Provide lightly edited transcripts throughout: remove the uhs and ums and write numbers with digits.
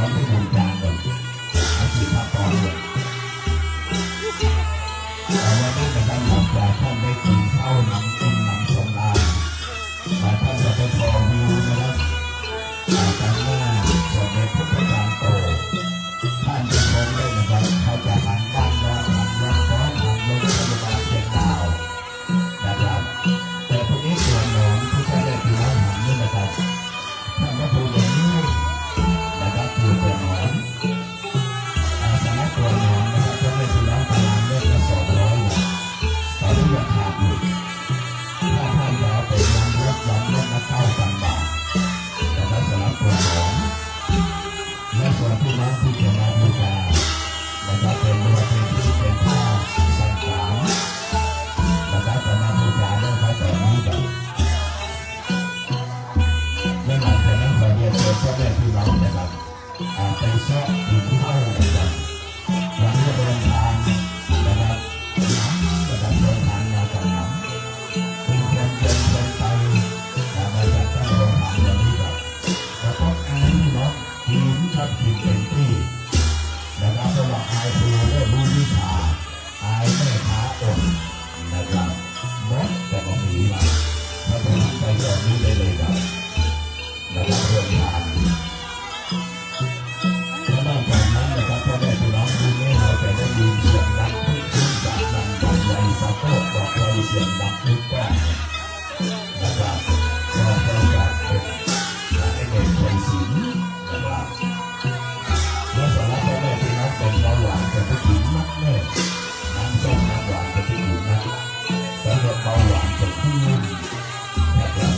อนที่บุญจางเลยอาชีพพระปอนเลยแต่ว่านั่นจะต้องหลังจากท่านได้กินข้าวหนังกินหนังสงลานแต่ท่านจะไปขอวิวนะครับจากหน้าสมเด็จพระพุทธจารย์โตท่านจะมองได้นะครับเขาจะหันบ้านว่าหันวัดก้อนหันลงพยาบาลเชียงดาวนะครับแต่พวกนี้ส่วนหนอนที่ท่านได้ที่เราหันนี่นะครับท่านก็พูดอย่างนี้นะครับพูดแต่หนอนสาระตัวหนอนนะครับท่านได้ที่เราตารางเมตรละ200เนี่ยตอนนี้ยังขาดอยู่ถ้าท่านจะเอาไปยังรถละ9,000 บาทแต่ถ้าสาระตัวหนอนและส่วนที่น้องที่จะมาบูชานะครับเป็นเรือเป็นที่เป็นผ้าสังขารนะครับจะมาบูชาเรื่องพระแต่นี้แบบเมื่อหลังจากนั้นเราเรียนเชิญพ่อแม่พี่น้องนะครับไปซ้อหินเข้ากันวันนี้เดินทางนะครับน้ำนะครับเดินทางมาจากน้ำเป็นคนเดินไปมาจากตั้งโรงทานวันนี้แบบแล้วก็อายเนาะหินครับหินเป็นที่นะครับสำหรับอายครูได้รู้วิชาอายแม่ค้าอดนะครับมดแต่ก็มีมาถ้าผมไปตอนนี้ได้เลยครับนะครับเรื่องทางและนอกจากนั้นนะครับพ่อแม่พี่น้องที่นี่เราจะได้ยินเสียงดังทุกทุกจากดังดังใหญ่สะโพกบอกเราเสียงดังทุกก้อนนะครับก็ประกาศเป็นให้เด็กใจสิงนะครับเมื่อสาระพ่อแม่พี่น้องเป็นเบาหวานจะไปกินมักแม่น้ำส้มน้ำหวานจะไปอยู่นะแต่เรื่องเบาหวานจะขึ้นนะครับ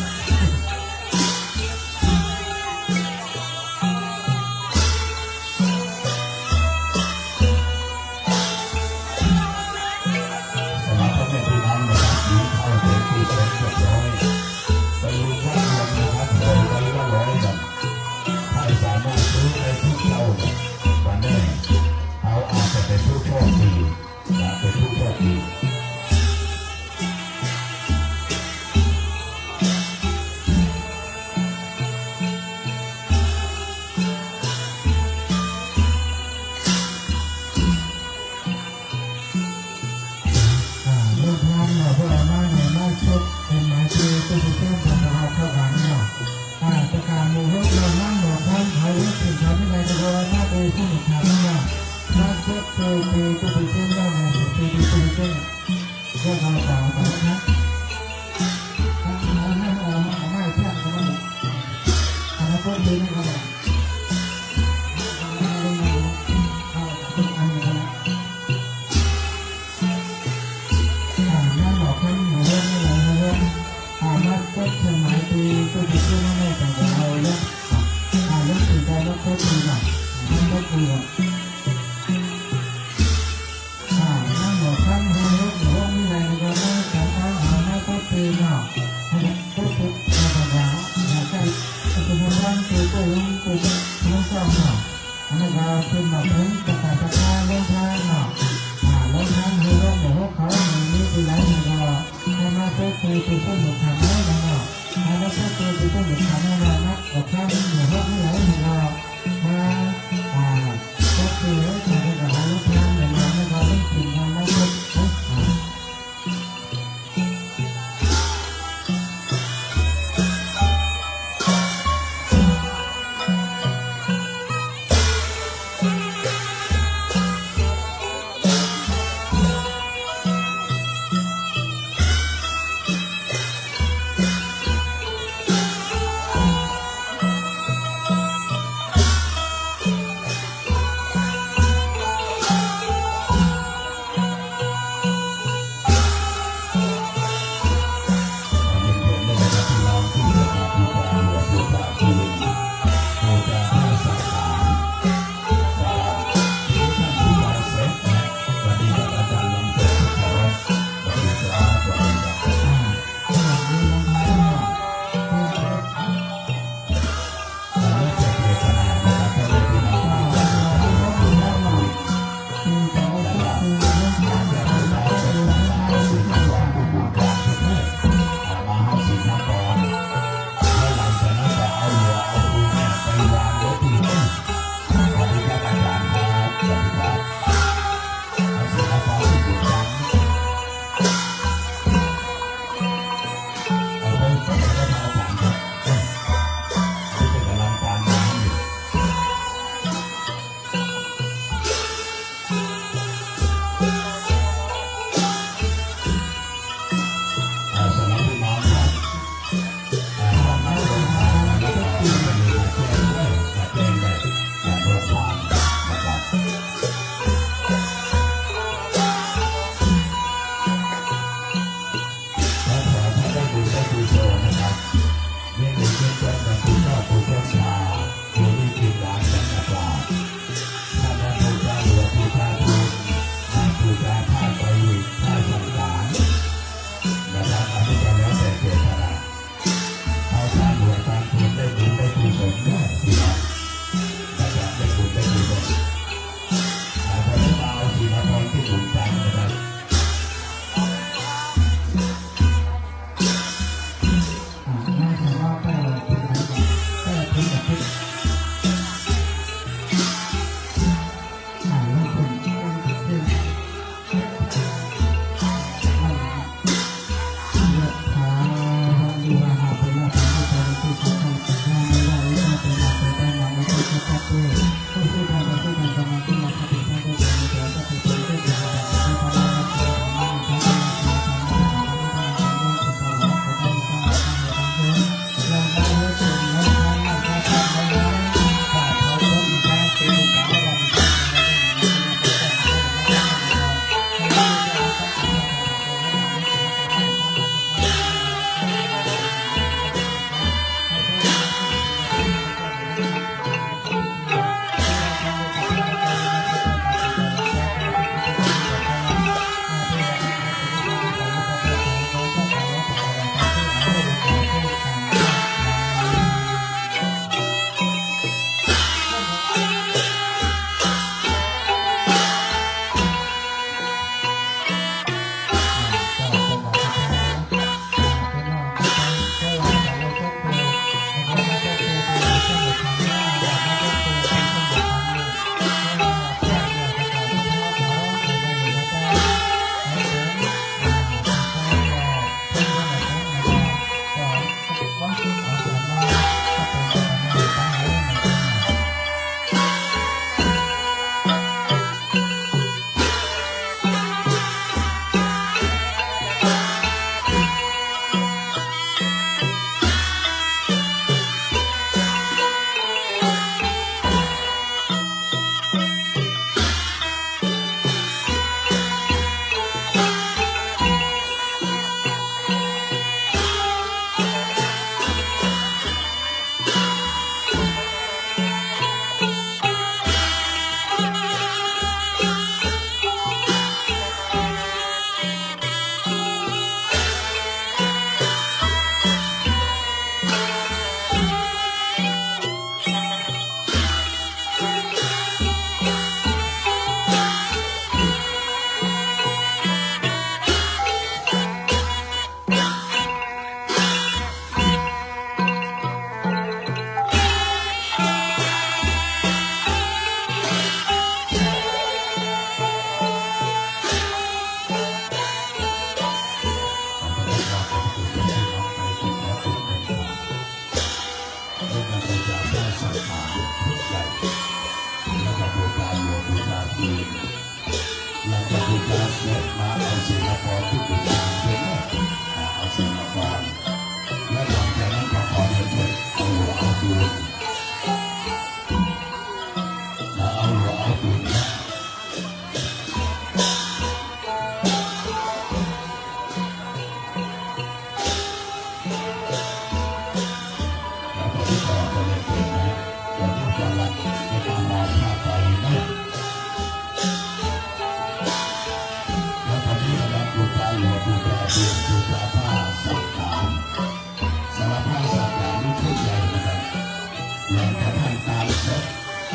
านเสร็จ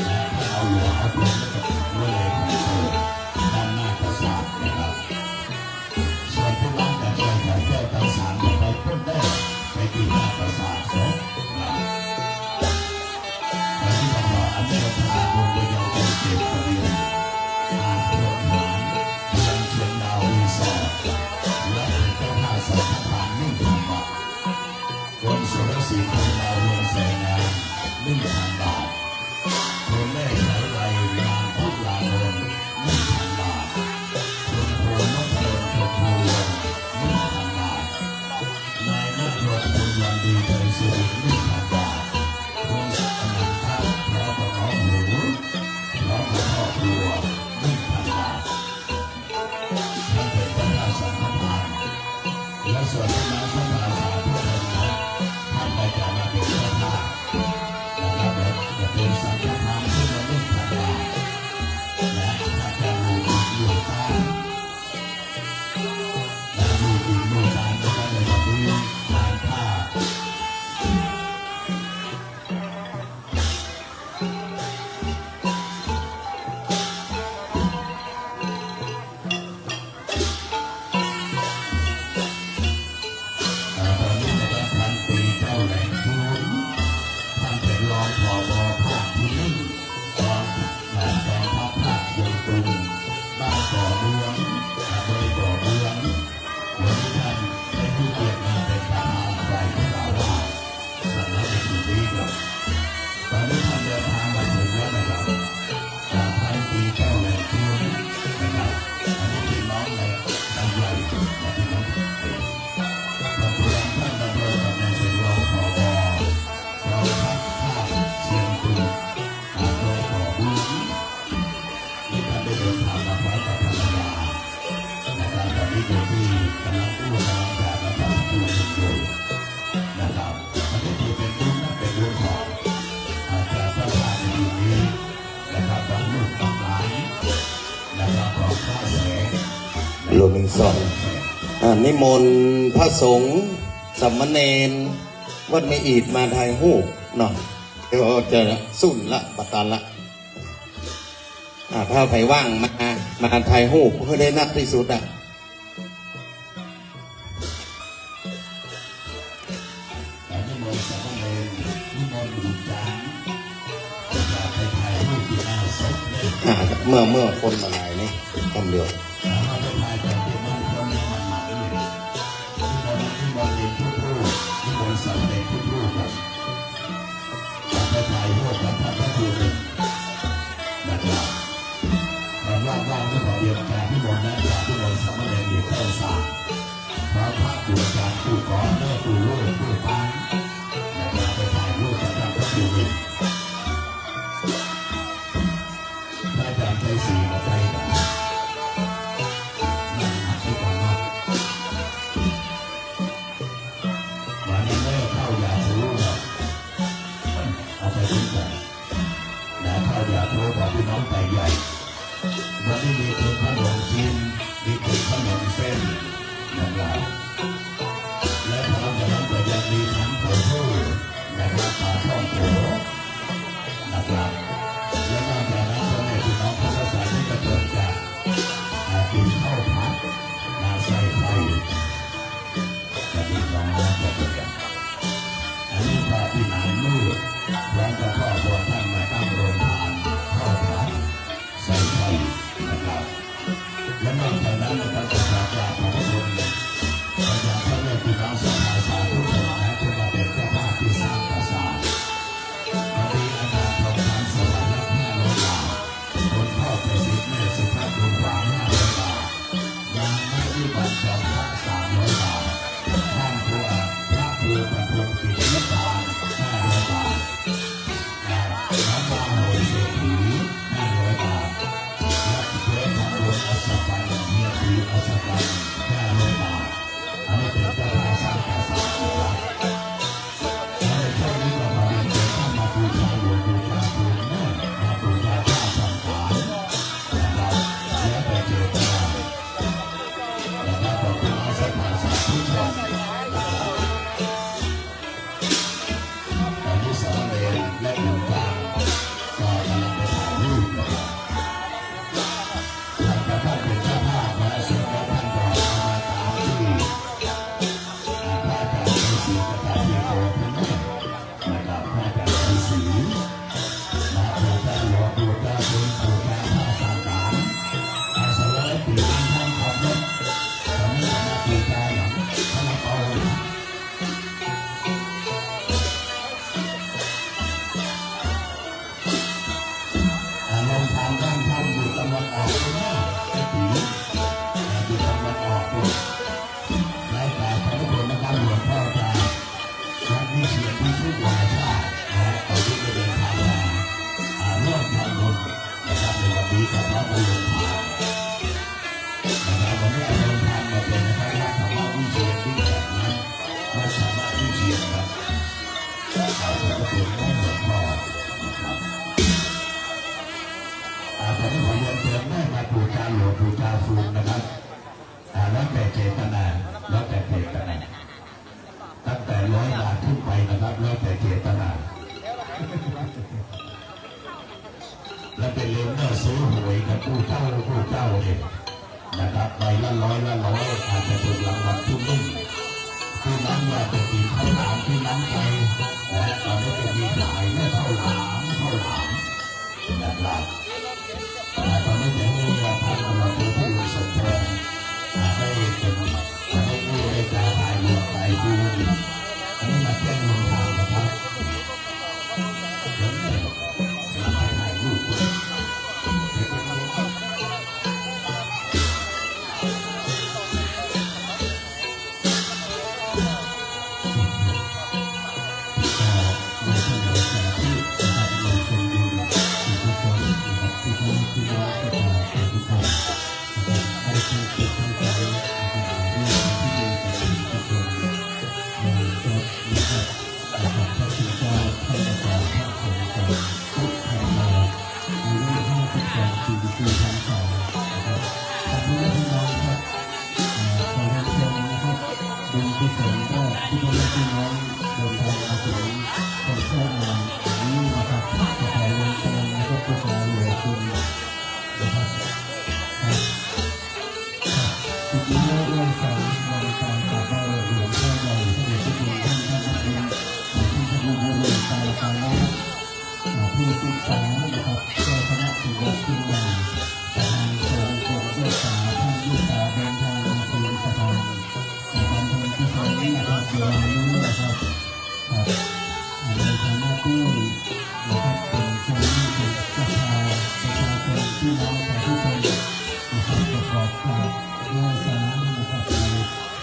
และเอาหลวงเอาเพลินแล้วก็ด้วยเลยของเธอด้านหน้าปราสาทนะครับส่วนผู้ร้านจะช่วยขายแก้วตั้งสารไปพุ่นได้ไปที่หน้าปราสาทเสร็จแล้วที่บอกว่าอันนี้พาบุญไปยังเป็นเจ็ดประเดี๋ยวอาเพื่อนหานยังเชียงดาวรีสอร์ทและเป็นเจ้าท่าสังฆทานนิ่งธรรมะคนสุรศรีคนดาวเรืองแสงงาม1,000 บาทคนแรกใช้ไรงานพุทธลาโนน1,000 บาทคนโพนกโพนชมพูวง1,000 บาทนายนักรบคนวันดีใจสุริ1,000 บาทคนสักนันทะพร้อมกับน้องหนูพร้อมกับครอบครัว1,000 บาทท่านเป็นประธานสังฆทานและส่วนคณะสังฆทานสาธุชนนะท่านได้จะมาเป็นเจ้าภาพนะครับจะเป็นสังฆทานที่เรา1,000 บาทและถ้าจะอยู่ตามและอยู่ตามก็เลยจะมีทานผ้าตอนนี้นะครับท่านตีเจ้าแหล่งทุนท่านเป็นรองผบ.ภาคที่1กองทัพภาคเชียงตุงบ้านก่อเมืองอำเภอก่อเมืองวันนี้ท่านได้ผู้เกียรติมาเป็นประธานฝ่ายกล่าวว่าสำนักในที่นี้ครับตอนนี้ท่านเดินทางมาถึงแล้วนะครับท่านตีเจ้าแหล่งทุนนะครับอันนี้พี่น้องในตำใหญ่และพี่น้องขอบคุณท่านดำรงตำแหน่งเป็นรองผบ.กองทัพภาคเชียงตุงอำเภอก่อเมืองที่ท่านได้เดินทางมาพร้อมกับภรรยานะครับตอนนี้อยู่ที่กำลังอู้กำลังแบบนะครับดูอยู่นะครับอันนี้ถือเป็นบุญนะเป็นบุญของแต่พระราชาในที่นี้นะครับของลูกของหลานนะครับของพระแสง โลมิงซอนนิมนต์พระสงฆ์สามเณรวัดไม่อีดมาถ่ายรูปเนาะเดี๋ยวจะสุ่นละปะตันละถ้าใครว่างมาถ่ายรูปเพื่อได้นักที่สุดนิมนต์สามเณรนิมนต์บุญจางจะไปถ่ายรูปที่หน้าศพเลย เมื่อคนมาไหนนี่คำเดียวเราไปถ่ายจากที่มันคนนี้มันหนักเลยที่มันเรียนทุกรูปที่บริษัทเรียนทุกรูปครับจะไปถ่ายรูปกับท่านพระครูนะครับว่างๆก็ขอเรียนการที่บนนั้นจากที่บนสามเณรเด็กเข้าสารพระภาคบูชาผู้ก่อเนื้อผู้รู้ผู้ฟังนะครับไปถ่ายรูปกับท่านพระครูถ้าจำใจสีมาไปกันวันนี้ไม่เข้าอยากรู้หรอกเอาไปทิ้งกันนะเข้าอยากรู้ของพี่น้องไต่ใหญ่วันนี้มีถึงขนมจีนมีถึงขนมเส้นนะครับและพร้อมกับนั้นก็ยังมีทั้งเผยผู้นะครับปลาท่องโกนะครับและนอกจากนั้นคนในพี่น้องพระสายได้กระเจิดจากกินข้าวผัดนาใส่ไข่จะมีน้องรักจะเป็นกันอันนี้พระที่หนานมืดพร้อมกับพ่อพ่อท่านมาตั้งโรงทานข้าวผัดใส่ไข่นะครับและนอกจากนั้นนะครับก็ขอกราบขอบพระคุณพระยาพระ หลวงบูชาฟูงนะครับแล้วแต่เจตนาแล้วแต่เจตนาตั้งแต่100 บาทขึ้นไปนะครับแล้วแต่เจตนาและเป็นเรื่องเมื่อซื้อหวยกับผู้เจ้าเองนะครับใบละ100อาจจะถูกรางวัลทุกรุ่นที่นั้นว่าจะกินข้าวหลามที่นั้นไปและตอนนี้จะมีขายเมื่อข้าวหลามนะครับตอนนี้จะให้ทางเราเป็นผู้สมทบให้เป็นให้ผู้ได้จ่ายถ่ายรวมไปดูอันนี้มาแจ้งลงทางนะครับเดี๋ยวนี้เราถ่ายรูปผู้ศึกษานะครับเจ้าคณะศิลปินใหญ่ทางโซนคนเจ้าสาวท่านยุสาเดินทางมาสู่สถานบำเพ็ญกุศลนะครับเวลานี้นะครับในฐานะที่นะครับเป็นชาวบ้านเป็นศรัทธาประชาชนที่น้องสาธุชนนะครับประกอบกับงานสารนะครับใน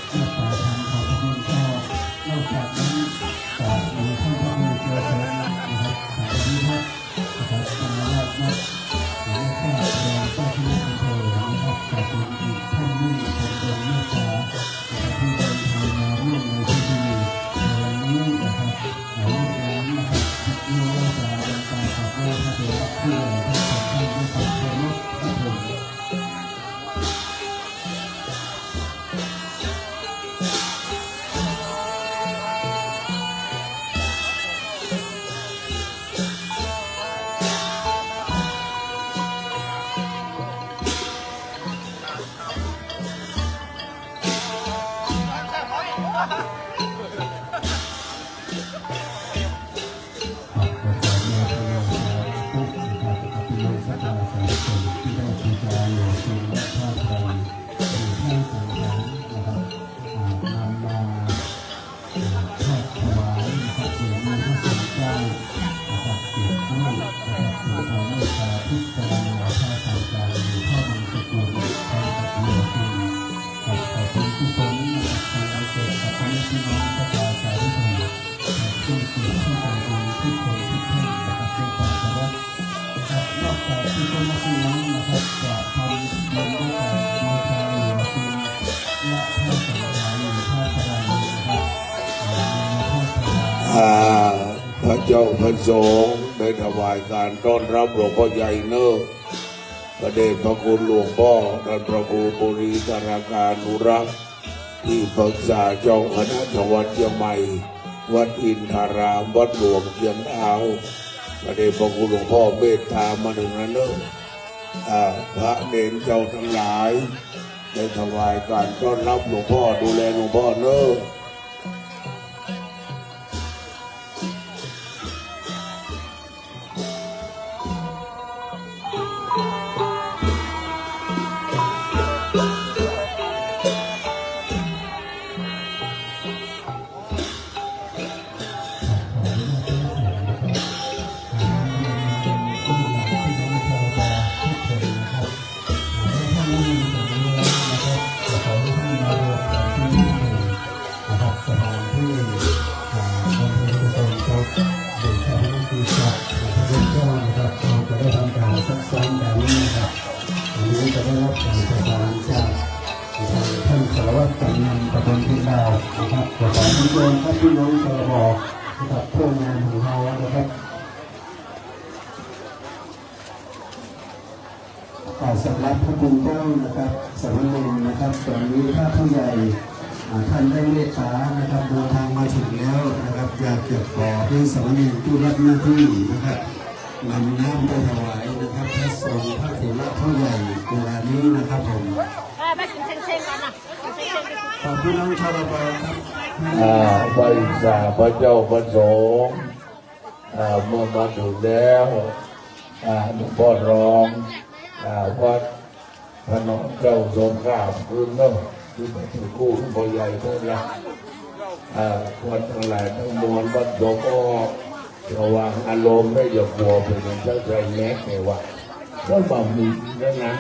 เมื่อสาธารณของพระพุทธเจ้านอกจากนั้นก็มีท่านพระครูเจ้าสมนะครับสาธุชนนะครับคณะราษฎรหรือข้าราชการเจ้าคณะอำเภอนะครับจะเป็นอีกท่านหนึ่งคนเดินเมตตาที่เดินทางมาร่วมในพิธีในวันนี้นะครับในวันนี้นะครับที่เราจะเดินทางกับพระเดชพระคุณท่านผู้ฟังเคารพครับผมพระเจ้าพระสงฆ์ได้ถวายการต้อนรับหลวงพ่อใหญ่เนอพระเดชพระคุณหลวงพ่อท่านพระครูปุริธาราการนุรักษ์ที่ปรึกษาเจ้าคณะจังหวัดเชียงใหม่วัดอินทารามวัดหลวงเชียงดาวพระเดชพระคุณหลวงพ่อเมตตามาถึงนั้นเนอพระเนรเจ้าทั้งหลายได้ถวายการต้อนรับหลวงพ่อดูแลหลวงพ่อเนอท่านสารวัตรกำนันตำบลทุ่งดาวนะครับขอขอบคุณครับพี่น้องชาวบอนะครับเพื่องานของเรานะครับ สำหรับพระคุณเจ้านะครับสามเณรนะครับตอนนี้ถ้าผู้ใหญ่ท่านได้เมตตานะครับเดินทางมาถึงแล้วนะครับอยากจะขอให้สามเณรผู้รับหน้าที่นะครับนำน้ำไปถวายนะครับพระสงฆ์พระเถระผู้ใหญ่เวลานี้นะครับผม ไปกินเซ็งๆกันนะเซ็งๆกัน ขอบคุณน้องชาลาบาครับ ไปสาพระเจ้าประสงค์เมื่อมาถึงแล้วหลวงพ่อรองวัดพระนองเจ้าทรงข้ามคืนเนาะที่เป็นคู่ทุกพ่อใหญ่ทุกละวัดทั้งหลายทั้งมวลวัดโยมก็ระวังอารมณ์ได้อย่าบัวเป็นอย่างเจ้าใจแง่ในวัดก็บ่มีดังนั้น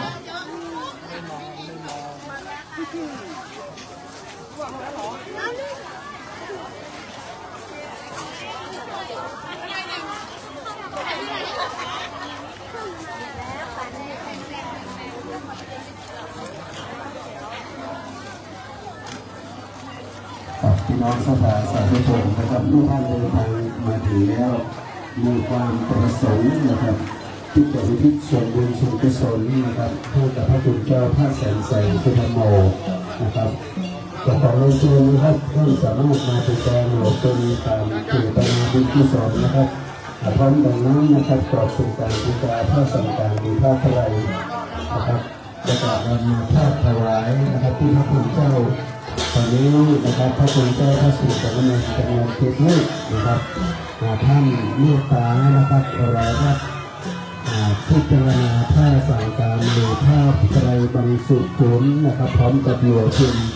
พี่น้องสภาสาธุชนนะครับทุกท่านเดินทางมาถึงแล้วมีความประสงค์นะครับที่จะอุทิศส่วนบุญส่วนกุศลนะครับให้กับพระคุณเจ้าพระแสนแสงสุธรรมโมนะครับขอเรียนเชิญนะครับท่านสามารถมาติดตามหลวงเป็นตามเจตนาบุญกุศลนะครับพร้อมกันนั้นนะครับขอบคุณการบูชาพระสังฆามีพระไตรนะครับประกาศนำมาภาคถวายนะครับที่พระคุณเจ้าตอนนี้นะครับพระคุณเจ้าพระสุตมณีจำนวน7 รูปนะครับท่านเมตตานะครับเราครับพิจารณาผ้าสังการหรือผ้าไตรบริสุทธิ์จุนนะครับพร้อมกับหลวงพิมพ์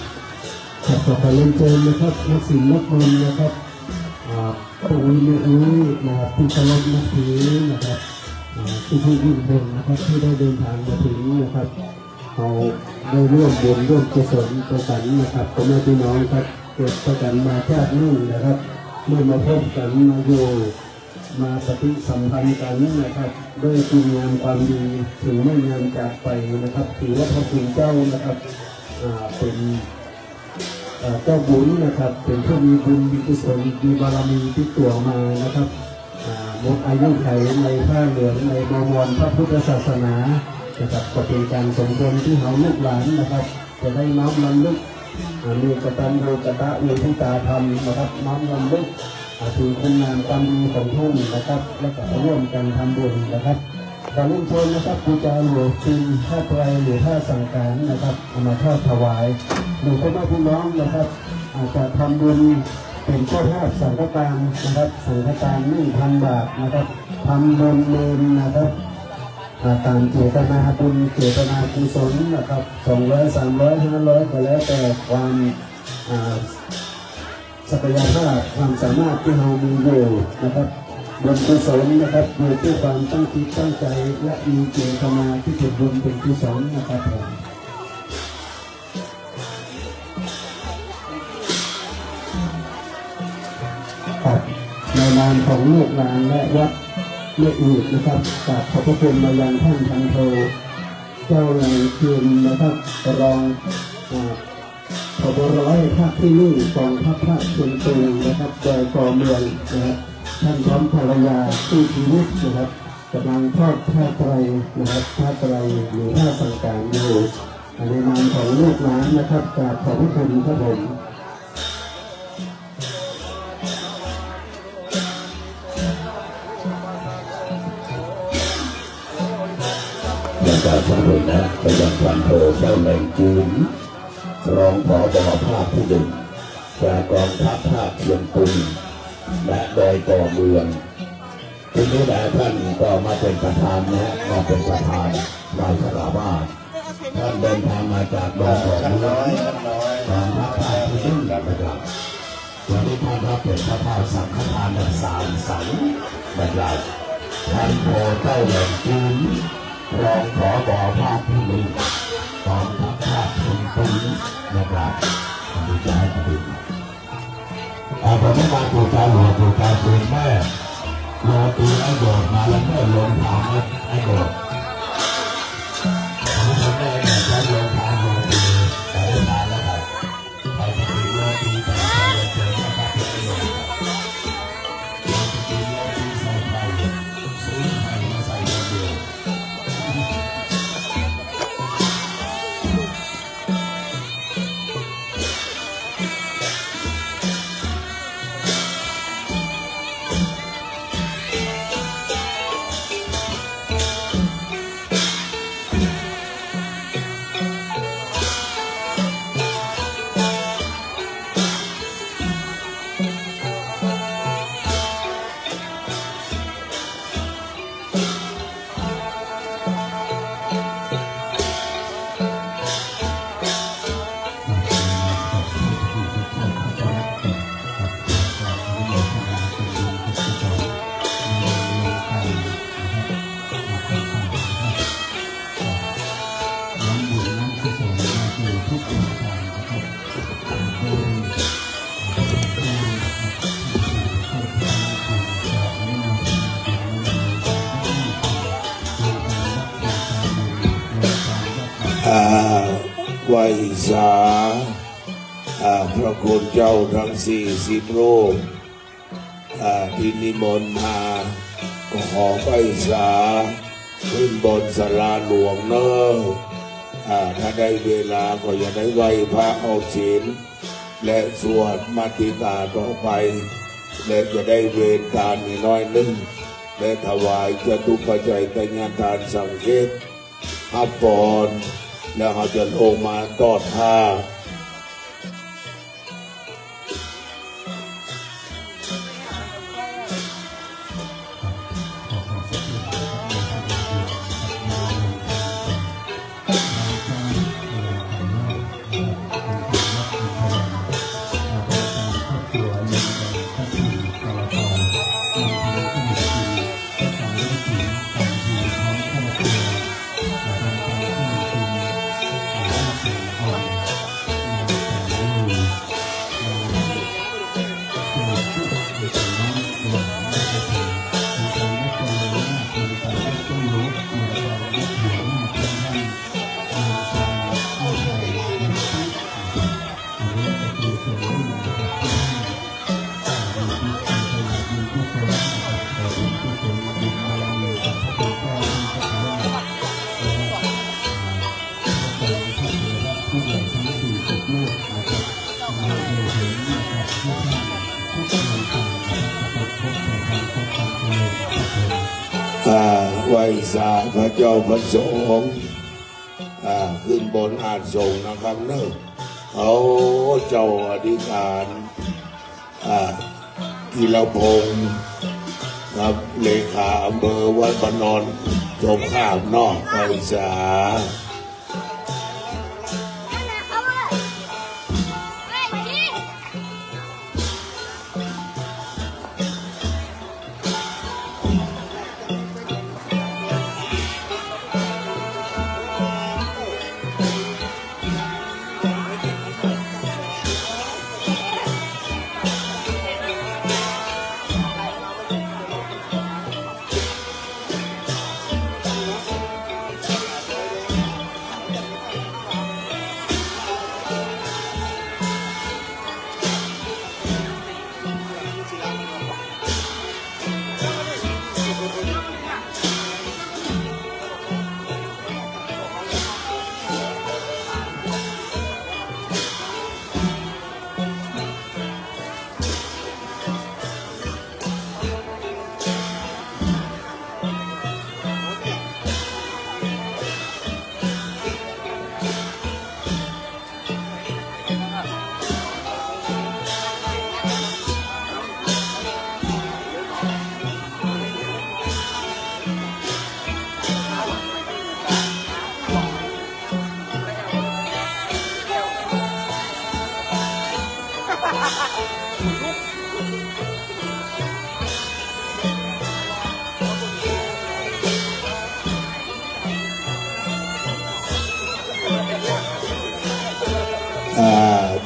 ขอบคุณเล่นเจนนะครับนักศิลป์นักบุญนะครับตรงนี้นะครับที่เคารพนับถือนะครับที่ผู้ยิ่งบุญนะครับที่ได้เดินทางมาถึงนะครับเราได้ร่วมบุญร่วมกุศลประกันนะครับพ่อแม่พี่น้องครับเกิดประกันมาชาตินี้นะครับเมื่อมาพบกันมาอยู่มาปฏิสัมพันธ์กันนะครับด้วยคุณงามความดีถึงไม่งามจากไปนะครับถือว่าพระคุณเจ้านะครับเป็นเจ้าบุญนะครับเป็นผู้มีบุญมีกุศลมีบารมีที่ตัวมานะครับหมดอายุไขในผ้าเหลืองในบวรพระพุทธศาสนานะครับก็เป็นการสมควรที่เขาลูกหลานนะครับจะได้น้อมรำลึกมีกตัญญูกตเวทิตาธรรมนะครับน้อมรำลึกถึงคุณงามความดีของท่านนะครับและก็ร่วมกันทำบุญนะครับการเล่นโชว์นะครับบูชาหลวงพ่อผ้าไตรหรือผ้าสังฆารนะครับเอามาทอดถวายหรือพ่อแม่พี่น้องนะครับอาจจะทำบุญเป็นเจ้าภาพสังฆทานนะครับสังฆทาน 1,000 บาทนะครับทำบุญเงินนะครับตามเจตนาบุญเจตนากุศลนะครับ200 300 500ก็แล้วแต่ความศักยภาพความสามารถที่เรามีอยู่นะครับบุญกุศลนะครับโดยที่ความตั้งจิตตั้งใจและมีเจตนาที่จะบุญเป็นกุศลนะครับผมในนามของลูกหลานและวัดเลือกอีกนะครับกราบขอบพระคุณมายังท่านพันโทเจ้าในคืนนะครับรองผบ.ร้อยภาคที่1กองทัพภาคเชียงตุงนะครับโดยกองเมืองนะครับท่านพร้อมภรรยาคู่ชีวิตนะครับกำลังทอดผ้าไตรนะครับผ้าไตรหรือผ้าสังฆารอยู่ในนามของลูกหลานนะครับกราบขอบพระคุณครับผมอย่างการสรุปนะไปยังพันโทเจ้าแหล่งจีนรองผบ.ภาคที่ 1จากกองทัพภาคเชียงตุงและโดยก่อเมืองทีนี้แหละท่านก็มาเป็นประธานนะมาเป็นประธานนายคาราวาสท่านเดินทางมาจากดอยก่อเมืองกองทัพภาคที่ 1นะครับวันนี้ท่านรับเป็นพระธาตุสังฆทาน3 เสานะครับท่านโพเจ้าแหล่งจีนรองผบ.ภาคที่ 1กองทัพภาคเชียงตุงนะครับดีใจกับดีผมไม่มาปูตาหลวงปูตาปืนแม่รอตีไอ้โดดมาแล้วแม่ลงทางไอ้โดดผมทำได้แม่ใช้ลงทางลงตีแต่ได้มาแล้วครับไปตีโลตีแต่ใส่เจอนะครับไอ้โดดลงตีโลตีใส่ไฟซื้อไฟมาใส่เดียว ไหวสาพระคุณเจ้าทั้ง40รูปที่นิมนต์มาก็ขอไหวสาขึ้นบนศาลาหลวงเนอะถ้าได้เวลาก็อย่าได้ไหวพระเอาศีลและสวดมาติกาต่อไปและจะได้เวรทานนิดน้อยนึงและถวายจตุปัจจัยตัญญาทานสังเกตฮับปอนแล้วเขาจะลงมาตอดผ้าไหวสาพระเจ้าพระสงฆ์ขึ้นบนอาสงนะครับเนอะเอาเจ้าอธิการกีฬพงศ์ครับเลขาอำเภอวัดปนอนจบข้ามนอกไหวสา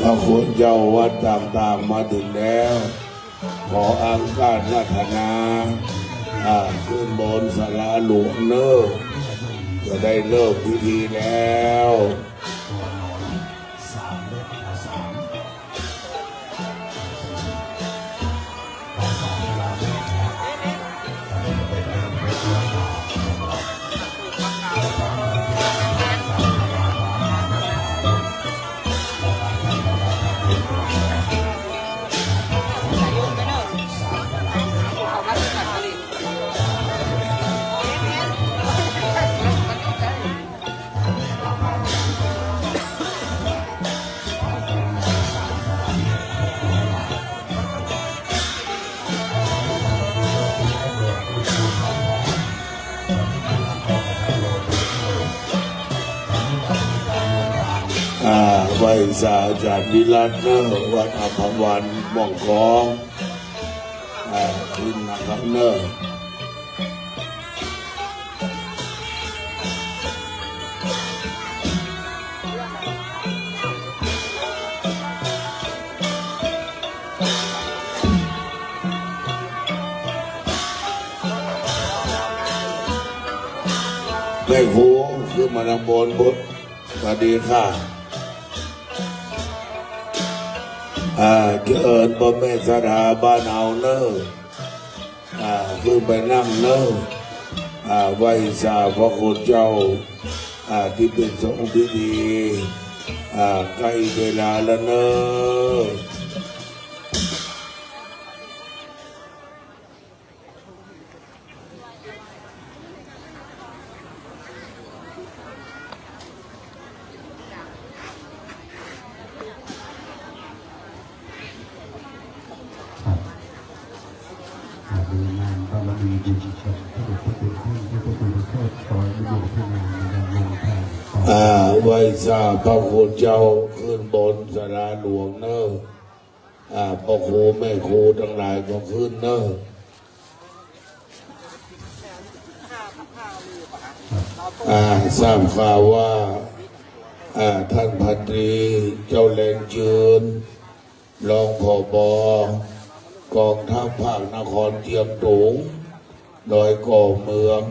พระคุณเจ้าวัดต่างๆมาถึงแล้วขออังการนัทนาขึ้นบนศาลาหลวงเนอะจะได้เลิกพิธีแล้วไหวสาจารย์วิรัตเนอร์วัดอภวันม่องคองขึ้นนะครับเนอร์แม่ครูขึ้นมาทางบน สวัสดีค่ะเจิญพ่อแม่สถาบ้านเอาเนอะคือไปนั่งเนอะไหว้สาพระคุณเจ้าที่เป็นสงฆ์ที่ดีใกล้เวลาแล้วเนอะ ดูงานบารมีบุญชนที่เด็กที่เป็นผู้ที่เป็นผู้เทิดคอยอยู่ที่งานในงานทางต่อ ไหว้ทราบพระคุณเจ้าขึ้นบนสาราหลวงเนอะพ่อครูแม่ครูทั้งหลายก็ขึ้นเนอะทราบข่าวว่าท่านพันตรีเจ้าแรงจืนรองผบ.กองทัพภาคนครเชียงตุงโดยก่อเมือง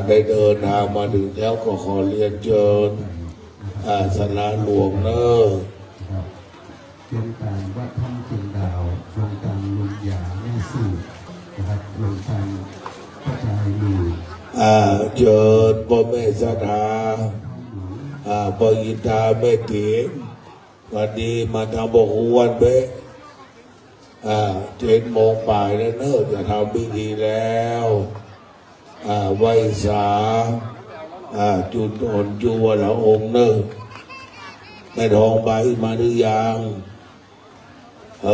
ได้เดินทางมาถึงแล้วก็ขอเรียนเชิญสาราหลวงเนอะ ลงการวัดถ้ำจิงดาวลงการลุงหยาแม่สื่อนะครับลงการกระจายอยู่ เชิญพ่อแม่สถาพ่อยิตาแม่เก๋วันนี้มาทำบอกวันเป๊ะ7 โมงป่ายแล้วเนอะจะทำพิธีแล้วไหว้สาจุดอ่อนจัวละองค์เนอะแม่ทองใบมาหรือยังใน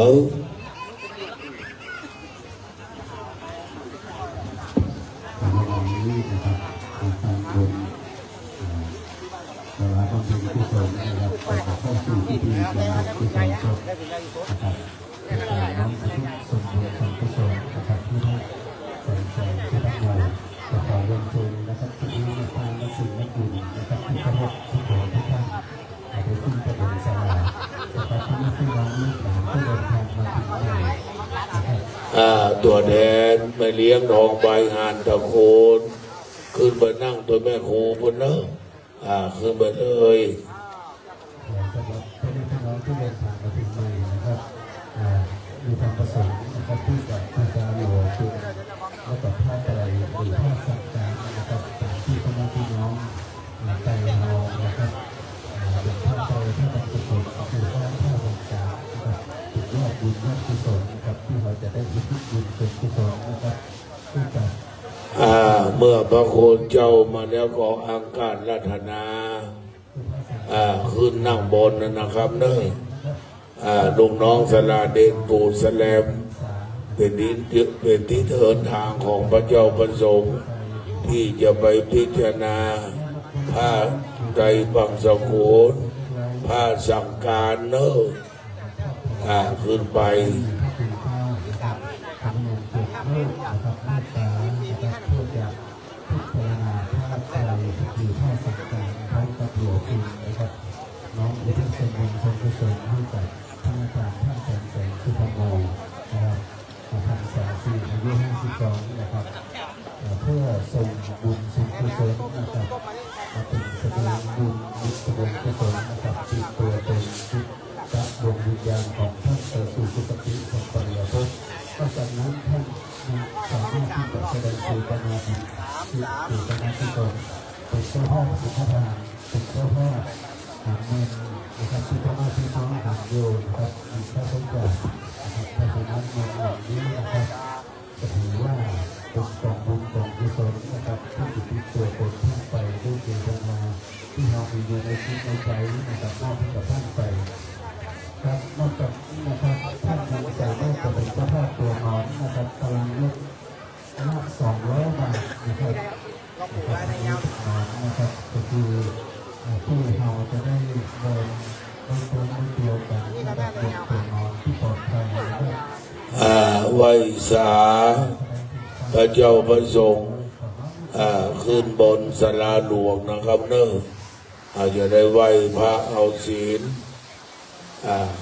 วันนี้นะครับทางบนเวลาบำเพ็ญกุศลนะครับไปเข้าสู่พิธีบำเพ็ญกุศลศพนะครับน้อมทุกส่วนบุญส่วนกุศลนะครับที่ได้ใส่ใจที่ทั้งหมดขอเรียนเชิญนะครับที่นี้ในทางนักสิ่งนักบุญนะครับที่เคารพทุกคนทุกท่านอาจจะขึ้นประเด็นสลานะครับที่นี่ที่น้องลูกหลานที่เดินทางมาถึงใหม่นะครับ ตัวแดนไม่เลี้ยงทองใบงานตะโคนขึ้นไปนั่งตัวแม่ครูบนเนอะขึ้นไปเลย สำหรับพี่น้องที่เดินทางมาถึงใหม่นะครับมีความประสงค์นะครับที่จะบูชาหลวงปู่และกับผ้าไตรหรือผ้าสักการนะครับตามที่พ่อแม่พี่น้องใจเรานะครับเป็นผ้าไตรผ้าบรรจุกุศลคือผ้าสักการนะครับถึงยอดบุญยอดกุศลนะครับที่เราจะได้อุทิศบุญเป็นกุศลนะครับที่จะ เมื่อพระโคนเจ้ามาแล้วก็อังการรัตนาขึ้นนั่งบนนะครับเนอะลุงน้องสลาเดนปู่สแลมเป็นที่เดินทางของพระเจ้าประสงค์ที่จะไปพิจารณาผ้าไตรบังสกุลผ้าสังการเนอะขึ้นไปทำงานเกี่ยวกับโลกนะครับเมตตานะครับเพื่อจะพิจารณาภาพใจคือภาพสังการพร้อมกับหลวงปู่นะครับน้องอุทิศส่วนบุญส่วนกุศลให้กับท่านอาจารย์ท่านอาจารย์แสงสุพรรณโมนะครับพรรษา4 อายุ 52นะครับเพื่อส่งบุญส่งกุศลนะครับมาเป็นแสดงบุญบุญกุศลนะครับติดตัวเป็นจิตตะดวงวิญญาณของท่านไปสู่สุคติสัมปริยภพนอกจากนั้นท่านสามารถที่จะแสดงเจตนาดีเจตนาที่ตนเป็นเจ้าพ่อสุขทานเป็นเจ้าพ่อหาเงินนะครับที่พ่อแม่พี่น้องหาโยนนะครับมีค่าใช้จ่ายนะครับเพราะฉะนั้นเงินเหล่านี้นะครับจะถือว่าเป็นกองบุญกองกุศลนะครับที่ติดตัวเป็นท่านไปด้วยเจตนาที่เรามีอยู่ในชีวิตในใจนะครับมอบให้กับท่านไปครับนอกจากนี้นะครับท่านยังสามารถจะเป็นเจ้าภาพตัวนอนนะครับพลังเล็กมาก200 บาทนะครับอันนี้นอนนะครับก็คือผู้เราจะได้เดินบนตัวเดียวกันนะครับบนตัวนอนที่ปลอดภัยนะครับไหว้สาพระเจ้าประสงค์ขึ้นบนศาลาหลวงนะครับเนอะอาจจะได้ไหว้พระเอาศีล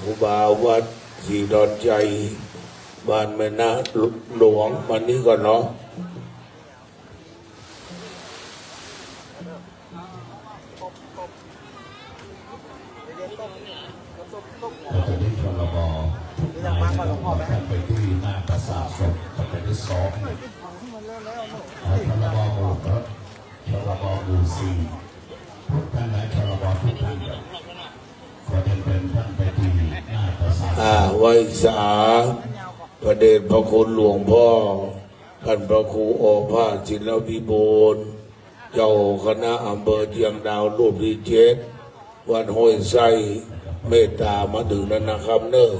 ครูบาวัดศรีดอนใจบ้านแม่นาหลวงวันนี้ก่อนเนาะ เราจะได้ชลบนายนะครับท่านไปที่หน้าปราสาทศพประการที่2ชลบหมู่ครับชลบหมู่4ทุกท่านนะชลบทุกท่านครับขอเรียนเป็นท่านไปที่หน้าปราสาท ไว้สาพระเดชพระคุณหลวงพ่อท่านพระครูโอภาสจินวิบูลย์เจ้าคณะอำเภอเชียงดาวรูปที่7วัดห้วยไส้เมตตามาถึงนั้นนะครับเนอะ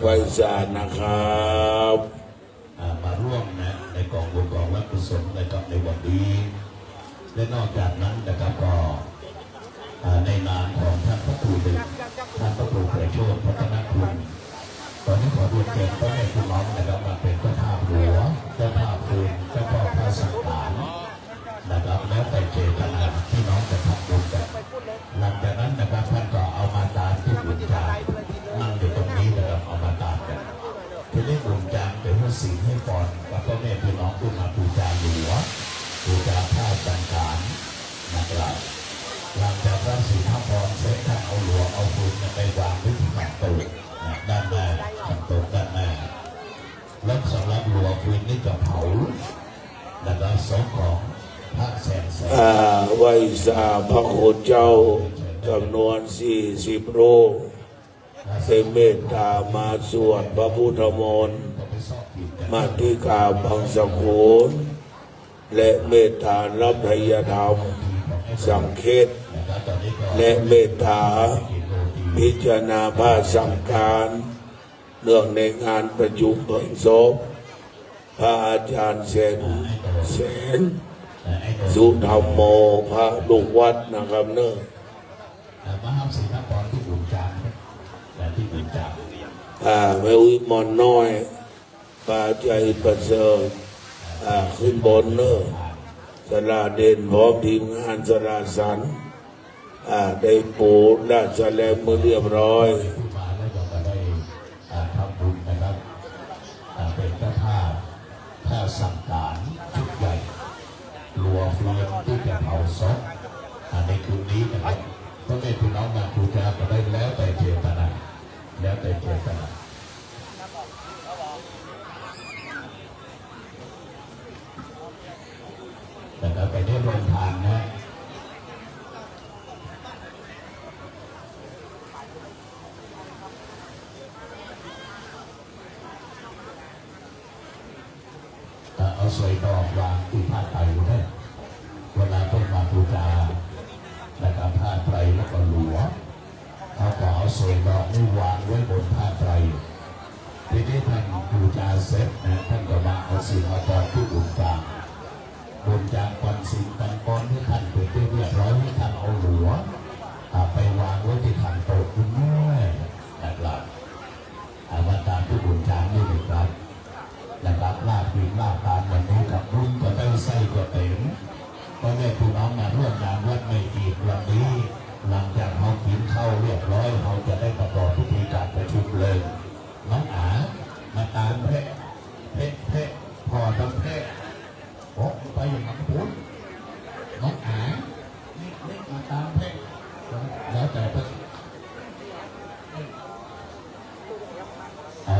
ไว้สานะครับ มาร่วมนะในกองบุญกองวัดกุศลนะครับในวันนี้และนอกจากนั้นนะครับก็ในนามของท่านพระครูเดชท่านพระครูประโชติพัฒนคุณตอนนี้ขอเรียนเชิญพ่อแม่พี่น้องนะครับมาเป็นเจ้าภาพหลวงเจ้าภาพคืนเจ้าพ่อพระสังฆานนะครับแล้วแต่เจตนาที่น้องจะทำบุญกันหลังจากนั้นนะครับท่านก็เอามาตามที่บุญจางนั่งอยู่ตรงนี้นะครับเอามาตามกันที่เรียกบุญจางเป็นให้ศีลให้พรกับพ่อแม่พี่น้องขึ้นมาบูชาหลวงบูชาพระสังฆานนะครับหลังจากรับศีลให้พรเสร็จท่านเอาหลวงเอาบุญไปวางไว้ที่ขันโตด้านหน้าขันโตด้านหน้าแล้วสำหรับหลวงคืนนี้จะเผาแล้วก็ศพของพระแสนไว้สาพระโคเจ้าจำนวน40 รูปได้เมตตามาสวดพระพุทธมนต์มาติกาบังสกุลและเมตตารับทายธรรมสังเฆตและเมตตาพิจารณาภาสังการเนื่องในงานประชุมเพลิงศพพระอาจารย์แสนสุธรรมโมพระลูกวัดนะครับเนอะมาทำศีลพรที่บุญจางแต่ที่บุญจางแม่วิมลน้อยปาใจประเสริฐขึ้นบนเนอะสลาเด่นพร้อมทีมงานสลาสันได้ปูราชแลมมือเรียบร้อยมาแล้วก็ได้ทำบุญนะครับเป็นเจ้าภาพถ้าสั่งการชุดใหญ่รัวเฟืองที่จะเผาศพในคืนนี้นะครับพ่อแม่พี่น้องมาบูชาก็ได้แล้วแต่เจตนาแล้วแต่เจตนาแต่เราไปได้ร่วมทานนะเอาสวยดอกวางที่ผ้าไตรได้เวลาต้องมาบูชานะครับผ้าไตรแล้วก็หลวงเขาก็เอาสวยดอกนี่วางไว้บนผ้าไตรทีนี้ท่านบูชาเสร็จนะท่านก็มาเอาสิ่งเอาตอนที่บุญจางก่อนสิ่งก่อนที่ท่านเป็นที่เรียบร้อยที่ท่านเอาหลวงไปวางไว้ที่ขันโตกคุณแม่นะครับว่าตามที่บุญจางนี่นะครับนะครับลาบดินลาบตามวันนี้กับรุ่นก็ได้ไส้ก็เต็มก็แม่พี่น้องมาร่วมงานวัดไม่กี่วันนี้หลังจากเขากินข้าวเรียบร้อยเขาจะได้ประกอบพิธีการประชุมเลยน้องอามาตามเพะพอต้องเพะโอ้ไปอย่างนั้นพุทธน้องอานี่มาตามเพะแล้วแต่เพื่อ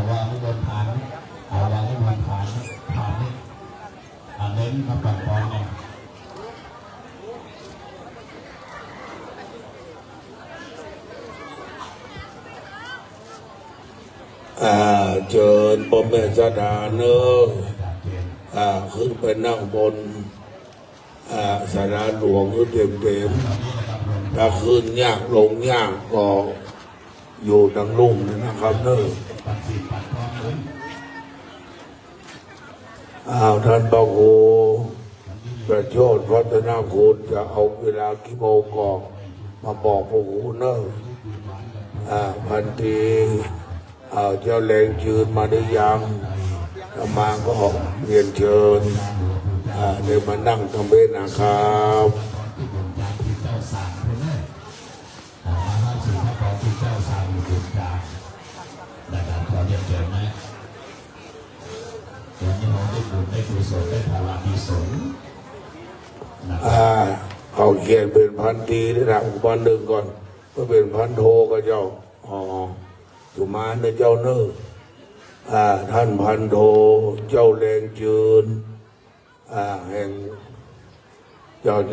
วางบนฐานวางไว้บนฐานนี่เน้นมาปังปอนเนี่ยเชิญพ่อแม่สดาเนอะขึ้นไปนั่งบนสาราหลวงคือเต็มถ้าขึ้นยากลงยากก็อยู่ดังลุ่มนะครับเนอะท่านพระครูประโชติพัฒนาคุณจะเอาเวลากี่โมงก่อนมาบอกพระครูเนอะพันทีเจ้าแรงยืนมาได้ยังมาก็เรียนเชิญเดี๋ยวมานั่งทำเป็นนะครับขอเรียนเชิญนะวันนี้เราได้บุญได้กุศลได้ภาวะมีสน ขอ เขาเขียนเป็นพันตีได้ทำวันหนึ่งก่อนก็เป็นพันโทก็เจ้าอ๋อสุมาในเจ้าเนอท่านพันโทเจ้าแรงจืนแห่งเจ้าเ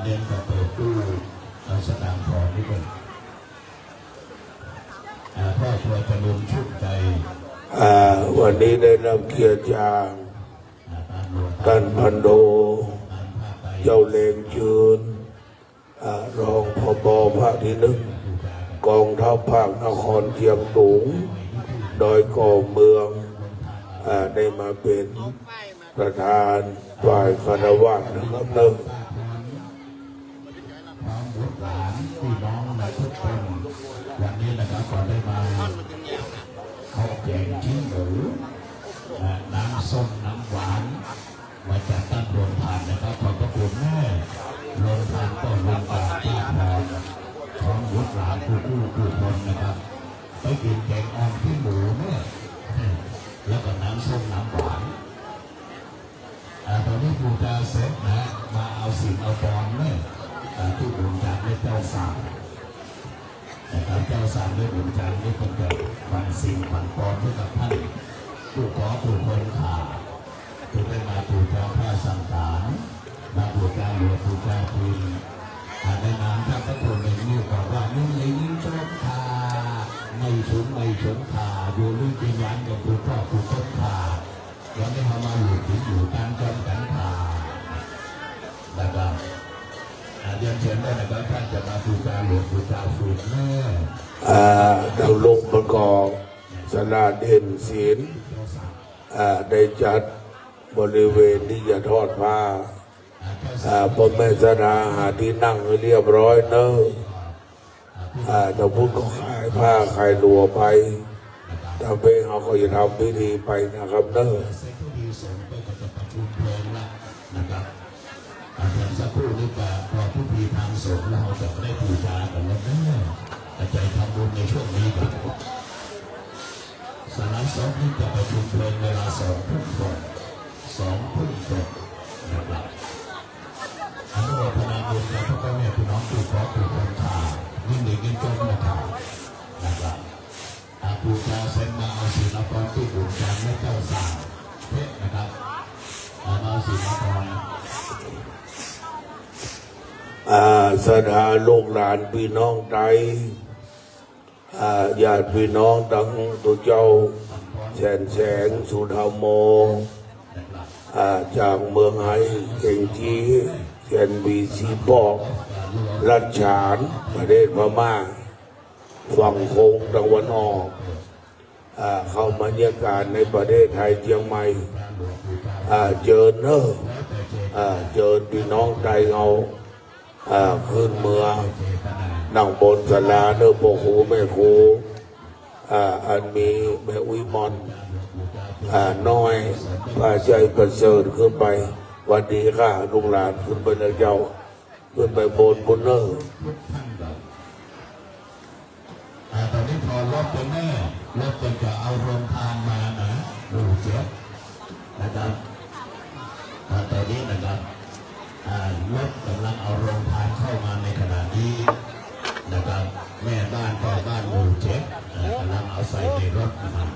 น้นกับเปิดตู้สนามพรนี่เป็นพ่อครัวจะลุมชุบใจวันนี้ได้รับเกียรติจากท่านพันโทเจ้าเลงจืนรองผบ.ภาคที่ 1กองทัพภาคนครเชียงตุงโดยก่อเมืองได้มาเป็นประธานฝ่ายคณะวัดนะครับพร้อมบุตรหลานพี่น้องในทุกคนวันนี้นะครับก็ได้มาเข้าแจกชิ้นหมูน้ำส้มน้ำหวานมาจากตั้งโรงทานนะครับขอบพระคุณแม่โรงทานก็ลงบาตรป้าพรพร้อมบุตรหลานผู้คนนะครับไปกินแกงอ่อมที่หมูเนี่ยแล้วก็น้ำส้มน้ำหวานตอนนี้ผู้จะเสร็จนะมาเอาสิ่งเอาบอลเนี่ยที่บุญจากเจ้าสาวนะครับเจ้าสาวด้วยบุญจากนี่คนเกิดวันสิ่งวันปอนด้วยกับท่านผู้ขอผู้คนขาที่ได้มาบูชาพระสังฆารมาบูชาหลวงบูชาคุณในนามท่านพระคุณในนี้บอกว่านุ่งในยิ่งชมขาไม่ชมขาอยู่ลึกเป็นวันกับผู้พ่อผู้ต้นขาวันนี้เขามาอยู่กันจนกันขานะครับเรียนเชิญได้นะครับท่านจะมาบูชาหลวงบูชาฝึกแม่ดาวลงประกอบสลาเด่นศีลได้จัดบริเวณที่จะทอดผ้าพ่อแม่สนาหาที่นั่งให้เรียบร้อยเนอะแต่พุทธก็ขายผ้าขายลัวไปทำเพลงเขาก็จะทำพิธีไปนะครับเนอะสักครู่นี้ก็พอพิธีทางสงฆ์เราจะได้บูชากันแล้วนะใจทำบุญในช่วงนี้กันสนามสองนี้จะประชุมเพลินเวลา2 ทุ่มตรง2 ทุ่มตรงนะครับอนุโมทนาบุญกับพ่อแม่พี่น้องผู้ขอผู้คนข่ายิ่งดียิ่งจนนะครับบูชาเสร็จมาเอาศีลพรที่บุญจานและเจ้าสาวเพชรนะครับเอาศีลพรสถานลูกหลานพี่น้องไทยญาติพี่น้องทั้งตัวเจ้าแสงสุธรรมโมจากเมืองไฮเก่งจีเชียนบีซีบอกรัชฉานประเทศพม่าฝั่งโค้งตะวันออกเข้ามาเยี่ยมการในประเทศไทยเชียงใหม่เจอเนอะเจอพี่น้องไทยเงาขึ้นเมืองนั่งบนศาลาเนื้อพ่อครูแม่ครูอันมีแม่อุยมอนน้อยพาใจประเสริฐขึ้นไปวันดีค่ะลูกหลานขึ้นไปเลยเจ้าขึ้นไปบนเนอร์ตอนนี้พอรถเป็นแม่รถเป็นจะเอาโรงทานมานะดูเจ็บนะครับตอนนี้นะครับรถกำลังเอาโรงทานเข้ามาในขณะนี้นะครับแม่บ้านพ่อบ้านหมู่7กำลังเอาใส่ในรถนะครับ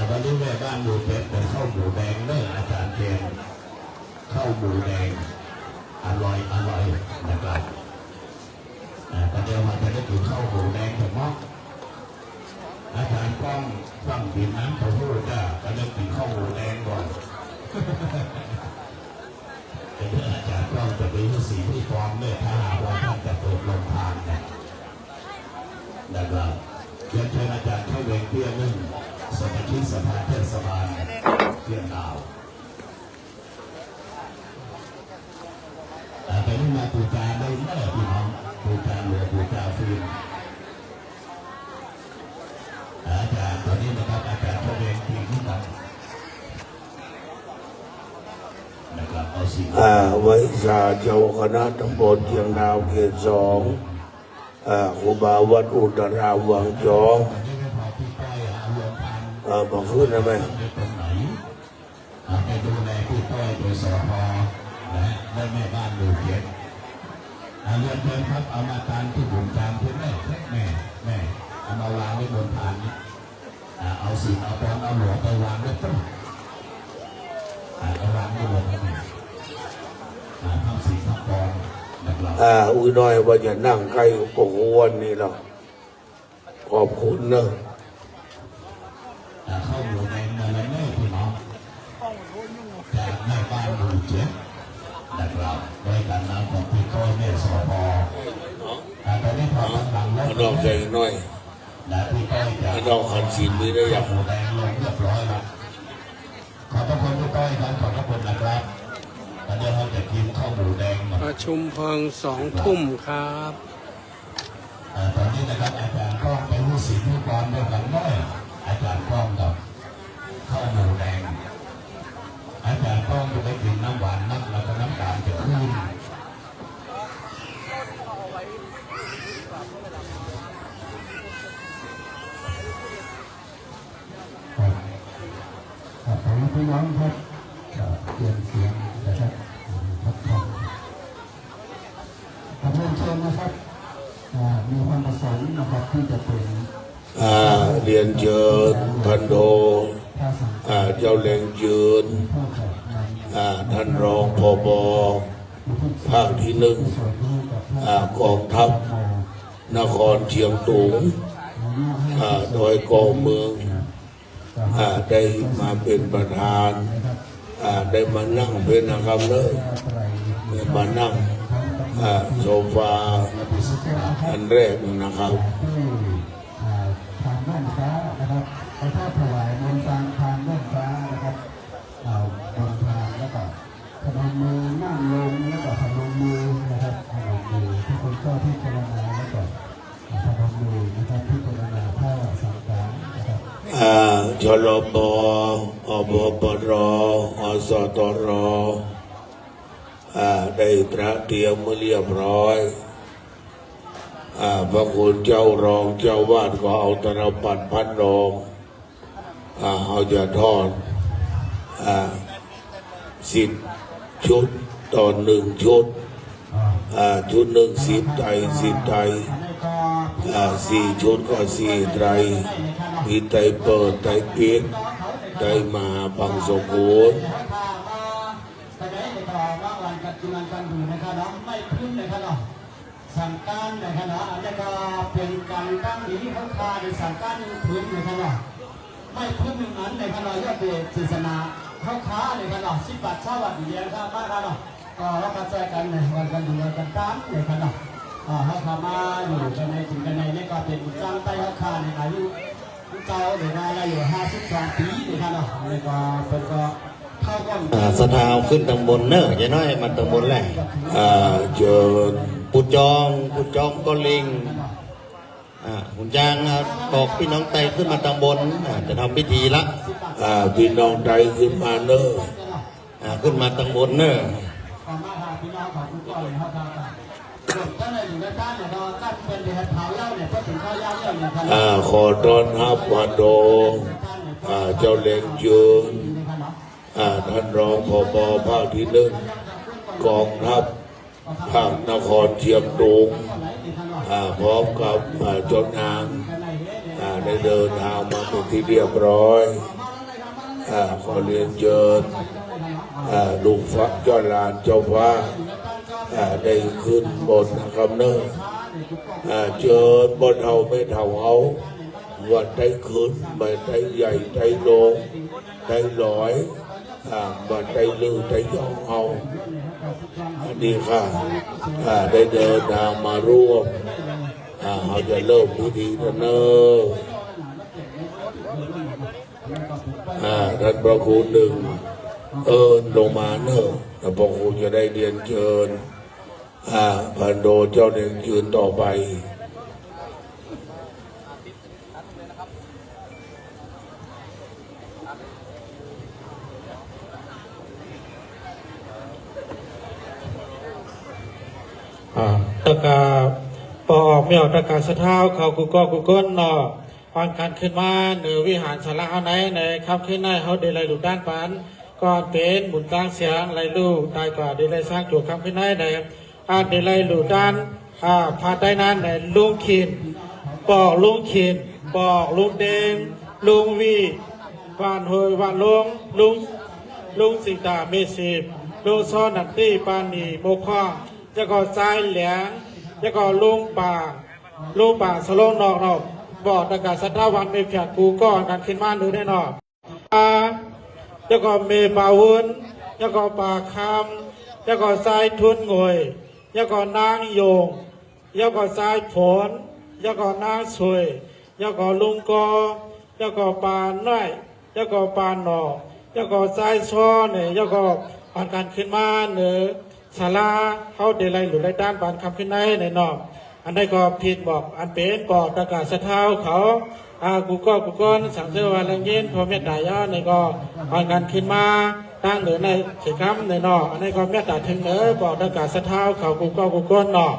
วันนี้แม่บ้านหมู่7เป็นข้าวหมูแดงเนอะอาจารย์เทียนข้าวหมูแดงอร่อยนะครับตอนนี้มาจะได้กินข้าวหมูแดงถูกไหมอาจารย์ป้องฟังกินน้ำเขาพูดจ้าก็เริ่มกินข้าวหมูแดงก่อนเป็นอาจารย์ป้องจะไปที่สีที่ฟองเนี่ยถ้าหากว่าท่านจะเปิดโรงทานนะครับเรียนเชิญอาจารย์เข้าเวรเพื่อนึ่งสมาชิกสภาเทศบาลเพียงดาวไปนี่มาบูชาได้เมื่อพี่น้องบูชาหลวงบูชาฟิล์มอาจารย์ตอนนี้นะครับอาจารย์เข้าเวรเพียงที่นั่นนะครับเอาสิ่งไว้ชาเจ้าคณะตำบลเชียงดาวเขต 2 ครูบาวัดอุตราวังจองบอกขึ้นนะแม่ ตรงไหนไปดูแลผู้ต้อยโดยสพและแม่บ้านหมู่เจ็ดเรียนเชิญครับเอามาทานที่บุญจามที่แม่เอามาวางไว้บนฐานนี้เอาสีเอาตอนเอาหลวงไปวางไว้ต้นเอาวางไว้บนฐานทำสีทำกรแบบเรา อุ้ยน้อยว่าจะนั่งใกล้โอ้โหวันนี้เราขอบคุณเนอะ เข้าอยู่ในเมืองเล่พี่น้องจากแม่บ้านหมู่เจ็ดแบบเราโดยการนำของพี่ต้อยแม่สพตอนนี้พอหลังแล้ว น้องใจน้อย พี่ต้อยจะ น้องขันศีลมีได้ยัง หมูแดงลงเรียบร้อยแล้วขอบพระคุณพี่ต้อยครับขอบพระคุณนะครับตอนนี้เราจะกินข้าวหมูแดง ประชุมเพลิง2 ทุ่มครับ ตอนนี้นะครับอาจารย์กล้องเป็นผู้ศิลป์ผู้กรด้วยกันด้วยอาจารย์กล้องกับข้าวหมูแดงอาจารย์กล้องจะได้กินน้ำหวานนักแล้วก็น้ำตาลจะขึ้นครับผมพี่น้องครับเปลี่ยนเสียงนะครับครับครับเรียนเชิญนะครับมีความประสงค์นะครับที่จะเป็น เรียนเชิญพันโท พระสังฆ เจ้าแหลงยืน ผู้แก่นำ ท่านรองผบภาคที่1กองทัพนครเชียงตุงโดยกองเมืองได้มาเป็นประธานได้มานั่งเป็นนะครับเลยได้มานั่งโซฟาอันแรกนะครับ ทางด้านฟ้านะครับไปทอดถวายบนทางด้านฟ้านะครับบนทางแล้วก็พนมมือนั่งลงแล้วก็พนมมือนะครับพนมมือทุกคนก็พิจารณาแล้วก็พนมมือนะครับพิจารณาผ้าสังฆานะครับ ชลบอบปรอสตรได้ตระเตรียมมาเรียบร้อยพระคุณเจ้ารองเจ้าวาดก็เอาตรปัดพันรองเอาจะทอด10 ชุดต่อ1 ชุดชุดหนึ่ง10 ไตร10 ไตร4 ชุดก็4 ไตรมีไตรเปิดไตรปิดไตรมาบังสมบูรณ์ สั่งการนะครับเนาะอันนี้ก็เป็นการตั้งดีเขาคาในสั่งการพื้นนะครับเนาะไม่พื้นหนึ่งนั้นในขณะยอดเดชศาสนาเขาค้าในขณะ10 บาท20 บาทเดียวครับบ้านเราเนาะก็เราก็แจกกันในวันกันดูกันตามในขณะเขาขามาอยู่กันในถึงกันในนี่ก็เป็นจ้างไต้เขาคาในอายุเจ้าเดี๋ยวเราอยู่52 ปีในขณะนี่ก็เป็นก็เข้ากัน สถาวขึ้นตำบลเนอะจะน้อยมันตำบลแหละ เชิญ ปุจองก็ลิงคุณจางบอกพี่น้องไตขึ้นมาตำบลจะทำพิธีละ พี่น้องใดขึ้นมาเนอะ ขึ้นมาตำบลเนอะ มาหาพี่น้องของคุณก้อยครับท่านอยู่ในบ้านเนี่ยเราตั้งเป็นเดือนเผาเล่าเนี่ยก็ถึงข้าวยาวเนี่ยครับ ขอต้อนรับวัดโดเจ้าแหลงยืนท่านรองผบภาคที่1กองทัพภาคนครเชียงตุงพร้อมกับจนนางได้เดินทางมาเป็นที่เรียบร้อยขอเรียนเชิญลูกฟ้าเจ้าลานเจ้าฟ้าได้ขึ้นบนนะครับเนอะเชิญบนเท่าไม่เท่าเอาว่าได้ขึ้นไม่ได้ใหญ่ได้ลงได้ลอยบันไดลือได้ย่องเอาดีค่ะได้เดินทางมาร่วมเขาจะเริ่มพิธีกันเนอะท่านพระครูลงมาเนอะแล้วพระครูจะได้เรียนเชิญพันโดเจ้าเด่นยืนต่อไป ตะกาปอก เมียวตะกาสะเท้าเขากูก็กูก้นเนาะอ่อนการขึ้นมาเหนือวิหารสาระเอาไหนในคำขึ้นในเขาเดลัยดูด้านปานก่อนเป็นบุญตั้งเสียงไรลูกตายกว่าเดลัยสร้างจุดคำขึ้นในในเดลัยดูด้านพาได้นั้นในลุงขินปอกลุงขินปอกลุงเดงลุงวีวานเฮยวานลุงสิตาเมสิบลุงซ้อนนันตี้ปานีโมกข้องจะก่อทรายเหลียงจะก่อลุงป่าสโลงนอกบอกตะกาสัตว์วันเมฆกูก็การขึ้นมาหรือแน่นอนจะก่อเมปาวุนจะก่อป่าคำจะก่อทรายทุนงวยจะก่อนางโยงจะก่อทรายผลจะก่อนางสวยจะก่อลุงกอจะก่อป่าน้อยจะก่อป่าหนอจะก่อทรายซ้อเนี่ยจะก่ออ่อนการขึ้นมาเหนือศาลาเขาเดลัยหรือไรด้านบานคำขึ้นในนอกอันใดก็ผิดบอกอันเป็นบอกตะกาสะเท้าเขากูก็สั่งเสื้อวันแรงเย็นพอเมตตาย่อในก็อ่อนการขึ้นมาตั้งเหนือในเสียคำในนอกอันใดก็เมตตาถึงเหนือบอกตะกาสะเท้าเขากูก็นอก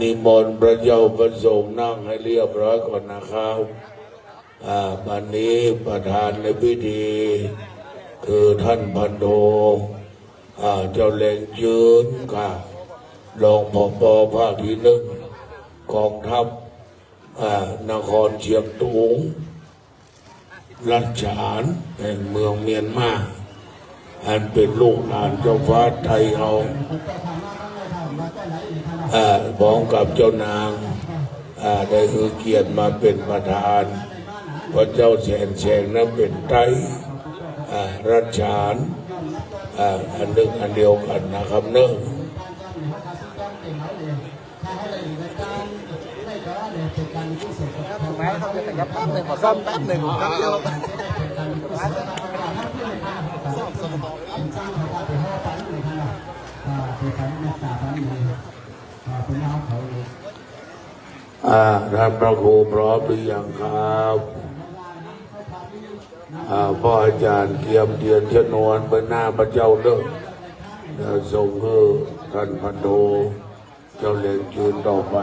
นิมนต์พระเจ้าประสงค์นั่งให้เรียบร้อยก่อนนะครับวันนี้ประธานในพิธีคือท่านพันโทเจ้าเล่งจืนค่ะรองผบ.ภาคที่ 1กองทัพนครเชียงตุงรัชฉานแห่งเมืองเมียนมาอันเป็นลูกหลานเจ้าฟ้าไทยเราพร้อมกับเจ้านางได้คือเกียรติมาเป็นประธานพระเจ้าแสงนั้นเป็นไตรรัชฉานอันหนึ่งอันเดียวกันนะครับเนอะขอซ่อมแป๊บหนึ่งครับเดียว ท่านพระครูพร้อมหรือยังครับพ่ออาจารย์เกียมเทียนชนวนบนหน้าพระเจ้าเลิกส่งให้ท่านพันโทเจ้าเล่งจืนต่อไป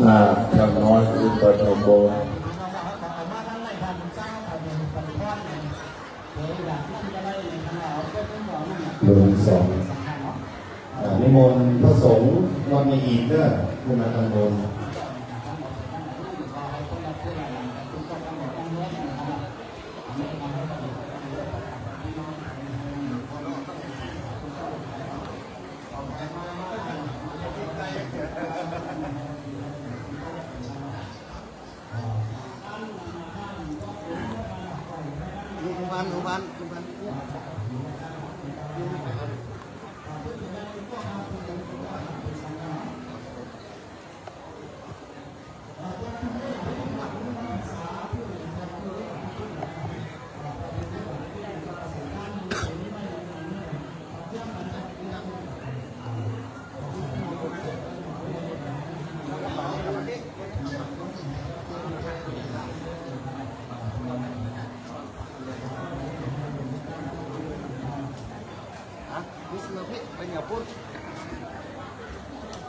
อย่างน้อยคือปฐมบทนิมนต์พระสงฆ์วันมีอีกเด้อคุณอาจารย์นนท์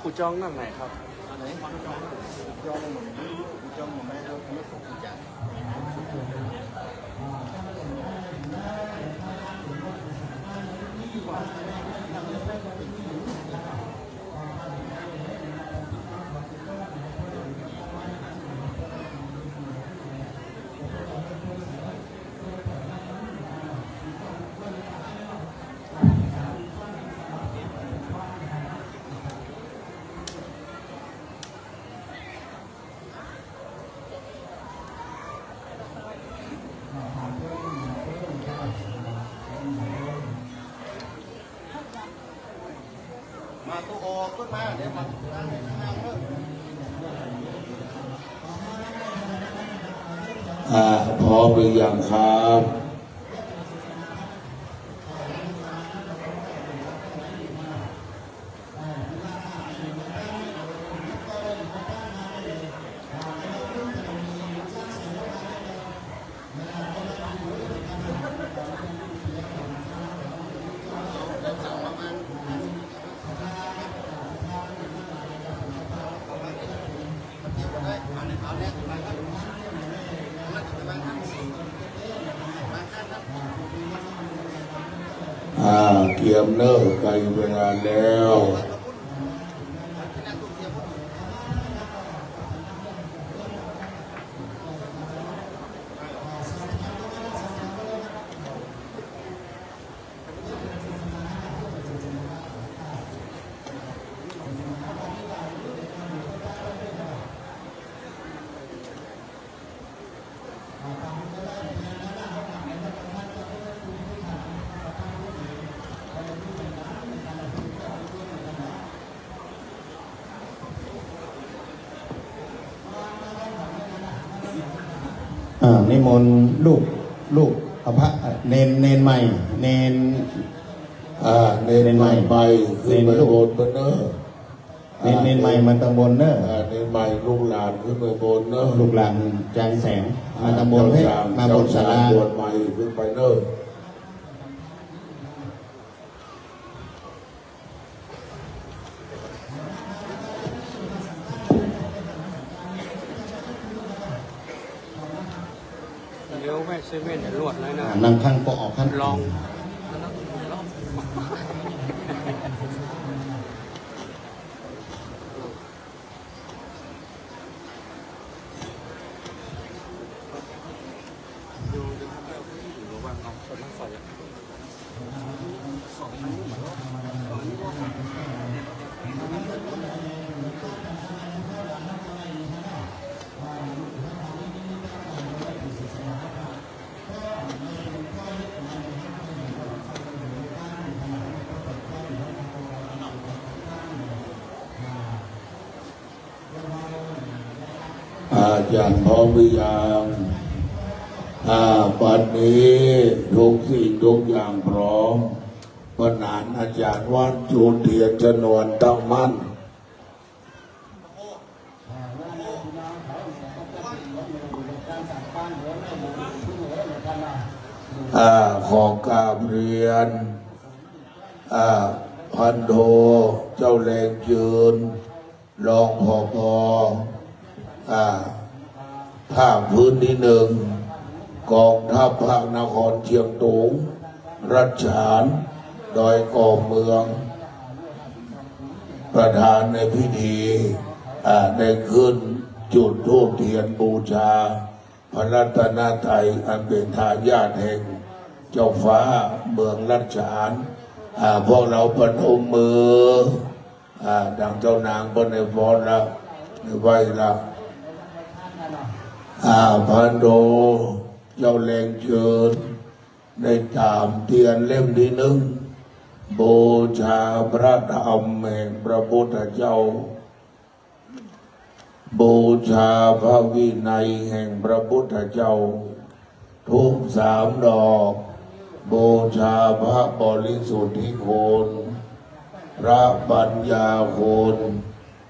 กูจองนั่งไหนครับ พร้อมหรือยังครับ เกียมเนอร์ไกลเวลาแล้ว นิมนต์ลูกพระเนนใหม่เนน เน้นใหม่ไปขึ้นไปบนเนอร์ เนนใหม่มาตำบลเนอะ เน้นใหม่ลูกหลานขึ้นไปบนเนอร์ ลูกหลานจางแสงมาตำบลให้มาบนศาลา บนใหม่ขึ้นไปเนอร์ เดี๋ยวแม่เซเว่นเดี๋ยวรวดเลยนะ นั่งข้างก็ออกข้าง ลอง อาจารย์พร้อมหรือยังปัจจุนี้ทุกสิ่งทุกอย่างพร้อมปนานอาจารย์วัดจูนเทียนจนวนตั้งมั่นขอกราบเรียนพันโทเจ้าแรงยืนรองผบ.ภาคพื้นที่หนึ่งกองทัพภาคนครเชียงตุงรัชฉานดอยก่อเมือง ประธานในพิธีได้ขึ้นจุดธูปเทียนบูชาพระรัตนตรัยอันเป็นทายาทแห่งเจ้าฟ้าเมืองรัชฉานพวกเราประนมมือดังเจ้านางบนในบอนละในไหวละพันโดเจ้าแรงเชิญได้ตามเทียนเล่มที่หนึ่งบูชาพระธรรมแห่งพระพุทธเจ้าบูชาพระวินัยแห่งพระพุทธเจ้าทุก3 ดอกบูชาพระบริสุทธิคุณพระปัญญาคุณ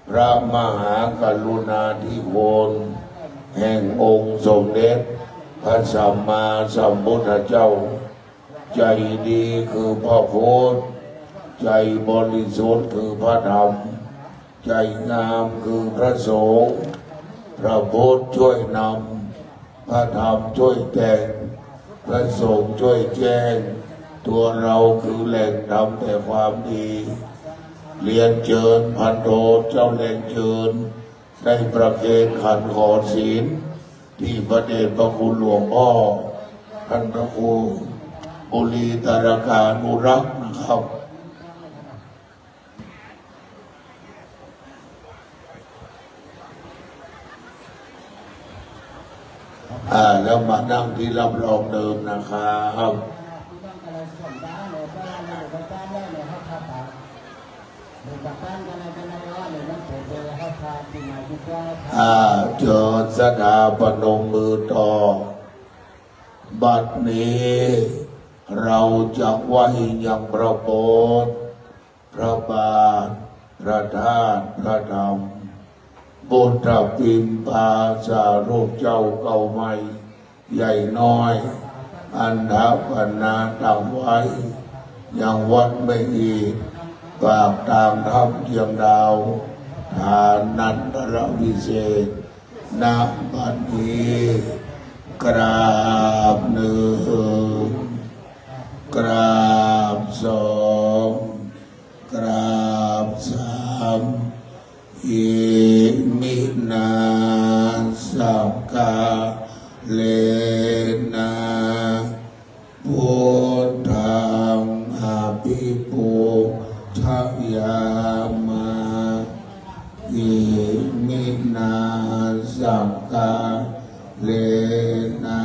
พระมหากรุณาธิคุณแห่งองค์สมเด็จพระสัมมาสัมพุทธเจ้าใจดีคือพระพุทธใจบริสุทธิ์คือพระธรรมใจงามคือพระสงฆ์พระพุทธช่วยนำพระธรรมช่วยแต่งพระสงฆ์ช่วยแจ้งตัวเราคือแหล่งทำแต่ความดีเรียนเชิญพันโทเจ้าแหล่งเชิญได้ประเคนขันขอศีลที่พระเดชพระคุณหลวงพ่อท่านพระครูบุรีตารการนุรักษ์นะครับแล้วมานั่งที่รับรองเดิมนะครับ เจอสถาปนมมือต่อบัดนี้เราจะไหวยังประโปธพระบาทพระธาตุพระธรรมบุตรปิมพาสารูปเจ้าเก่าใหม่ใหญ่น้อยอันทปนาตั้งไว้ยังวัดไม่อีกปากตามทับเทียมดาวทานนันทรวิเศษณบัดนี้กราบหนึ่งกราบสองกราบสามอิมินาสังกาเลนะพุทธังอภิปูชยามาอิมินาสังกาเลนะ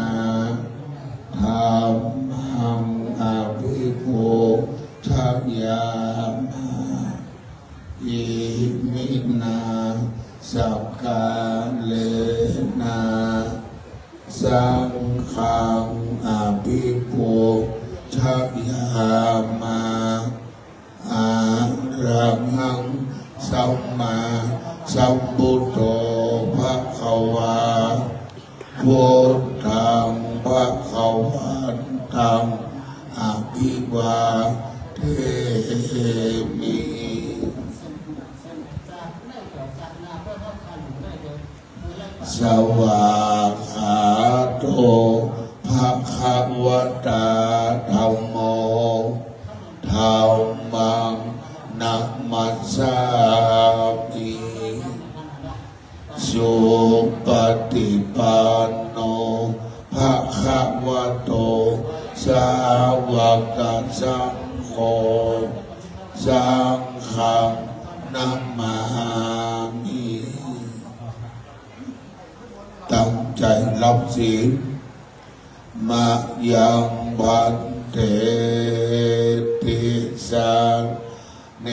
ธัมมังอภิปูชยามาอิมินาสังกาเลนะสังฆังอภิปูชยามาอะระหังสัมมาสัมพุทโธภะคะวาพุทธังภะคะวันตังอภิวาเทมิ สวากขาโตภะคะวตาธัมโมธัมมังนะมัสสามิสุปฏิปันโนภะคะวะโตสาวกสังโฆสังฆังนะมามิ ตั้งใจรับศีลมายังบันเทติสังเน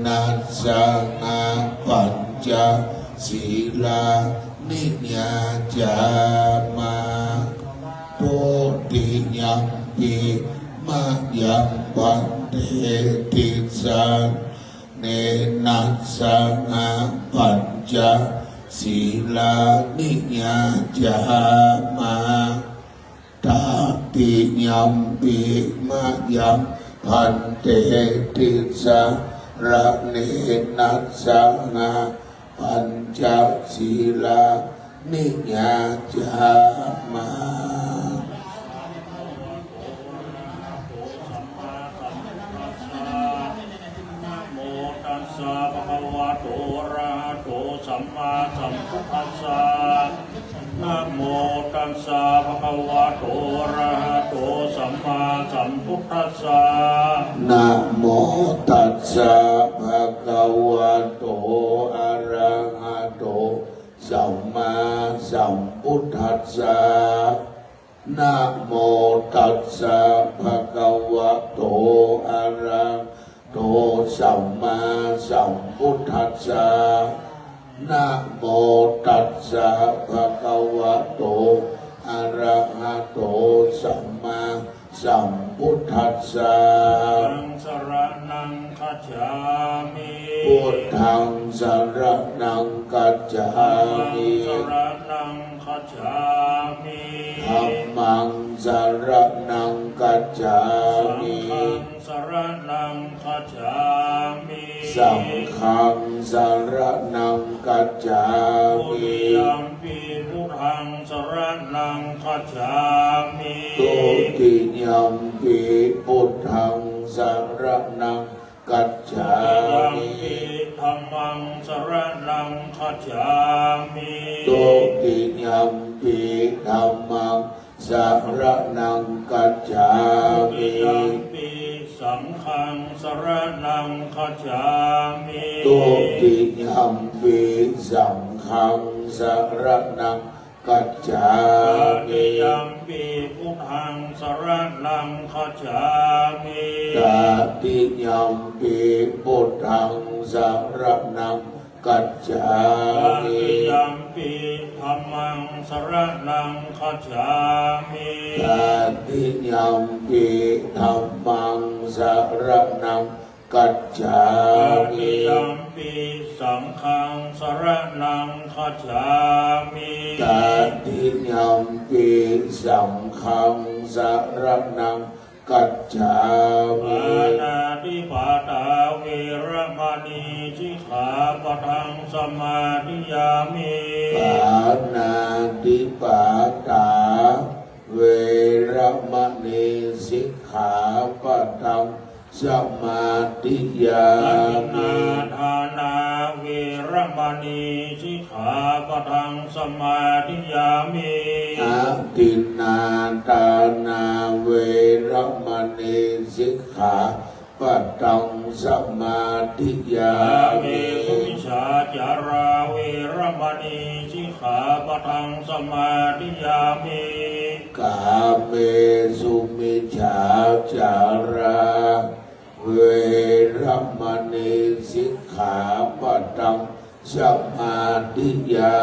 นัสสังอาปัญจศีลานิยาจามาโพธิยังปิมายังบันเทติสังเนนัสสังอาปัญจศีลานิยาจามาตาปิยัมปิมายัมพันเตติสาระเนนัสสังอาปัญจศีลานิยาจามาสัมมาสัมพุทธัสสะนะโมตัสสะภะคะวะโตอะระหะโตสัมมาสัมพุทธัสสะนะโมตัสสะภะคะวะโตอะระหะโตสัมมาสัมพุทธัสสะนะโมตัสสะภะคะวะโตอะระหะโตสัมมาสัมพุทธัสสะนะโมตัสสะภะคะวะโตอะระหะโตสัมมาสัมพุทธัสสะธังสรณังคัจฉามิพุทธังสรณังคัจฉามิสรณังคัจฉามิธัมมังสรณังคัจฉามิสรณังคัจฉามิสังฆังสรณังคัจฉามิยัมปิพุทธังสรณังคัจฉามิตุติยัมปิพุทธังสรณังคัจฉามิธัมมังสรณังคัจฉามิตุติยัมปิธัมมังสรณังคัจฉามิสังฆังสรณังคัจฉามิตุติยัมปิสังฆังสรณังคัจฉามิยัมป ปิพุทธังสรณังคัจฉามิ ตติยัมปิพุทธังสรณังกัจฉา ต มิ ติยัมปิธัมมังสรณังคัจฉามิ ตติยัมปิธัมมังสรณังกัจฉา ต มิ ติยัมปิสังฆังสรณังคัจฉามิ ตติยัมปิสังฆังสรณังกัจฉามิ ปานาติปาตาเวรมณีสิกขาปะทังสมาธิยามิ ปานาติปาตาเวรมณีสิกขาปะทังสมาธิยา อาทิน มิ นาทานาเวรมณีสิกขาปะทังสมาธิยามิ อาทินนาตานาเวรมณีสิกขาปะทังสมาธิยา อาเม มิ สุวิชาจาราเวรมณีสิกขาปะทังสมาธิยามิ กาเมสุมิจฉาจาราเวรมณีสิกขาปะทังสมาธิยา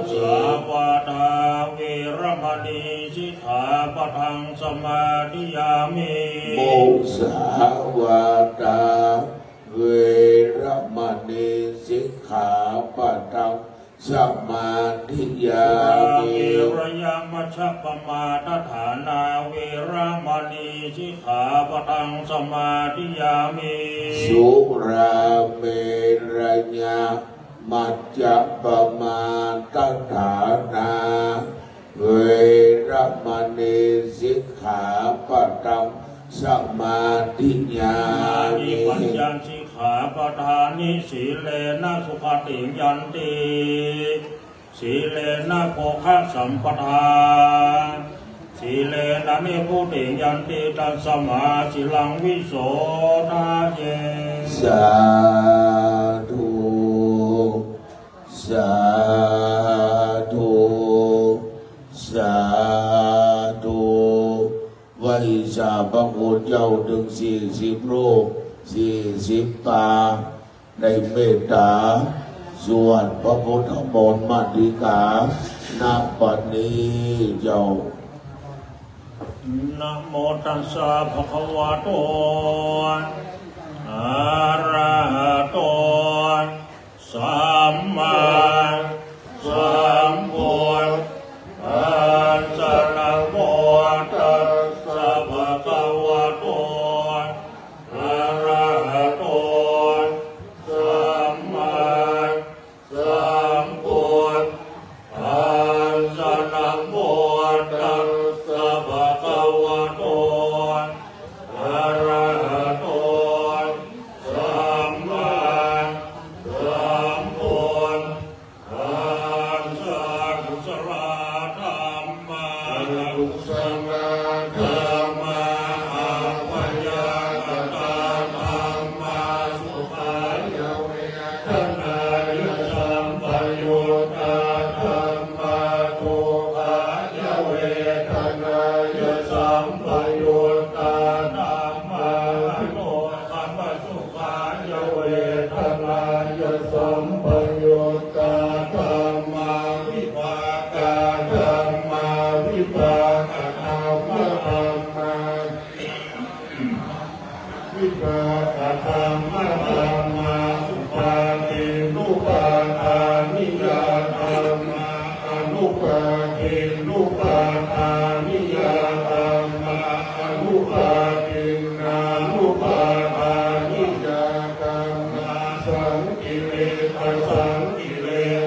มิ สาวาทาเวรมณีสิกขาปะทังสมาธิยามิ โมสาวาตาเวรมณีสิกขาปะทังสมาธิยา อา มิ เวรยามัชฌปมาทฐานาเวรมณีสิกขาปะทังสมาธิยามิ สุราเมรยามัจจปมาทฐานาเวรมณีสิกขาปะทังสมาธิยา อานิ มิ ปัญญสิกขาปทานิสีเลนะสุขติยันติสีเลนะโภคะสัมปทาสีเลนะนิพุติยันติตัสสมาสิลังวิโสทาเย สาธุสาธุสาธุไหวชาพระคุณเจ้าถึง40 รูป40 ตาในเมตตาสวดพระพุทธมนต์มาติกาณปัจจุบันเจ้า นะโมตัสสะภะคะวะโตอะระหะโตสัมมาสัมพุทธัสสะนะโมตัสสะภะคะวะโตอะระหะโตสัมมาสัมพุทธัสสะนะโมตัสสะภะคะวะโตอะระหะโตสัมมาสัมพุทธัสสะกุศลธัมมากุศลธัมมาอัปปยากตาธัมมาสุขัยเวทนายสัมปยุตตาธัมมาทุกขายเวทนายสัมปยุตตาธัมมาโนสัมปสุขายเวทนายสัมปยุตตาธัมมาวิภากาธัมมาวิภากธัมมาธัมมาวิภากธัมมาธัมมาสุปาทินุปาทานิยาธัมมาอนุปาทินุปาทานิยาธัมมาอนุปาทินานุปาทานิยาธัมมาสังกิเลสสังกิเล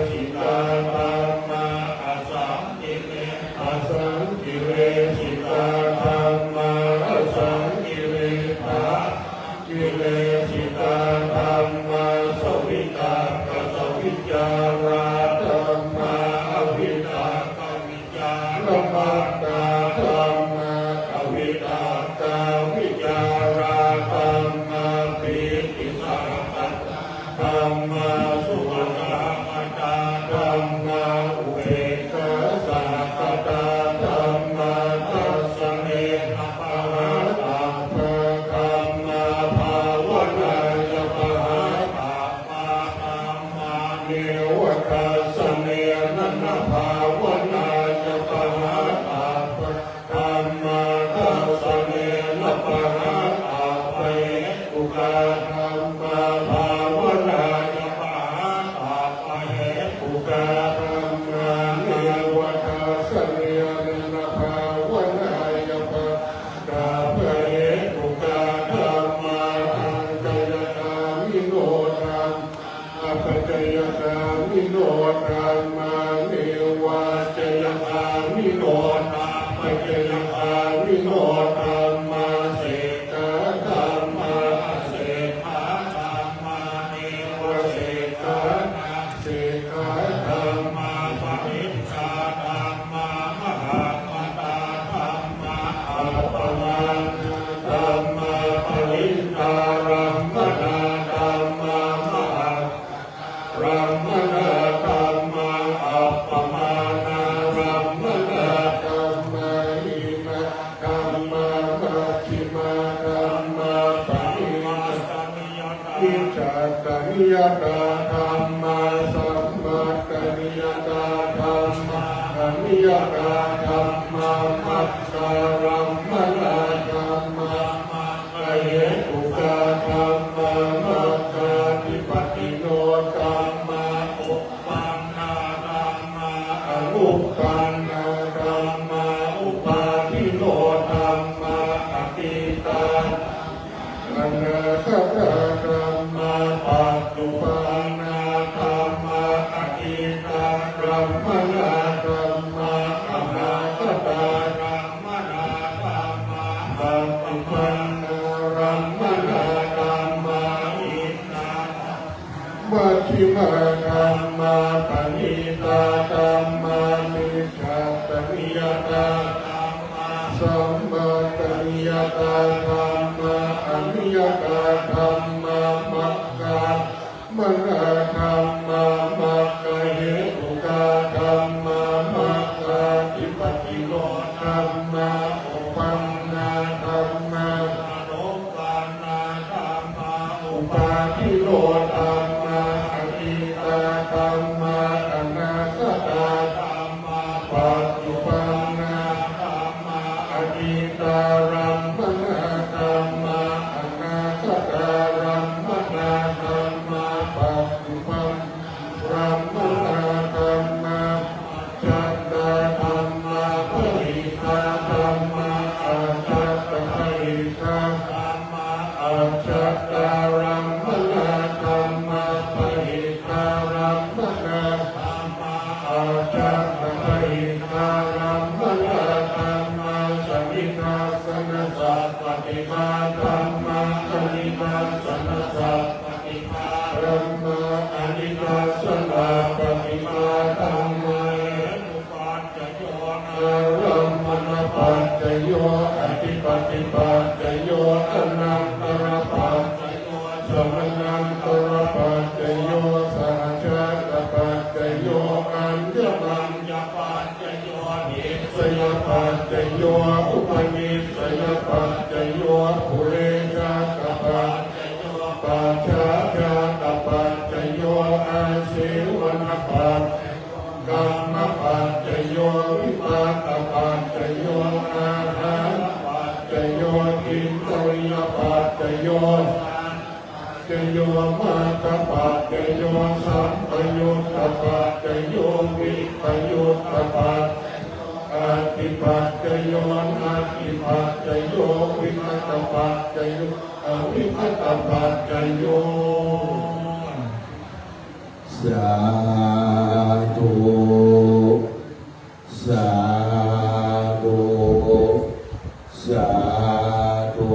สิกาธัมมาอสังกิเลสอสังกิเลสิกาธัมมาอสังกิเลสกิเลสิกาธัมมาสวิตากสวิจาราธัมมาอวิตากวิจารมาตาธัมมาอวิตากวิจาราธัมมา ปะระอาไปอุกาธรรมาภาวนาจะปะอาไปอุกาธรรมาเนวตาสัญญาณภาวนาจะปะตาเพอุกาธรรมาอังกยตามิโนธรรมอภัจยตามิโนธรรมาเนวาจยตามิโนธรรมปัจจยตามิโนธรรมาเสกธรรมาเสกธรรมาเนวเสกเสกธรรมาปริตตาธรรมามหาปตาธรรมาอัปปมาธรรมาปริตตารัมมนาธรรมามหารัมมนาธรรมาอัปปมานารัมมนาธรรมาอิมาธรรมามัชฌิมาธรรมาปริมาตานิยตาอิจตานิยตาธรรมาสัมมาตานิยตาธรรมาตานิยตาธรรมามัตตารัมมนาธรรมาเยอุกาธรรมามัตตาทิปติโนธรรมาอุปปันนาธรรมาอนุปปันนาธรรมาอุปาทิโนธรรมาอติตาอนาคตธรรมาปัจจุบันนาธรรมาอติตารัมมนาธรรมาอนาคตธรรมนาธรรมาปัจจุบันนารัมมนาธรรมาอินามัชฌิมาธรรมาปณิตาธรรมานิจัตตนิยตาธรรมาสัมมาตนิยตาธรรมาอนิยตาธรรมามัคคามนาธรรมามัคคเหตุกาธรรมามัคคาทิปติโลธรรมาอุปันนาธรรมาอนุปันนาธรรมาอุปาทิโลธรรมาอติตาธรรมาอนาคตาธรรมาปัจจุบันนาธรรมาอติตารัมมนาธรรมาอนาคตารัมมนาธรรมาปัจจุบันรัมมนาธรรมาจัตตาธรรมาปริตาธรรมาอาจัตตาปริตาธรรมาอาจัตตารัมมนาธรรมาปริตารัมมนาธรรมาอาจัตตาปริตารัมมนาธรรมาสัมมิทาสนะสัพปฏิมาธรรมาสัมมิทาสนะสัพปฏิมารัมมาอนิจจสนาปฏิมาธรรมาอุปัจจโยนารัมมณปัจจโยอธิปติปัจจโยอนันตรปัจจโยสมนันตรปัจจโยสหชาตปัจจโยอัญญมัญญปัจจโยนิสยปัจจโยอุปนิสยปัจจโยปุเรชาตปัจจโยปัจฉาชาตปัจจโยอาศิวนปัจกรรมปัจจโยวิปากปัจจโยอาหารปัจจโยอินทรียปัจจโยจโยมาตปัจจโยสัมปยุตตปัจจโยวิปยุตตปัจอธิปัจจโยนาธิปัจจโยวิภัตตปัจจโยอวิภัตตปัจจโยสาธุสาธุสาธุ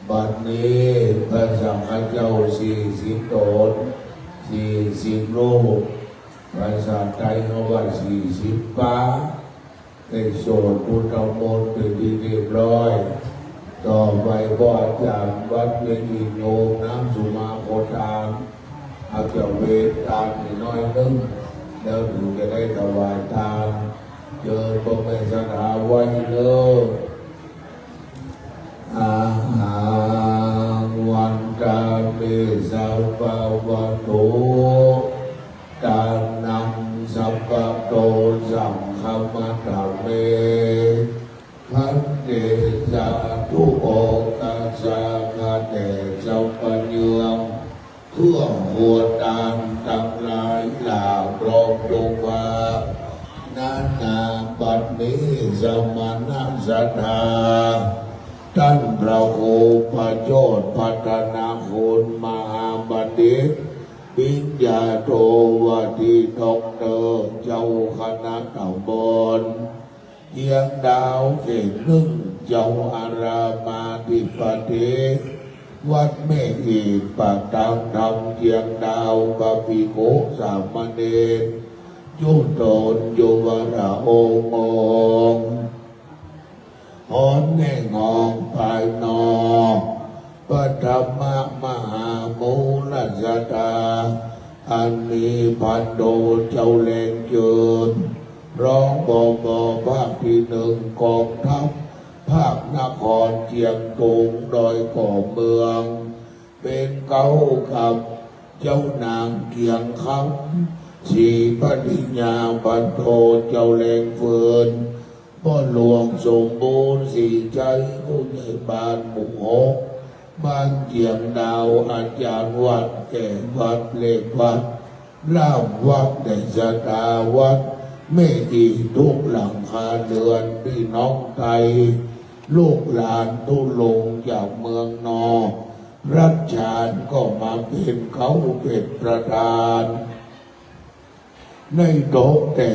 บัดนี้พระสังฆเจ้า40 ตน40 รูปภาษาไทยเขาว่า40 ป้าได้โสดพุทธมนต์เป็นที่เรียบร้อยต่อไปก็อาจารย์วัดเวทีโยมน้ำสุมาโพธามอาจจะเวททานน้อยนึงแล้วถึงจะได้ถวายทานเจอพระแม่สถาวันเลิศอาหารวันกาเมสัพพะวะโตตานังสัพพะโตสังฆมัตถเมพันเตสาธุ ธุโอกาสางาแต่เจ้าปัญญาเพื่อหัวตามตั้งหลายหลากรองดวงว่านานาบัดนี้สมณะสัทธาท่านพระครูประโยชน์พัฒนาคุณมหาบัณฑิตปิญญาโทวทีด็อกเตอร์เจ้าคณะตำบลเชียงดาวเขตหนึ่งเจ้าอารามาธิปติวัดแม่อีปากตามธรรมเชียงดาวบาปิโกสามเณรยุโตนโยวราโององหอนแง่งองภายนอกปฐมมหามูลสตาอันมีพันโดเจ้าแรงเกินร้องบอบอภาคที่หนึ่งกองทัพภาคนครเชียงตุงดอยก่อเมืองเป็นเก้ากับเจ้านางเกียงคำสีปฏิญญาบันโทเจ้าแรงเฟินพ่อหลวงสมบูรณ์สีใจผู้ใหญ่บ้านหมู่หกบ้านเจียงดาวอาจารย์วัดแก่วัดเล็กวัดล่ามวัดในสตาวัดไม่ดีทุกหลังคาเรือนพี่น้องไทยลูกหลานทุลงจากเมืองนอกรัชชานก็มาเป็นเขาเป็นประธานในโต๊ะแต่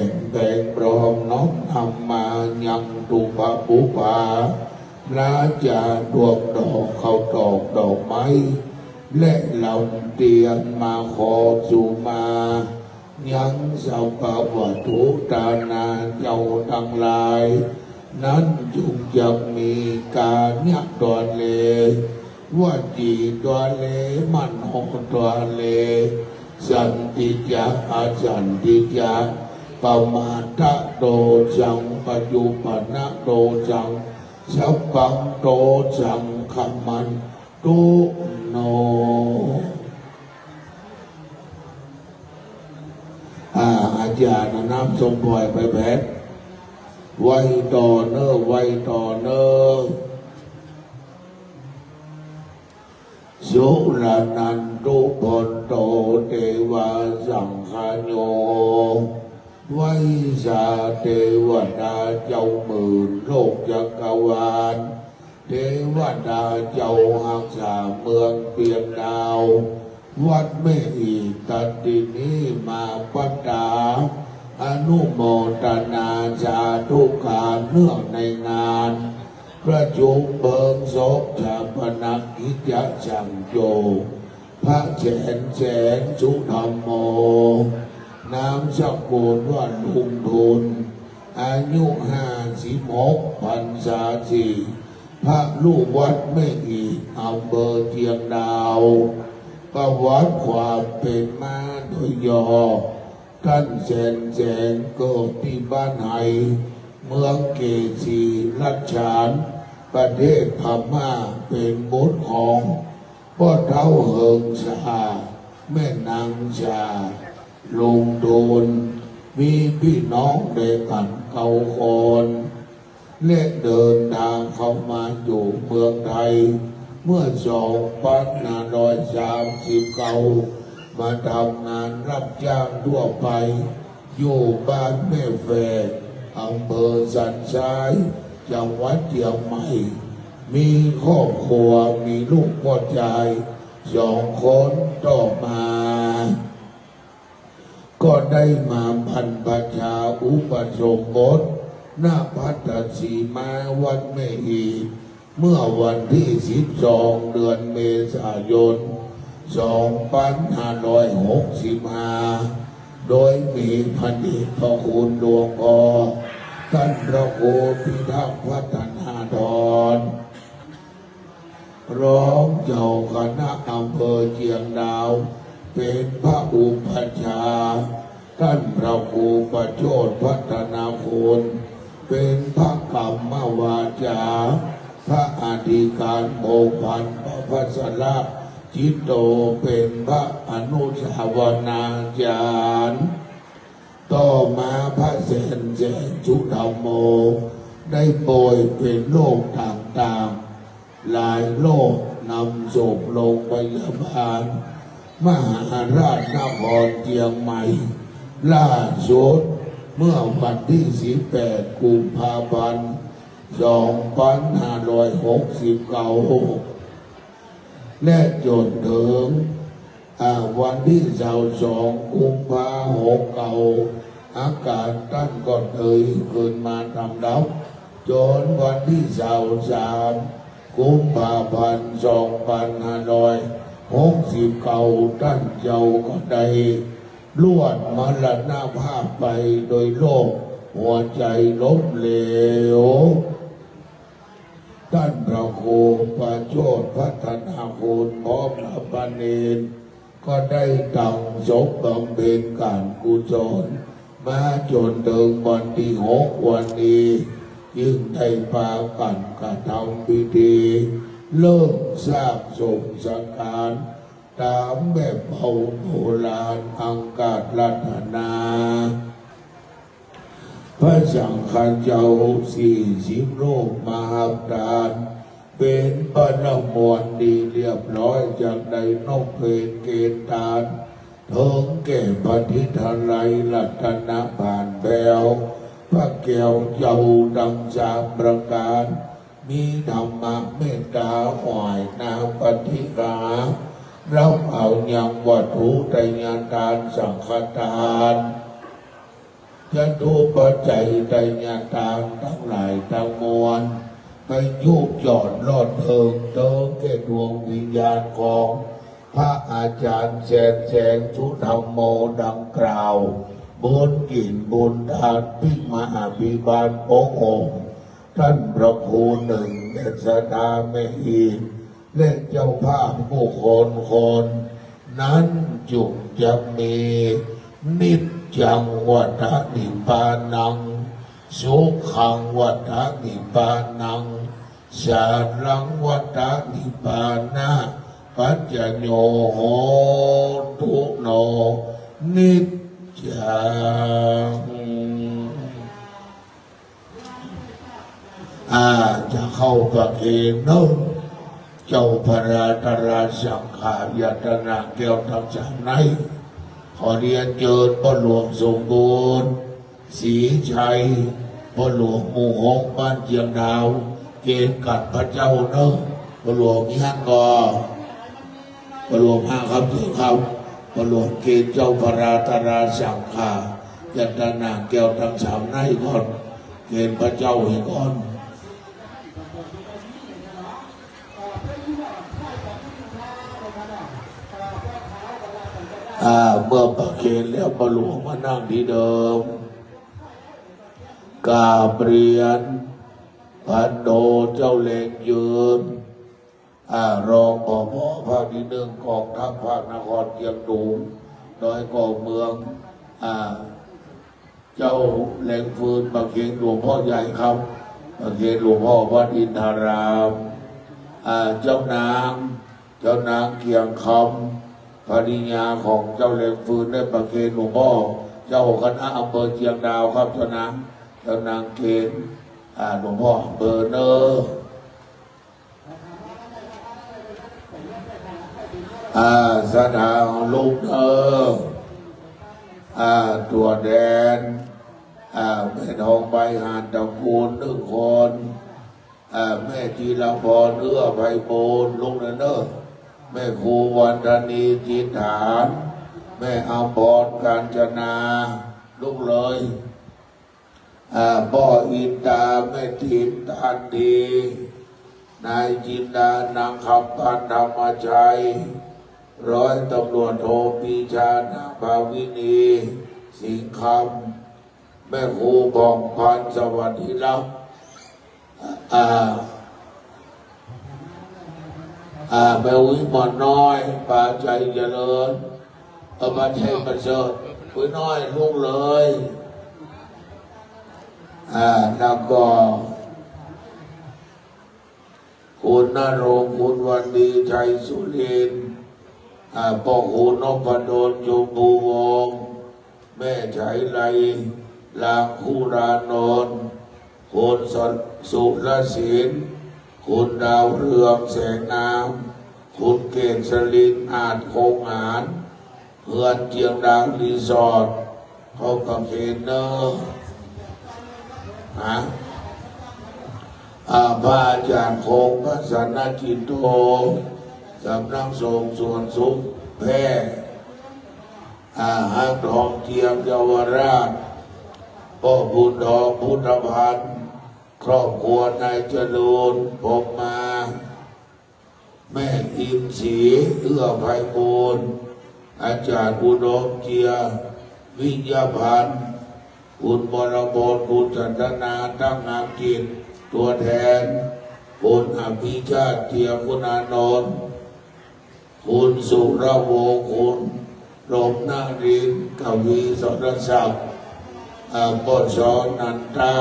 งพร้อมน้อมทำมายังตุปะปุปาราจาดวงดอกเขาตอกดอกไม้และเหล่าเตียนมาขอสู่มายังสัพพวัตถุตานาเจ้าทั้งหลายนั้นจุกยังมีการยักตัวเลว่าจีตัวเลมันหกตัวเลสันติจักอาสันติจักปมาทะโตจังปัจจุปนะโตจังสัพพังโตจังคัมมันตุโนอาจารย์น้ำทรงปล่อยไปแผดไว้ต่อเนอไว้ต่อเนอสุรนันตุพนโตเทวาสังฆโยไว้สาเทวดาเจ้าหมื่นโลกจักรวาลเทวดาเจ้าหักษาเมืองเปียงดาววัดแม่อีตัดดินีมาปัตตาอนุโมทนาสาธุการเนื่องในงานประชุมเบิกศพชาปนกิจจะจังโยพระแสนสุธรรมโมนามสกุลว่าลุงทุนอายุ56 พรรษาสี่พระลูกวัดไม่อีอำเภอเชียงดาวประวัติความเป็นมาโดยย่อท่านแสนเกิดที่บ้านไห้เมืองเกษีรัชฉานประเทศพม่าเป็นบุตรของพ่อเฒ่าเฮิงชาแม่นางชาลุงโดนมีพี่น้องเด็กกันเก่าคนและเดินทางเข้ามาอยู่เมืองไทยเมื่อ2539มาทำงานรับจ้างทั่วไปอยู่บ้านแม่แฝดอำเภอสันทรายจังหวัดเชียงใหม่มีครอบครัวมีลูกพ่อชาย2 คนต่อมาก็ได้มาบรรพชาอุปสมบทณพัทสีมาวัดแม่อีเมื่อวันที่12 เดือนเมษายน 2565โดยมีพันเอกพระคุณหลวงพ่อท่านพระครูพิทักษ์พัฒนาธรรองเจ้าคณะอำเภอเชียงดาวเป็นพระอุปัชฌาย์ท่านพระครูประโชติพัฒนาคุณเป็นพระกรรมวาจาพระอธิการโมพันธ์พระพัสระจิตโตเป็นพระอนุสาวนาจารย์ต่อมาพระแสนสุธรรมโมได้ป่วยเป็นโรคต่างๆ หลายโลกนำศพโรงพยาบาลมหาราชนครเชียงใหม่ล่าสุดเมื่อวันที่18 กุมภาพันธ์ 2569 และจนถึงวันที่22 กุมภาพันธ์ 69อาการท่านก็เลยขึ้นมาทำดับจนวันที่23 กุมภาพันธ์ 2569 ท่านเจ้าก็ได้ล้วนมรณภาพไปโดยโรคหัวใจล้มเหลวท่านพระครูประโชติพัฒนาคุณพร้อมกับปานินก็ได้ตั้งศพบำเพ็ญการกุศลมาจนถึงวันที่6วันนี้จึงได้พากันกระทำพิธีเลิกสร้างสมสังขารตามแบบโบราณอังกาศรัตนาพระสังฆเจ้า40 รูปมหาทานเป็นพระนมวลดีเรียบร้อยจากใดนกเพนเกณฑ์ทานถึงแก่ปฏิทาลัยรัตนผ่านแปวพระแก้วเจ้าดัง3 ประการมีธรรมะเมตตาหวายนาปฏิกาเราเอาอย่างวัตถุไตรญาทานสังฆทานจะดูปัจจัยไตรญาทานทั้งหลายทั้งมวลไปยุบยอดลอดเทิงเติมแก่ดวงวิญญาณของพระอาจารย์แสงสุธรรมโมดังกล่าวบุญกินบุญทานพิมหาภิบาลองค์ท่านพระครูหนึ่งเดชดาแม่อินและเจ้าภาพผู้คนนั้นจุกจะมีนิจจังวัฏนิพพานังสุขังวัฏนิพพานังสารังวัฏนิพพานะปัจจโยโหตุโนนิจจังจะเข้าประเคนโน้เจ้าพระราตราสังขายตนาแก้วทั้งสามในขอเรียนเชิญพ่อหลวงสมบูรณ์ศรีชัยพ่อหลวงหมู่6บ้านเชียงดาวเกณฑ์กัดพระเจ้าเนอะพ่อหลวงมีห้างกอพ่อหลวงห้าครับเจ้าครับพ่อหลวงเกณฑ์เจ้าพระราตราสังขายตนาแก้วทั้งสามในก่อนเกณฑ์พระเจ้าให้ก่อนเมื่อประเคนแล้วประหลวงมานั่งที่เดิมกราบเรียนพันโดเจ้าเล็กยืนรองผบ.ภาคที่1กองทัพภาคนครเชียงตุงโดยกองเมืองเจ้าแหล่งฟืนประเคนหลวงพ่อใหญ่ครับประเคนหลวงพ่อวัดอินทารามเจ้านางเกียงคำภริยาของเจ้าแหล่งฟืนได้ประเคนหลวงพ่อเจ้าคณะอำเภอเชียงดาวครับเจ้านางเกณฑ์หลวงพ่ออำเภอเนอสถานลูกตัวแดนแม่ทองใบหานตะกูล1 คนแม่จีรพรเอื้อไพบูลย์ลุงเนอแม่ครูวันธนีจิตฐานแม่อภรกาญจนาลูกเลยพ่ออินตาแม่ทิมตันดีนายจินดานางคำพันธรรมชัยร้อยตำรวจโทปีชานางภาวินีสิงห์คำแม่ครูบองพันสวัสดิลักษณ์แม่วิมลน้อยป่าใจเจริญป่าใจประเสริฐวิน้อยลูกเลยแล้วก็คุณนรงค์คุณวันดีชัยสุรินทร์พ่อคุณนพดลชมพูวงศ์แม่ชัยไลลางคูรานนท์คุณสุรศิลป์ คุณดาวเรืองแสงน้ำคุณเกณฑ์สลินอาจคงหานเพื่อนเจียงดาวรีสอร์ทเขากับเคนเนอร์พระอาจารย์คงพระสันนจิตโตสำนักสงฆ์ส่วนสุขแพร่ห้างทองเทียมเยาวราชพ่อบุญทองพุทธพันธ์ครอบครัวนายเจริญผมมาแม่อิมศรีเอื้อไพบูลย์อาจารย์อุดมเจียวิญญาพันธ์คุณบรบลคุณสันทนาตั้งนามจิตตัวแทนคุณอภิชาติเทียมคุณอานนท์คุณสุรวงศ์คุณลมนารินกวีสรศักดิ์ปชนันตา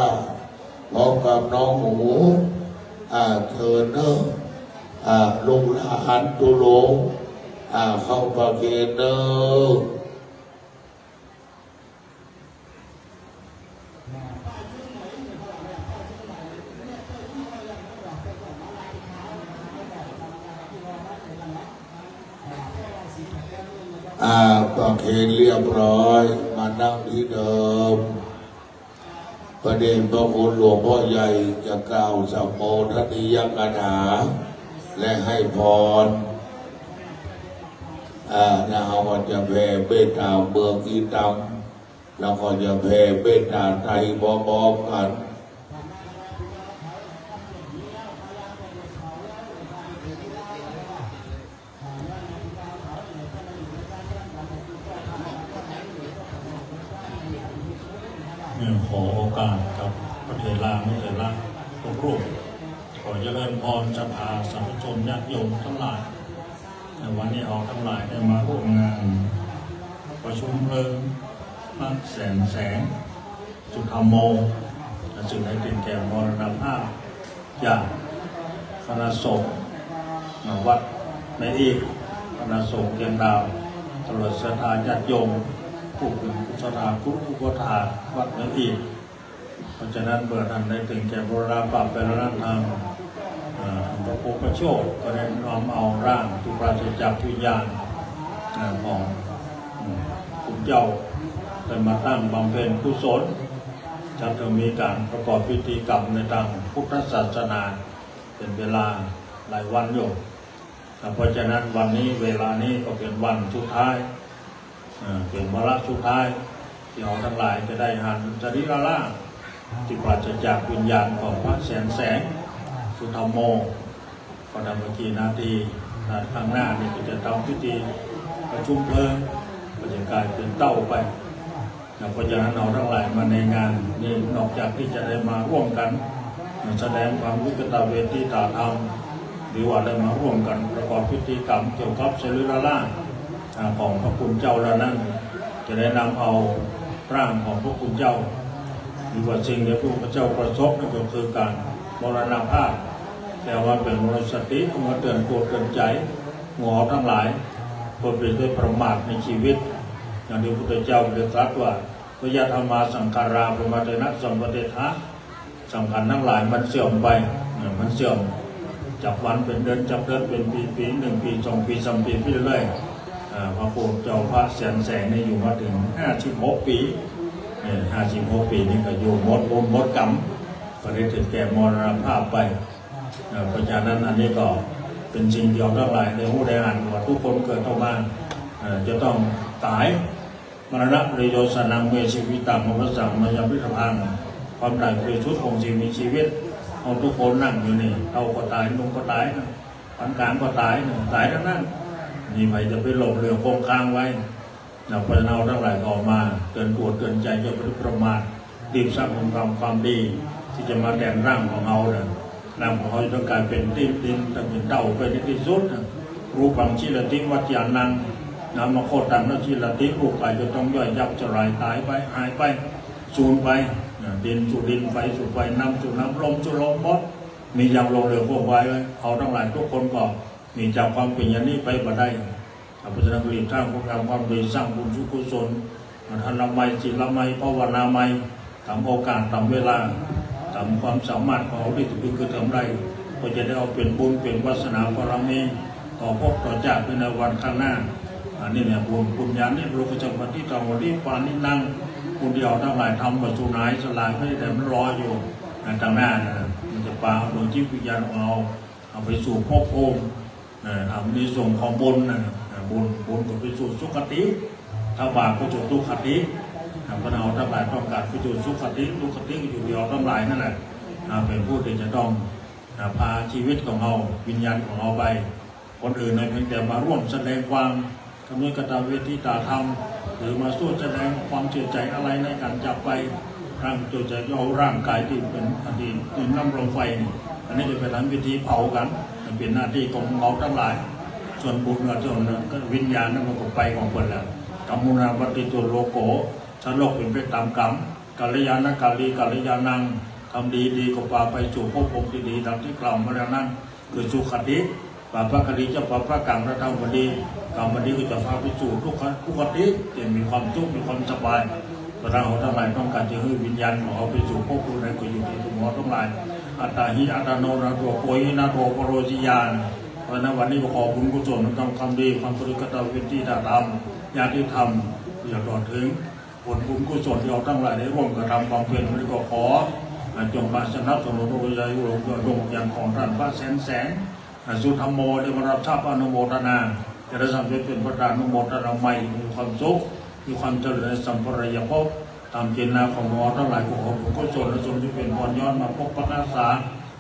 พร้อมกับน้องหมูเธอเนอลุงหลานตุลงเข้าประเคนเนอประเคนเรียบร้อยมานั่งที่เดิมประเด็นพระคุณหลวงพ่อใหญ่จะกล่าวสัมโภชนียกถาและให้พรแล้วเราก็จะแผ่เมตตาเมืองอีตังแล้วก็จะแผ่เมตตาไทยบอมๆกันขอโอกาสกับพระเถระมุเถระทุกรูปขอเจริญพรสภาสาธุชนญาติโยมทั้งหลายในวันนี้ออกทั้งหลายได้มาร่วมงานประชุมเพลิงพระแสงจุธรรมโมจึงได้เป็นแก่มรณภาพจากคณะสงฆ์วัดในอีกคณะสงฆ์เกียงดาวตลอดศรัทธาญาติโยมผู้เป็นผู้ศรัทธาผู้ศาวัดในอีกเพราะฉะนั้นเมื่อท่านได้ถึงแก่บรณภาพเป็นร่างทางพระโพธิโชตก็ได้น้อมเอาร่างที่ปราศจากวิญญาณของคุณเจ้าได้มาตั้งบำเพ็ญกุศลจะมีการประกอบพิธีกรรมในทางพุทธศาสนาเป็นเวลาหลายวันอยู่เพราะฉะนั้นวันนี้เวลานี้ก็เป็นวันสุดท้ายเป็นวาระสุดท้ายที่เราทั้งหลายจะได้หันสรีระร่างที่ปราศจากวิญญาณของพระแสงสุธรรมโมก็ทำเมื่อกี้นาทีข้างหน้านี่ก็จะทำพิธีประชุมเพลิงก็จะกลายเป็นเต้าไปเพราะฉะนั้นเราทั้งหลายมาในงานนี้นอกจากที่จะได้มาร่วมกันแสดงความรู้กตเวทีตาธรรมหรือว่าได้มาร่วมกันประกอบพิธีกรรมเกี่ยวกับสรีระร่างของพระคุณเจ้าแล้วนั้นจะได้นำเอาร่างของพระคุณเจ้าหรือว่าสิ่งที่พระพุทธเจ้าประสบนั่นก็คือการมรณภาพแต่ว่าเป็นมรณสติมาเตือนตัวเตือนใจหัวทั้งหลายคนเป็นด้วยประมาทในชีวิตอย่างที่พระพุทธเจ้าได้ตรัสว่าวิยธรรมาสังขาราปมาเตนะสัมปเตทะสังขารทั้งหลายมันเสื่อมไปมันเสื่อมจากวันเป็นเดือนจากเดือนเป็นปี1 ปี2 ปี3 ปีไปเรื่อยพระพุทธเจ้าพระแสงนี่อยู่มาถึง56 ปี56 ปีนี่ก็อยู่หมดกรรมก็ได้ถึงแก่มรณภาพไปเพราะฉะนั้นอันนี้ก็เป็นสิ่งที่เราทั้งหลายในหูได้อ่านว่าทุกคนเกิดเข้ามาจะต้องตายมรณะประโยชน์นังเมชีวิตามมรสังมายาพิธภัณฑ์ความตายคือชุดของสิ่งมีชีวิตเอาทุกคนนั่งอยู่นี่เราก็ตายลุงก็ตายปันกลางก็ตายทั้งนั้นนี่ไปจะไปหลบเรือคงค้างไว้เพราะเราทั้งหลายออกมาเตือนตัวเตือนใจอย่าไปประมาทรีบสร้างความดีที่จะมาแทนร่างของเราร่างของเขาต้องการเป็นดินแต่เป็นเต่าไปในที่สุดรูปังชิลติวัฏยานังนามาโคตังนชิลติรูปไปจะต้องย่อยยับจะลายตายไปหายไปสูญไปดินสู่ดินไฟสู่ไฟน้ำสู่น้ำลมสู่ลมหมดมีอย่างลงเรือพวกไว้เอาทั้งหลายทุกคนก็มีจากความเป็นอย่างนี้ไปมาได้เพราะฉะนั้นรีบสร้างความดีสร้างบุญสุขุศลทานละไมจิตละไมภาวนาไมทำโอกาสทำเวลาทำความสามารถของเราที่จะพึงคือทำได้ ก็จะได้เอาเป็นบุญเป็นวาสนาบารมีต่อพบต่อจากในวันข้างหน้าอันนี้เนี่ยบุญญาณนี่รู้ประจำวันที่ตอนวันที่ปานนี้นั่งคนเดียวทั้งหลายทำมาสูนายสลายไม่ได้มันรออยู่ทางหน้านะมันจะปาโดยจิตวิญญาณเอาไปสู่ภพภูมิทำในส่งของบุญนะบุญก็ไปสู่สุขติถ้าบาปก็สู่ทุกขติก็เอาทั้งหลายต้องการไปสู่สุขติทุกขติก็อยู่เดียวทั้งหลายนั่นแหละเป็นผู้ที่จะต้องพาชีวิตของเราวิญญาณของเราไปคนอื่นในเพียงแต่มาร่วมแสดงความกำเนิดกตเวทีตาธรรมหรือมาสู้แสดงความเชื่อใจอะไรในการจับไปร่างตัวใจเอาร่างกายที่เป็นอดีตเป็นน้ำลมไฟอันนี้จะเป็นวิธีเผากันเป็นหน้าที่ของเราทั้งหลายส่วนบุญกับส่วนวิญญาณนั้นมันก็ไปของคนแล้วกรรมุนาปฏิตุโลโกถ้าโลกเป็นไปตามกรรมกัลยาณกัลลีกัลยาณังทำดีก็พาไปสู่ภพภูมิที่ดีดังที่กล่าวมาแล้วนั้นคือสุขติปาปะคดีจะปาปะกังพระธรรมบดีกรรมบดีก็จะพาไปสู่ทุกขติจะมีความสุขมีความสบายพระเราทั้งหลายต้องการจะให้วิญญาณของเราไปสู่ภพภูมิใดก็อยู่ที่ตัวทั้งหลายอัตตาหิอัตโนนาโตโกยินาโตปโรจิยานเพราะนั้นวันนี้ก็ขอบุญกุศลความดีความปฏิกตาวิธีธรรมญาติธรรมอย่าต่อถึงผลบุญกุศลที่เราทั้งหลายได้ร่วมกระทำความเพียรวันนี้ก็ขอจงมาสนับสนุนพระวิญญาณดวงวิญญาณของท่านพระแสงสุธรรมโมได้มารับทราบอนุโมทนาจะได้สำเร็จเป็นประธานอนุโมทนาใหม่มีความสุขมีความเจริญสัมปรายภพตามเจตนาของหมอทั้งหลายของผมก็ส่วนและส่วนที่เป็นพรย้อนมาพบประกาศา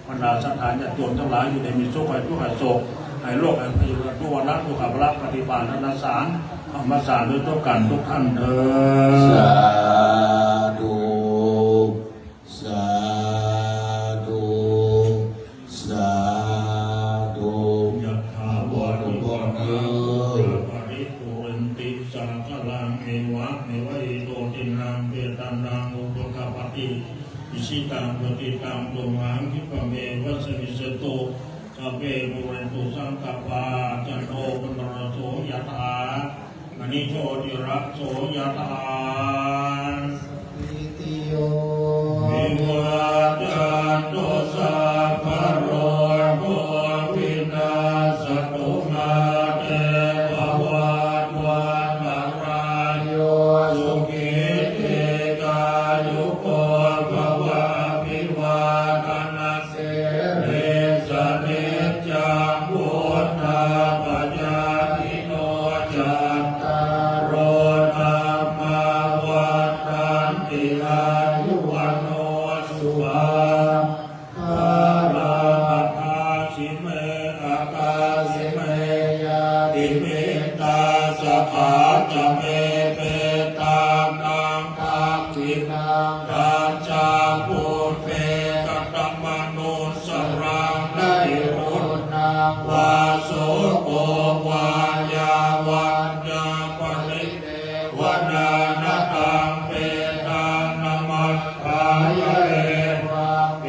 บรรดาสถานญาติโยมทั้งหลายอยู่ในมีโชคให้ทุกข์ให้โศกให้โลกให้พยุงทุกวันละทุกขับละปฏิบัตินาสารธรรมศาสตร์ด้วยตัวกันทุกท่านเถิดสาธุสาธุสาธุยะถาวาริวะหาปริปุเรนติสังขลังเอวะเมวะอิโตตินังเปตันนังอุปกปติอิชิตังปฏิตังตุมังคิปะเมวัสมิสตุสัพเพปุเรนตุสังกปปาจันโทปนรโสยะถามณิโชติระโสยะถาวิวัจจันตุสัพพะโรโควินาศตุมาเตภวัตวันตรายโยสุขิติกายุโกภวะภิวาทนาเสริสเนจังพุทธาปัญญาทิโนจัตตารโรธรรมวัฏฏันติอายุวันโนสุขังภาลังภาสิเมอากาสิเมยาติเมตาสภาจเมเปตานังทักขินังราชาภูเปกตัมมนุสรังได้รุณังวาโสโกวายาวันยาปริเดวนานาตังเปตานามัสสายเอวะเอ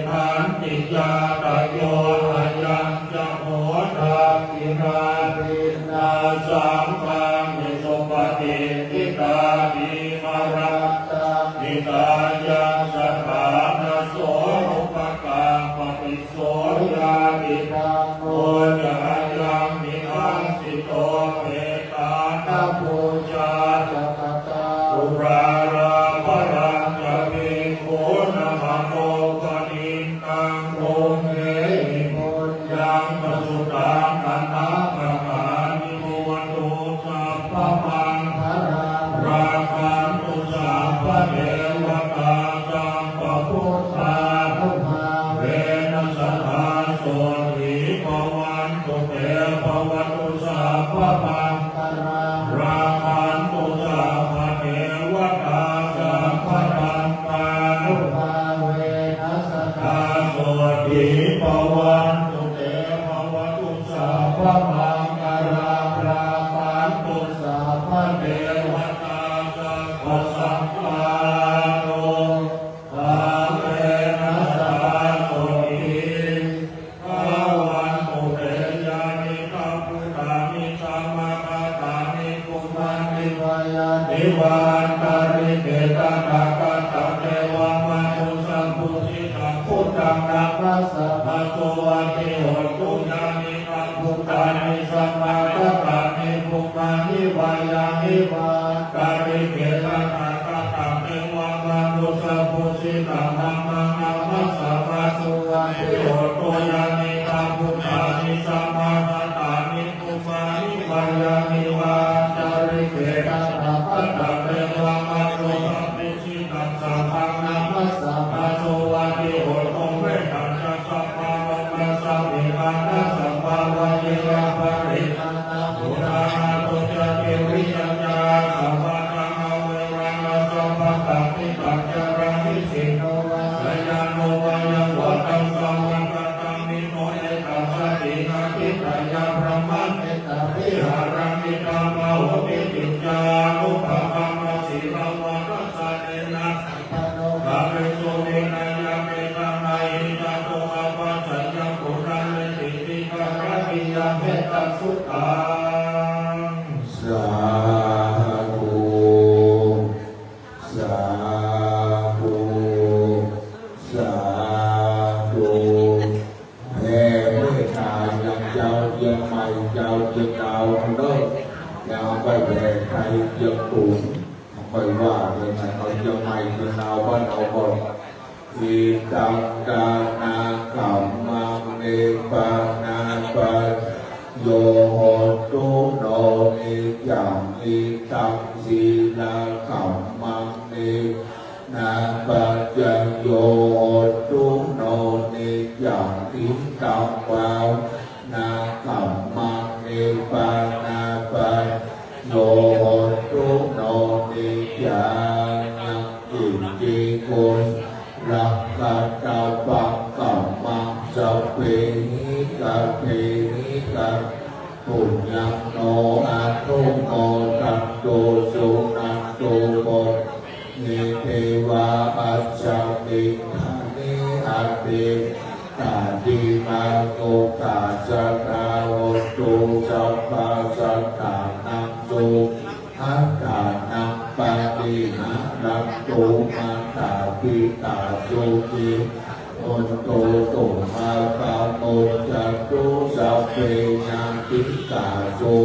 ทันติยาตโยอายังจะโหรากิราปินาสังฆังมิสุปฏิทิตาภิมารัตตังนิตายังสัทธานาโสอุปกังปฏิโสยาติธัมโมจายังนิทัสสิโตเปตานาภูชาจักตาอุราราภรังจะภิกขุนะมโนปนิตังโรเมหิมุญยังปสุตังอนาปะกานิโมตุสัพพมังคาราคันตุสัพพเทวตาสัมปพุทธาภุมาเวนัสสะโสติภวันตุเตภวตุสัพพมังคาราคันตุสัพพเทวตาสัมปทันตานุภาเวนัสสะโสติภวันตุเตภวตุสัพพมังคาราคันตุสัพพเทวตาสัพพสัมมาโนภาเวนัสสะโสติภวันตุเตยานิทัพพุทธามิสัมมา นิสัมมาตะกานิภูมานิวายานิวากาลิเกตังอาตตะเมวังมานุสะพุสิตามังมังอามัสสะวะสุวะนิโยโตยานิกาภูตานิสัมมาตานิภูมานิวายานิวากาลิเกตังอาตตะเมวังมานุสะพุสิตาสัมมังอามัสสะวะสุวะนิโยโตเวทัสสะสัมมาวัสสะวิปัสสะสัมมาวัจยะปริณามุนาตุจเกวิญญาสัมมานังเวรังสัมปัตติปัจจารังวิสิโนวะสยานโนวะยังวัตังสัมวัตตังมิโนเอตัสสะตินาทิตยาพระมันเอตวิหารังมิตามาโหติปิจานุภาคัมสีลาวะรัสสะเนนะกาเรโสเวนะยะเมตังไนจัตโตอาปัสสัญญาปุราเนติติกะระวิยะเมตัสสุตัง สาธุสาธุสาธุแผ่เมตตายังเจ้าเจียงใหม่เจ้าเจียงดาวเลิศอย่าไปแผ่ใครเจียงตุ่มไปว่าเลยนะเอาเจียงใหม่เจียงดาวบ้านเอาก่อนอิตังกานาคัมมังเนปานาปัสโยโหตุโนนิจังอิตังสีนาคัมมังเนนาปัจจโยโหตุโนนิจังอิตังวาวนาคัมมังเนปานาปัสโยโหตุโนนิจังอิจิกุลรักกัตตาปังกัมมังสัพเพหิกะเพหิกะปุญญังโนอาทุโมตันโตสุนันโตโมเนเทวาอัจฉริคานิอาเตตาดิมาโกตาจัตตาโหตุสัพพะสัตตานังตุอัตตานังปะติหารังตุมาตาปิตาสุขิโอนโตตุมาปะโมจัตตุสัพเพญาติกาสุ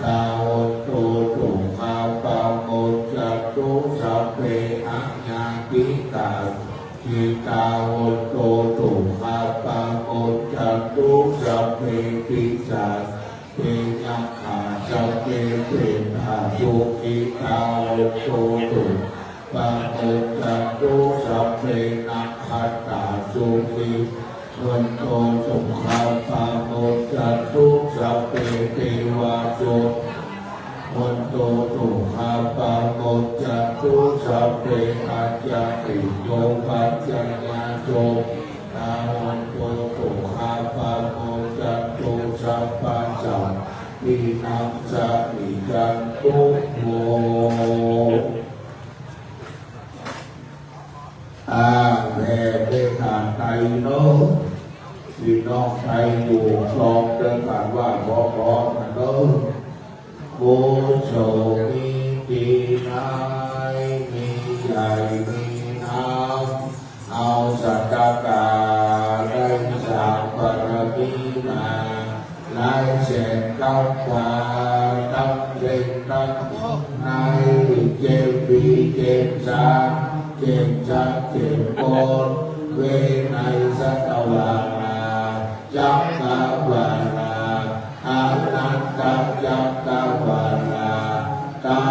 กาโอนโตตุมาปะโมจัตตุสัพเพอัญญาติกาทิตาโอนโตตุมาปะโมจัตตุสัพเพปิสัสเปยัคขาสัพเพเปตาสุขิตาโอนโตตุปะโมจัตตุสัพเพนัคขัตตาสุขิวันโตสุขาปะโมจัตตุสัพเพเทวาสุวันโตสุขาปะโมจัตตุสัพเพปัจจติโยปัจจญาโยตาวันโตสุขาปะโมจัตตุสัพพะสัพพินัสสะอิจันตุโมแผ่เมตตาไตรโนพี่น้องไทยอยู่คลองเดินผ่านว่าขอกันโนโกโชมีปีนายมีใหญ่มีน้ำเอาสัจกาได้สร้างบารมีมาไล่เส้นกับฟ้าตั้งเด่นตั้งในเจบีเจจาเจมจักเจมโกนเวไนสัตวานาจักกวานาอานันตจักกวานาตา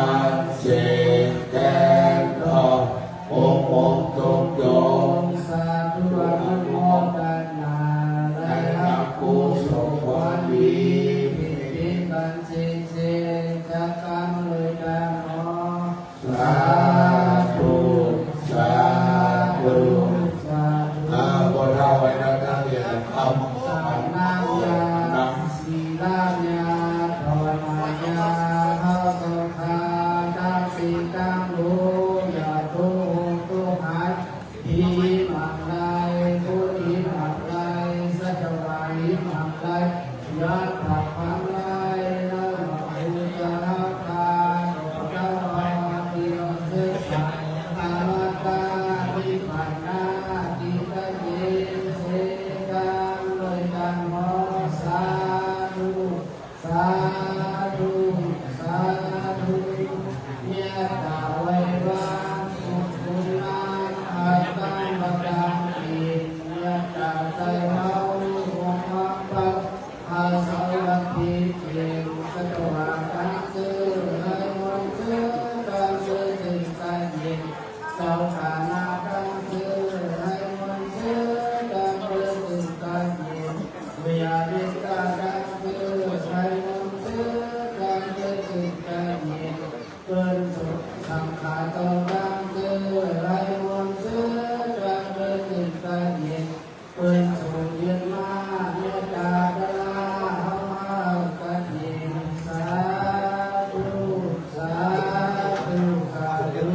เสแกนทอโอโมตกโยสาธุอนุโมทนาได้รับกุศลความดีมีกันเจเจจักกังเลยกันเนาะสาธุสาธุสาธุบนเราไว้นักเรียนคำสานายานังศีลายาภาวนายาหะโตคาดังสีกังโลยาโตตุหัตถิมังไลปุถิมังไลสัจวาหิมังไลยะถาพังไลนะโมอุจาคาโตตวะติโยเสสะอามาตาวิปันนาติตะเยเสกังโดยกันโมสาธุ สวัสดีเพียงสะดวกการซื้อให้วันซื้อการซื้อถึงการเย็นเจ้าขานาการซื้อให้วันซื้อการซื้อถึงการเย็นเวียดิกาการซื้อให้วันซื้อการซื้อถึงการเย็นเกินสุดสังขารต้องการซื้อให้วันซื้อการซื้อถึงการเย็นเกินสุดเย็นมาเมตตาดากันเย็นสาธุสาธุสาธุ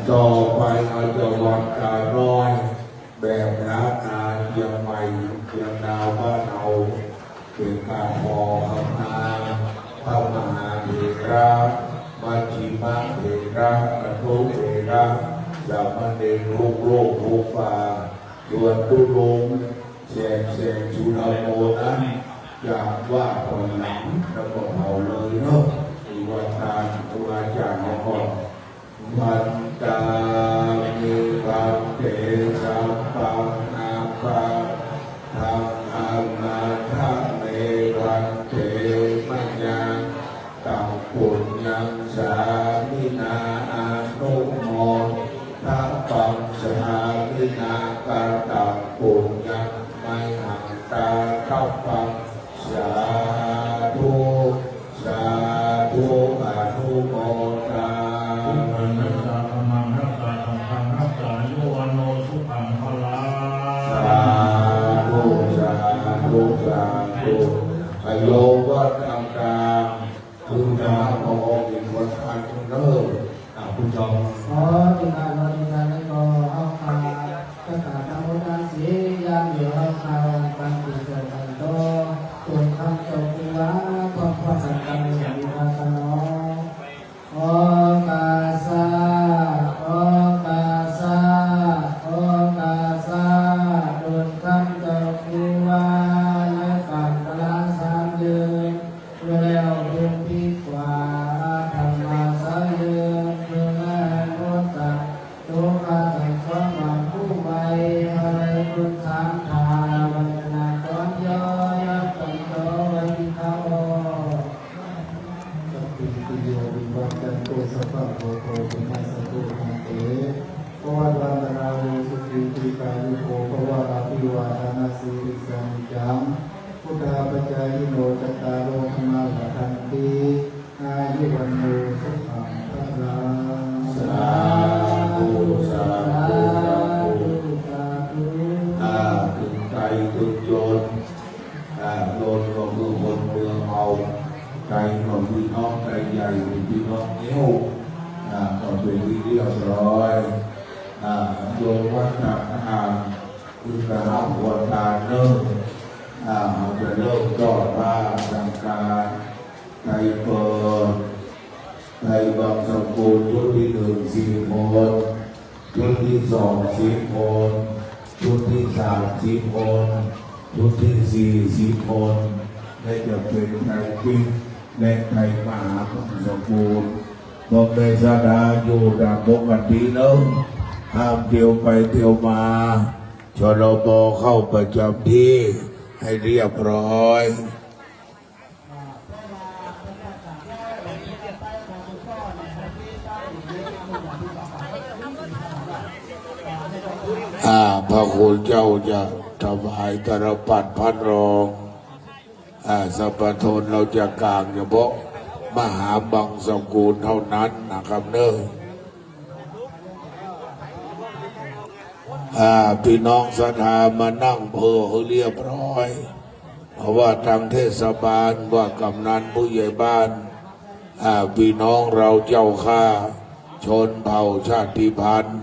ต่อไปเราจะวัดการร้อยแบบล้านนาเชียงใหม่เชียงดาวบ้านเราเป็นการพอคำนาพระมหาเถระมัชฌิมเถระอนุเถระสามเณรลูกโลกลูกป่าส่วนตุลงแสงชุนโมนั้นอยากว่าคนหลังแล้วก็เผาเลยเนาะมีวันการครูอาจารย์มาก่อนวันตามีวันเตสัมปังนาคาทางอานาทะเมวันเตมัญญังตังปุญญังสามินาอานุโมทัพปังสามินาการตังปุญญังไมหังตาทัพปังสาธุสาธุอนุโมทนา รักษาธรรมังรักษาสังฆังรักษาโยวันโนสุขังพลา สาธุสาธุสาธุอโยวัตอังกาคุณธรรมขององค์อินทร์พันธ์เลิศคุณจอม ขอทุกท่านขอทุกท่านให้ก็เอาคาคาถาธรรมดังสียามเหลือคาปันติเกิดกันโตตุนคำจบที่ว่าพระพุทธกันอย่างมีพระตนอโอกาสาโอกาสาโอกาสาตุนคำจบที่ว่าและการพละสามเดือนแล้วเพียงปีกว่าธรรมะสายเดือนเพื่อแม่โนตัดตัวข้าแต่ความหวังผู้ไว้อะไรคุณถามทาวันนาก่อนย้อยตันโตไว้ที่เขาสัพพิติโยวิวัตจันโตสัพพะโพโพปุญญสัตตุหันเตภวะวาราโหสุขีติกายุโกภวะราภิวาทนาสิริสังจังพุทธาปัจจายโนจตารโลธรรมาทันติอายุวันโนสุขังพลัง สาธุสาธุสาธุ สาธุ ถึงใจถึงโยนโยนก็คือคนเมืองเอาใจก็พี่น้องใจใหญ่พี่น้องนิ้วก็เป็นที่เรียบร้อยโยนวัดจากคือกระหับหัวตาเนิ่งจะเริ่มจอดว่าสังการใจเปิดใจบางสกุลชุดที่หนึ่ง4 คนชุดที่2 10 คนชุดที่3 10 คนชุดที่4 10 คนและจะเป็นไทยปิ๊กและไทยมหาบางสกุลบอกในสดาอยู่ดาบปกติเนิ่งห้ามเที่ยวไปเที่ยวมาชลบเข้าประจำที่ให้เรียบร้อยพระคุณเจ้าจะถวายตรปัดพันรองสัพพทนเราจะกลางเฉพาะมหาบังสกุลเท่านั้นนะครับเนอะพี่น้องศรัทธามานั่งเพื่อให้เรียบร้อยเพราะว่าทางเทศบาลว่ากำนันผู้ใหญ่บ้านพี่น้องเราเจ้าข้าชนเผ่าชาติพันธุ์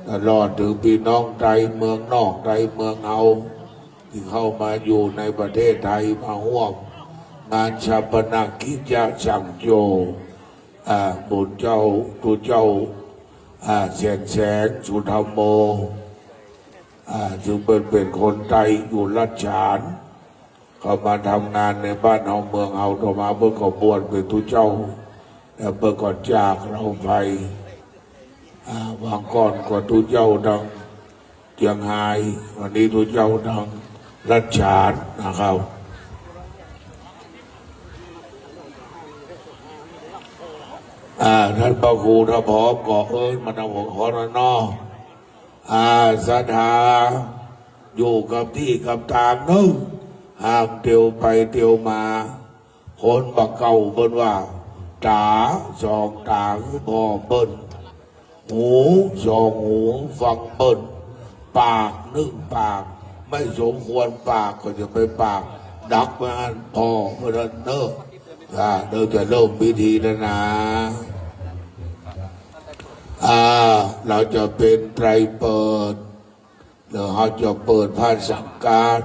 ตลอดถึงพี่น้องไทยเมืองนอกไทยเมืองเอาที่เข้ามาอยู่ในประเทศไทยมาร่วมงานชาปนกิจจังโจบุญเจ้าตุเจ้าแสงสุธรรมโมจึงเป็นคนไทยอยู่รัชฉานเขามาทำงานในบ้านเฮาเมืองเฮาต่อมาเมื่อก่อนบวชเป็นตุเจ้าแล้วเมื่อก่อนจากเราไปบางก่อนก็ตุเจ้าดังเจียงไฮ้วันนี้ตุเจ้าดัง รัชชาญนะครับท่านพระครูถ้าพร้อมก็มาทำหัวข้อนอนศรัทธาอยู่กับที่กับทางนึงห้ามเตียวไปเตียวมาคนบักเก่าเบิ้นว่าตาสองตาคือพ่อเบิ้นหูสองหูฟังเบิ้นปากนึ่งปากไม่สมควรปากก็จะไปปากดักมันพ่อเพื่อนเนอะเดี๋ยวจะเริ่มพิธีแล้วนะเราจะเป็นไตรเปิดเดี๋ยวเราจะเปิดผ้าสังการ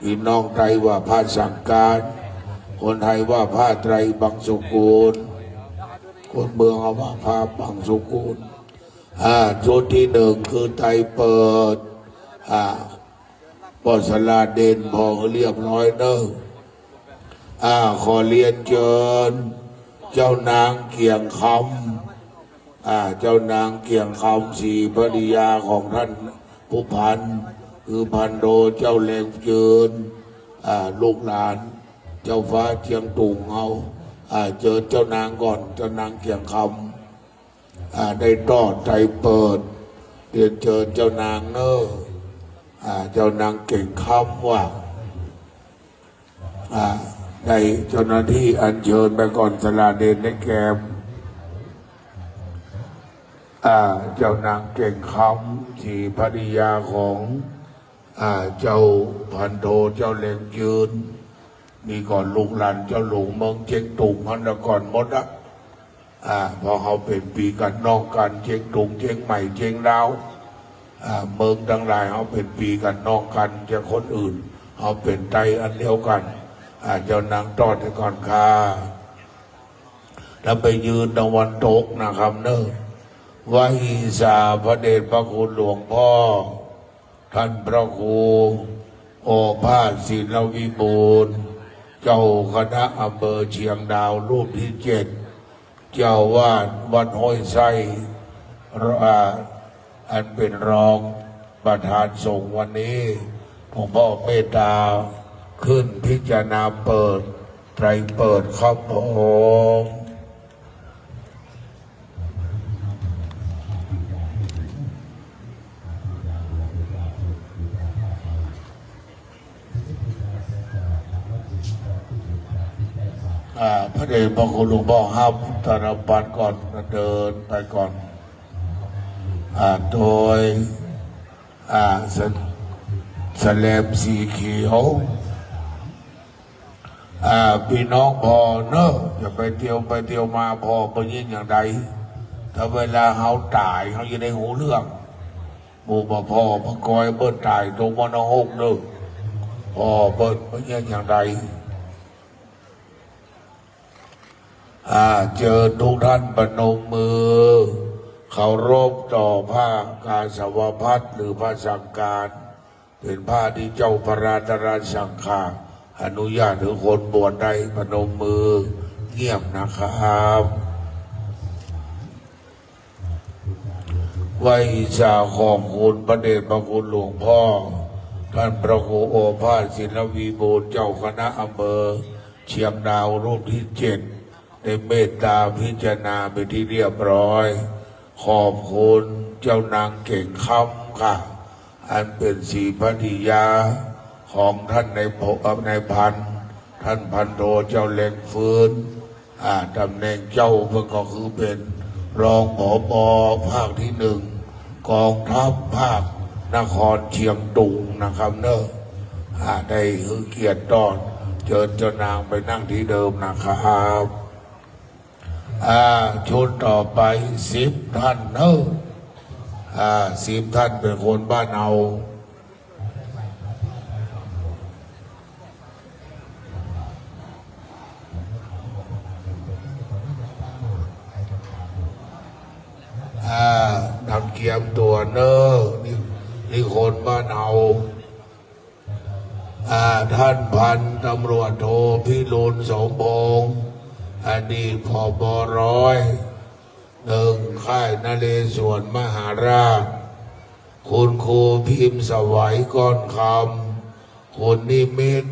พี่น้องไทยว่าผ้าสังการคนไทยว่าผ้าไตรบังสุกุลคนเมืองเอาว่าผ้าบังสุกุลชุดที่หนึ่งคือไตรเปิดปอสลาเด่นพอเรียบร้อยเนอะขอเรียนเชิญเจ้านางเกียงคำเจ้านางเกียงคำสีภริยาของท่านผู้พันคือพันโดเจ้าแหลงเจิญลูกหลานเจ้าฟ้าเชียงตุงเอาเจอเจ้านางก่อนเจ้านางเกียงคำได้ต้อนใจเปิดเรียนเชิญเจ้านางเนอะเจ้านางเก่งคำว่าได้เจ้าหน้าที่อัญเชิญไปก่อนสลาเดนในแกมเจ้านางเก่งคำที่ภริยาของเจ้าพันโทเจ้าเล็งยืนมีก่อนลูกหลานเจ้าหลวงเมืองเชียงตุงพันก่อนหมดพอเขาเป็นปีกันนอกกันเชียงตุงเชียงใหม่เชียงดาวเมืองทั้งหลายเขาเป็นปีกันนอกกันจะคนอื่นเขาเป็นไตอันเดียวกันเจ้านางตอดให้ก่อนค่ะแล้วไปยืนตะวันตกนะครับเนอะไหว้สาพระเดชพระคุณหลวงพ่อท่านพระครูโอภาสศิลวิบูลย์เจ้าคณะอำเภอเชียงดาวรูปที่7เจ้าวาดวัดห้วยไส้อันเป็นรองประธานสงฆ์วันนี้หลวงพ่อเมตตาขึ้นพิจารณาเปิดไตรเปิดครับผมพระเดชพระคุณหลวงพ่อห้ามธนบัตรก่อนเดินไปก่อนโดยแสลมสีเขียวพี่น้องพอเนอะอย่าไปเที่ยวมาพอไปยิ่งอย่างใดถ้าเวลาเขาตายเขาจะได้หูเรื่องหมู่พ่อพระกอยเบิ้ลตายตรงวันหกเนอะพอเบิ้ลไปยิ่งอย่างใดเจอทุกท่านประนมมือเคารพต่อผ้ากาสาวพัดหรือผ้าสังการเป็นผ้าที่เจ้าพระราชสังฆาอนุญาตให้คนบวชได้ประนมมือเงียบนะครับไหว้ชาขอบคุณพระเดชพระคุณหลวงพ่อท่านพระครูโอภาสศิลวิบูลย์เจ้าคณะอำเภอเชียงดาวรูปที่7ได้เมตตาพิจารณาไปที่เรียบร้อยขอบคุณเจ้านางเก่งคำค่ะอันเป็นสีภริยาของท่านในพันท่านพันโทเจ้าเล็งฟื้นตำแหน่งเจ้าเพื่อก็คือเป็นรองผบ.ภาคที่1กองทัพภาคนครเชียงตุงนะครับเนอะได้คือเกียรติต้อนเชิญเจ้านางไปนั่งที่เดิมนะครับชุดต่อไป10 ท่านเนอะ10 ท่านเป็นคนบ้านเอานำเกียมตัวเนอะนี่คนบ้านเอาท่านพันตำรวจโทพิรุณสมพงษ์อดีตผบ.ร้อย1ค่ายนเรศวรมหาราชคุณครูพิมพ์สวัยก้อนคำ คุณนิมิต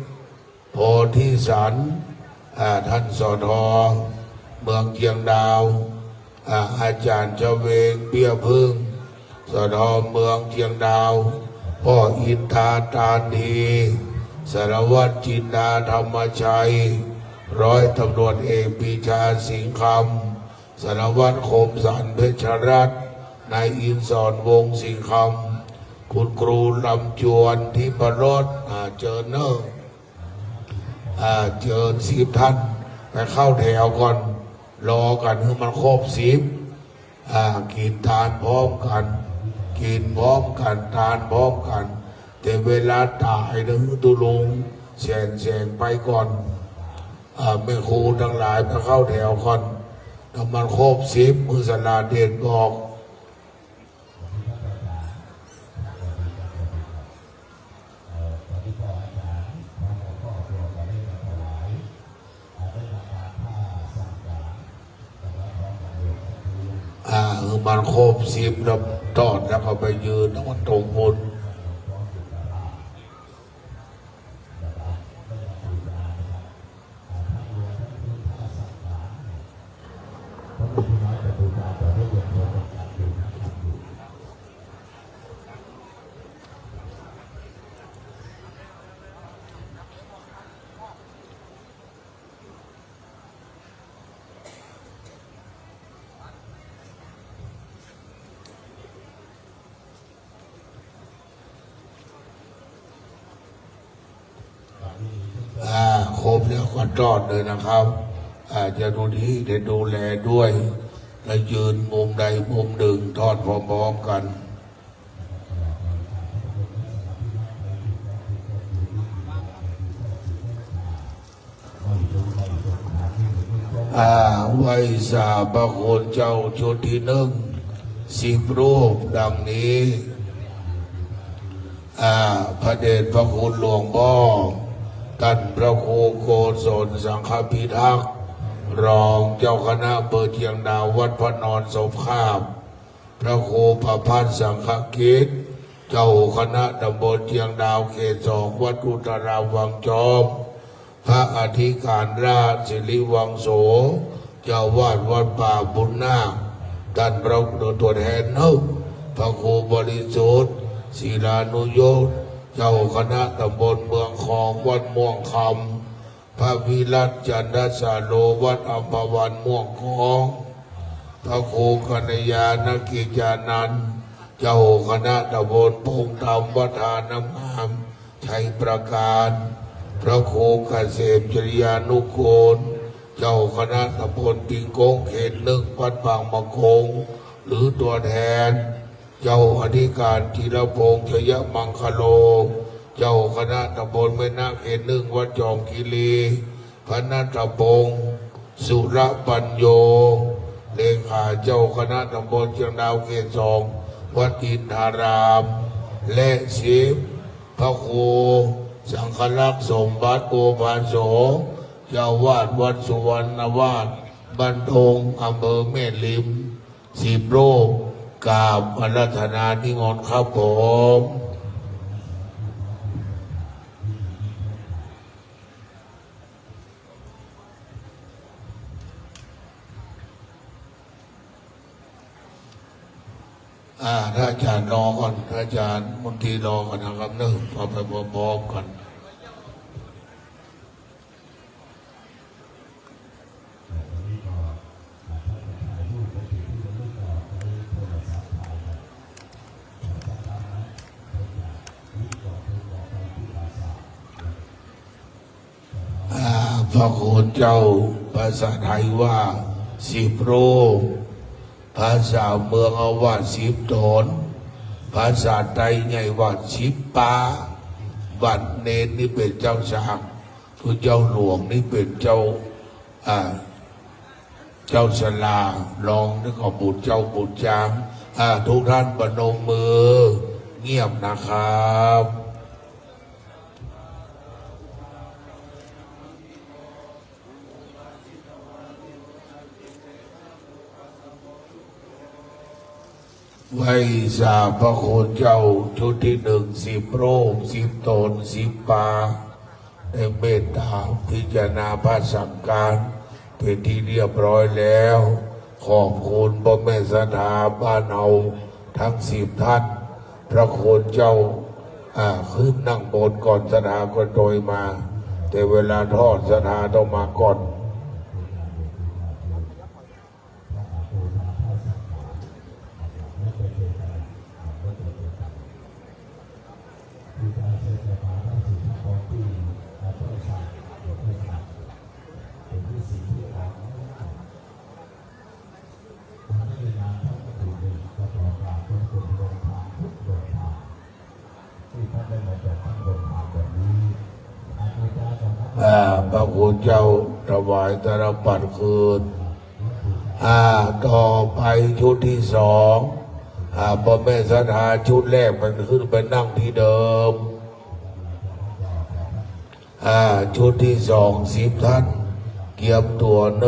โพธิสันท่านสทเมืองเชียงดาวอาจารย์เจเวงเบี้ยพึ่งสทเมืองเชียงดาวพ่ออินทาตานีสารวัตรจินดาธรรมชัยร้อยตำรวจเอกปีชาสิงห์คำสารวัตรคมสันเพชรรัตน์นายอินสอนวงศ์สิงห์คำคุณครูลำจวนที่ประรดเจอเนอร์เจอ10 ท่านไปเข้าแถวก่อนรอกันให้มันครบ10กินทานพร้อมกันกินพร้อมกันทานพร้อมกันแต่เวลาตายนึงตุลุงแสงไปก่อนแม่ครูทั้งหลายไปเข้าแถวก่อนถ้ามันครบ10มือสลาเด่นบอกมันครบ10แล้วตอดแล้วก็ไปยืนแล้วมันตรงบนครบแล้วก็ตอดเลยนะครับจะดูที่จะดูแลด้วยและยืนมุมใดมุมหนึ่งทอดพร้อมๆกันไหว้สาพระโคนเจ้าชุดที่10 รูปดังนี้พระเดชพระคุณหลวงพ่อท่านพระครูโกศลสังฆพิทักษ์รองเจ้าคณะอำเภอเชียงดาววัดพระนอนสมคาบพระครูประพัฒน์สังฆกิจเจ้าคณะตำบลเชียงดาวเขต2วัดอุตราวังจอมพระอธิการราชสิริวังโสเจ้าวาดวัดป่าบุญนาคท่านพระตัวแทนพระครูบริสุทธิ์ศิลานุโยชน์เจ้าคณะตำบลเมืองคองวัดม่วงคำพระพิรัตจันทสาโลวัดอัมพวันม่วงคองพระครูกนยานกิจานันท์เจ้าคณะตำบลพงธรรมวัฒนน้ำงามชัยประการพระครูเกษมจริยานุโกลเจ้าคณะตำบลปิงโกงเขต1วัดบางมะคงหรือตัวแทนเจ้าอธิการธีรพงษ์ชยมังคโลเจ้าคณะตำบลแม่นาคเขต1วัดจอมคีรีพระนัทพงษ์สุรปัญโยเลขาเจ้าคณะตำบลเชียงดาวเขต2วัดอินทารามและ10พระครูสังฆลักษณ์สมบัติโกภาโสเจ้าวาดวัดสุวรรณวาสบันทงอำเภอแม่ริม10 รูปกราบอาราธนานิมนต์ครับผมถ้าอาจารย์รอก่อนถ้าอาจารย์มนตรีรอก่อนนะครับพอไปพร้อมๆกันพระโคนเจ้าภาษาไทยว่า10 รูปภาษาเมืองเอาว่า10 ตนภาษาไทยไงว่า10 ปาบัดเนนนี่เป็นเจ้าฉากคือเจ้าหลวงนี่เป็นเจ้าสลารองนี่ก็บุตรเจ้าบุตรจางทุกท่านประนมมือเงียบนะครับ ไว้สาพระโคนเจ้าชุดที่หนึ่ง10 โรค10 ตน10 ปาได้เมตตาพิจารณาพระสั่งการเป็นที่เรียบร้อยแล้ว ขอบคุณพระแม่สถาบ้านเอาทั้ง10 ท่าน พระโคนเจ้าขึ้นนั่งบนก่อนสถาก็โดยมา แต่เวลาทอดสถาต้องมาก่อนพระคุณเจ้าถวายตรปัดคืนต่อไปชุดที่2พระแม่สถาชุดแรกมันขึ้นไปนั่งที่เดิมชุดที่10 ท่านเกียมตัวเน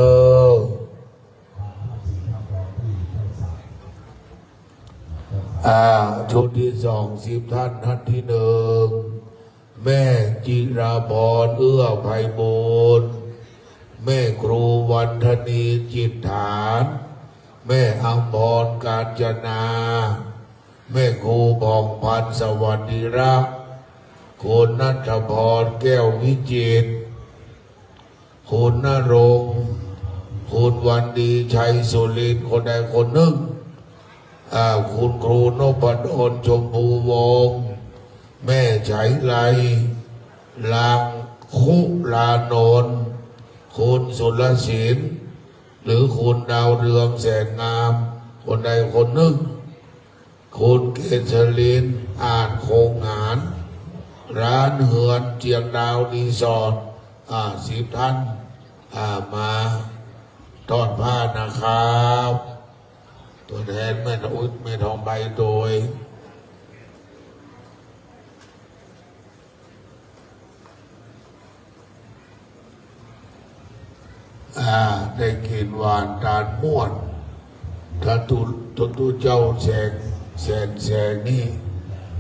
ชุดที่10 ท่านท่านที่1แม่จิราพรเอื้อไพบูลย์แม่ครูวันธนีจิตฐานแม่อัมพรกาญจนาแม่ครูผ่องพันธ์สวัสดิรักษ์คุณณัฐพรแก้ววิจิตรคุณณรงค์คุณวันดีชัยสุรินทร์คนใดคนหนึ่งคุณครูนพดลชมพูวงศ์แม่ไฉไลลางคุลานนท์คุณสุรศิลป์หรือคุณดาวเรืองแสนงามคนใดคนหนึ่งคุณเกษรินอ่านโคงหานร้านเฮือนเจียงดาวรีสอร์ท10 ท่านมาทอดผ้านะครับตัวแทนแม่อุ๊ดแม่ทองใบโดยได้กินหวานตาลม่วนถ้าตุเจ้าแสงนี่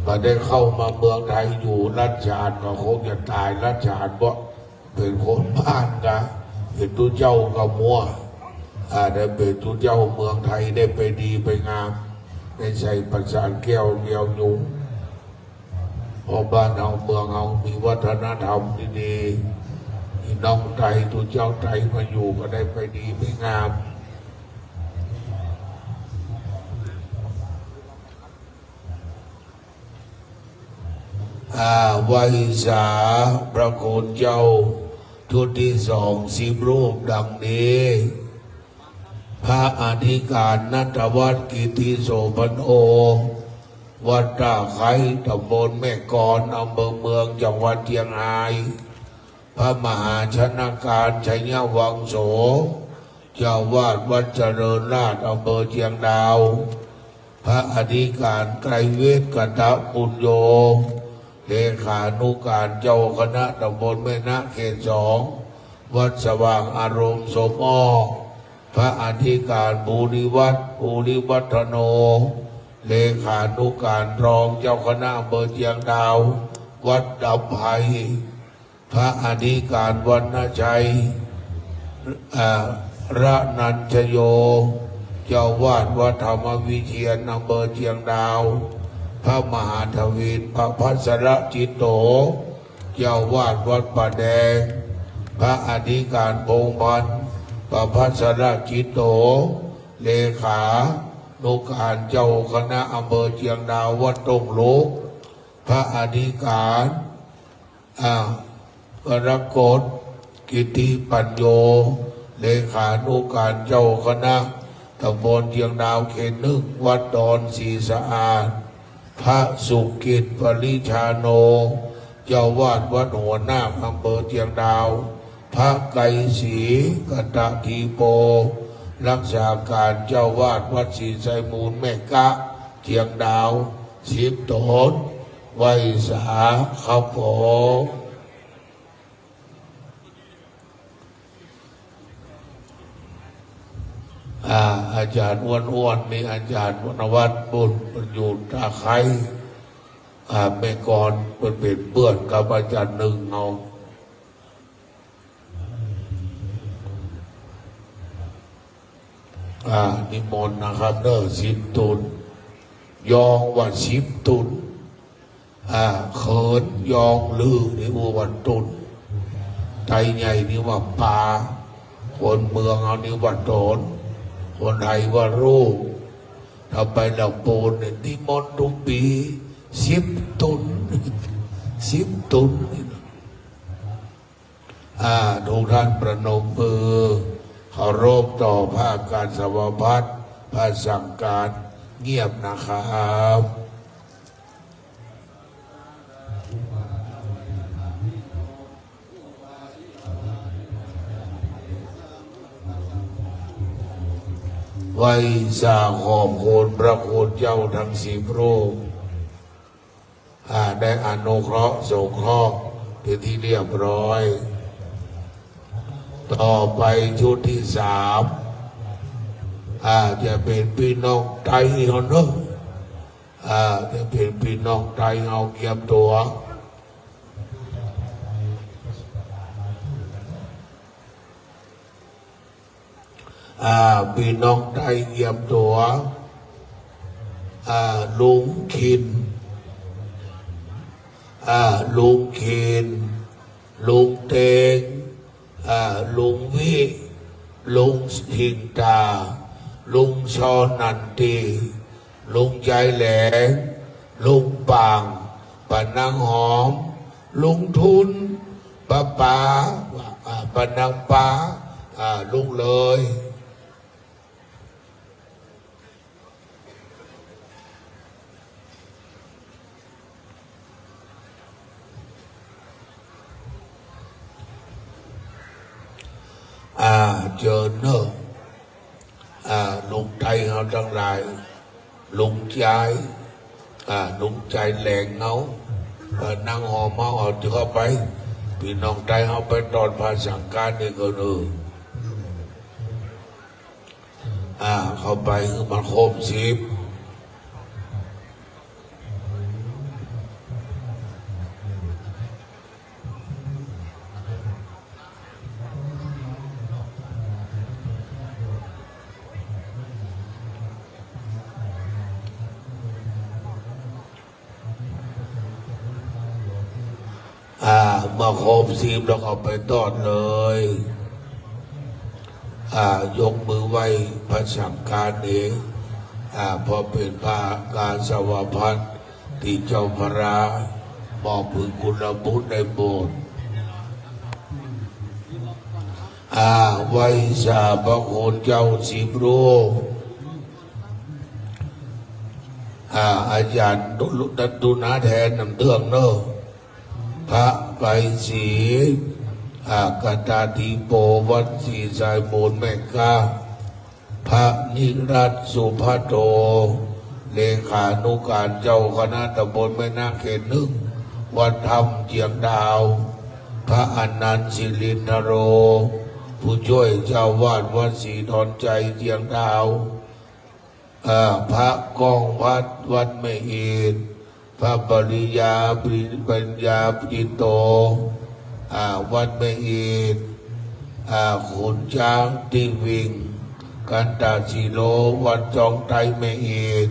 มาได้เข้ามาเมืองไทยอยู่รัชชาติก็คงจะตายรัชชาติเพราะเป็นคนบ้านนะเห็นตุเจ้าก็มัวได้เป็นตุเจ้าเมืองไทยได้ไปดีไปงามได้ใส่ประสานแก้วเดียวยุงเพราะบ้านเราเมืองเรามีวัฒนธรรมดีๆน้องไทยตุเจ้าไทยมาอยู่ก็ได้ไปดีไปงามไว้สาพระโคนเจ้าชุดที่10 รูปดังนี้พระอธิการณัฐวัฒน์กิติโสพนโอวัดตาไคร้ตำบลแม่กลอำเภอเมืองจังหวัดเชียงรายพระมหาชนการชัยวังโสเจ้าวาดวัดเจริญราชอำเภอเชียงดาวพระอธิการไกรเวทกตะปุญโยเลขานุการเจ้าคณะตำบลแม่นะเขต2วัดสว่างอารมณ์สมอ้อพระอธิการภูริวัฒโนเลขานุการรองเจ้าคณะอำเภอเชียงดาววัดดับไผ่พระอธิการวรรณชัยระนัญชโยเจ้าวาดวัดธรรมวิเชียรอำเภอเชียงดาวพระมหาทวีพระพัสรจิตโตเจ้าวาดวัดป่าแดงพระอธิการพงพันธ์พระพัสรจิตโตเลขานุการเจ้าคณะอำเภอเชียงดาววัดตงลุกพระอธิการกรกฎกิติปัญโยเลขานุการเจ้าคณะตำบลเชียงดาวเขต1วัดดอนศรีสะอาดพระสุกิจปริชาโนเจ้าวาดวัดหัวหน้าอำเภอเชียงดาวพระไกรศรีกตทีโปรักษาการเจ้าวาดวัดศรีไซมูลแม่กะเชียงดาว10 ตนไว้สาครับผม อาจารย์อ้วนๆนี่อาจารย์วรรณวัฒน์บุญประยุทธ์ท่าไคร้เมื่อก่อนเป็นเพื่อนกับอาจารย์หนึ่งเอานิมนต์นะครับเด้อ10 ตุนยองว่า10 ตุนเขินยองลือนี่ว่าตุนไทยใหญ่นี่ว่าปาคนเมืองเอานี่ว่าโดนคนไทยว่ารูปถ้าไปดอกปูนเนี่ยนิมนต์ทุกปี10 ตุน10 ตุนทุกท่านประนมมือเคารพต่อภาคการสวพัฒน์ภาคสั่งการเงียบนะครับไว้สร้างขอบคุณพระคุณเจ้าทั้ง10 รูปได้อนุเคราะห์สงเคราะห์เป็นที่เรียบร้อยต่อไปชุดที่3จะเป็นพี่น้องไทยเขาเนอะจะเป็นพี่น้องไทยเอาเก็บตัวพี่น้องไทยเก็บตัวลุงขินลุงเคนลุงเตงลุงวิลุงหิงตาลุงชอนันตีลุงใจแหลงลุงปางปะนางหอมลุงทุนป้าปะนางป้าลุงเลยเจอเนอะลุงใจเขาทั้งหลายลุงใจลุงใจแหลงเขานั่งหอมเอาเข้าไปพี่น้องใจเขาไปตอนภาษาการนี่ก็เข้าไปมันโคม10มาโคม10แล้วเอาไปตอดเลยยกมือไหว้พระสังฆาเองพอเป็นพระการสวาพัฒน์ที่เจ้าพระรามอบพึงกุลบุตรในโบสถ์ไหว้สาพระคุณเจ้า10 รูปอาจารย์ตุนาแทนนำเตืองเนอะพระไปสีกตาธิโปวัดศรีสายมูลแม่กาพระนิรัตสุภโตเลขานุการเจ้าคณะตำบลแม่นาเขต1วัดธรรมเจียงดาวพระอนันต์ศิรินทโรผู้ช่วยเจ้าวาดวัดศรีดอนใจเจียงดาวพระกองวัดไม่เอ็นพระปริยาปัญญาปิโตวัดไม่เอ็นขุนช้างติวิงกันตาชิโลวัดจองไตไม่เอ็น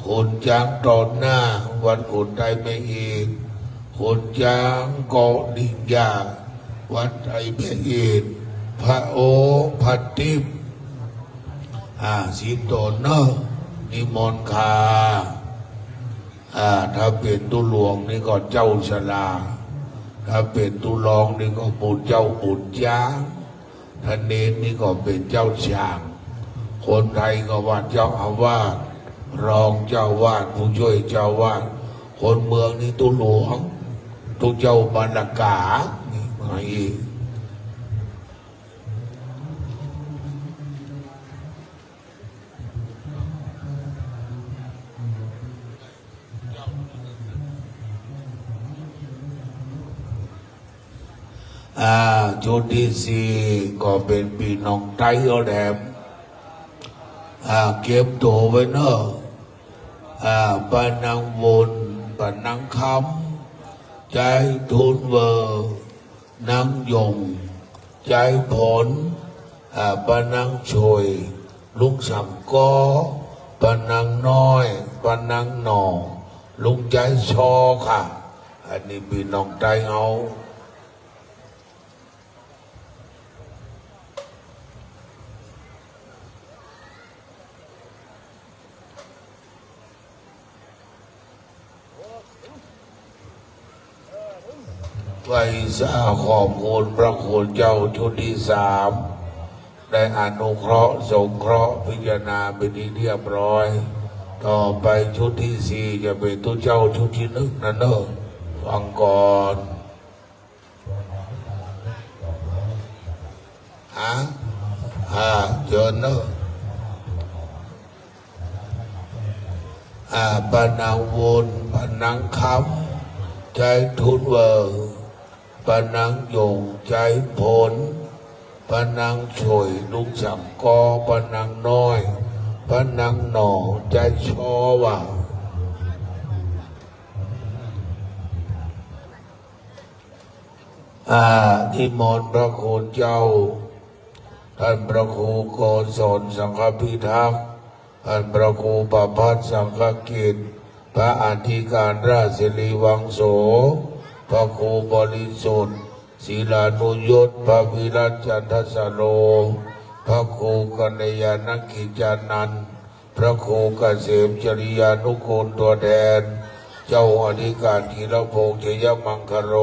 ขุนช้างตอนหน้าวัดขุนไตไม่เอ็นขุนช้างเกาะดิ่งยาวัดไตไม่เอ็นพระโอพัตติม10 ตนเนอะนิมนต์คาถ้าเป็นตุหลวงนี่ก็เจ้าชลาถ้าเป็นตุรองนี่ก็บุญเจ้าบุญจ้างท่านเนนนี่ก็เป็นเจ้าช่างคนไทยก็ว่าเจ้าอาวาสรองเจ้าวาดผู้ช่วยเจ้าวาดคนเมืองนี่ตุหลวงตุเจ้าบรรณากานี่มาอีกชุดที่4ก็เป็นพี่น้องไทยเอาแดม เก็บตัวไว้เนอะปานังบุญปานังคำใจทุนเวอร์นังยงใจผลปานังช่วยลุงสังกอปานังน้อยปานังหนอลุงใจชอค่ะอันนี้พี่น้องใจเอาไว้สาขอบคุณพระคุณเจ้าชุดที่3ได้อนุเคราะห์สงเคราะห์พิจารณาเป็นที่เรียบร้อยต่อไปชุดที่4จะเป็นตัวเจ้าชุดที่1นั่นเนอะฟังก่อนเจอเนอะปานังวนปานังคำใจทุนเวอร์ปานังยงใจผลปานังช่วยลุงสังกอปานังน้อยปานังหนอใจชอว่านิมนต์พระคุณเจ้าท่านพระครูโกศลสังฆพิทักษ์ท่านพระครูประภัสสังฆกิจพระอธิการราชสิริวังโสพระครูบริสุทธิ์ศีลานุยศพระวิรัชจันทสโรพระครูกัญญาณกิจจานันท์พระครูเกษมจริยานุกูลตัวแทนเจ้าอธิการกีรพงษ์เชยมังคโร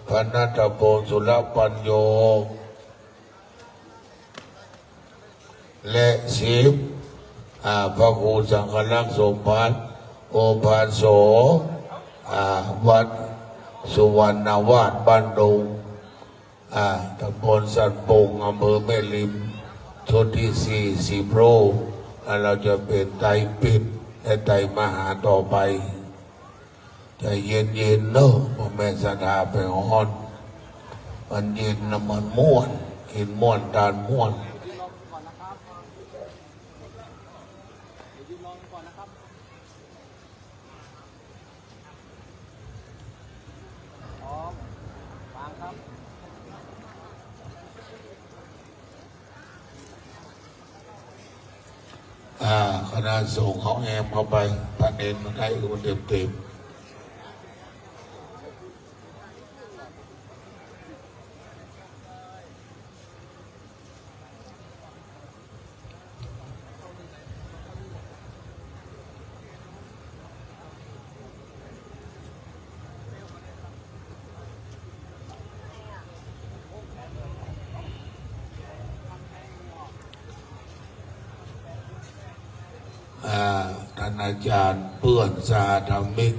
พระนัทพงศ์สุรปัญโยและพระครูสังฆลักษณ์สมภัสโอภาโสวัดสุวรรณวาดบ้านดงตำบลสันปงอำเภอแม่ริมชุดที่40 รูปเราจะเป็นไตรปิฎกและไตรมหาต่อไปใจเย็นๆเนอะพ่อแม่ศรัทธาไปฮ้อนมันเย็นนะมันม่วนกินม่วนทานม่วนคณะสงฆ์เขาแอมเข้าไปพระเนรมันได้มันเต็มท่านอาจารย์เปื้อนสาธมิก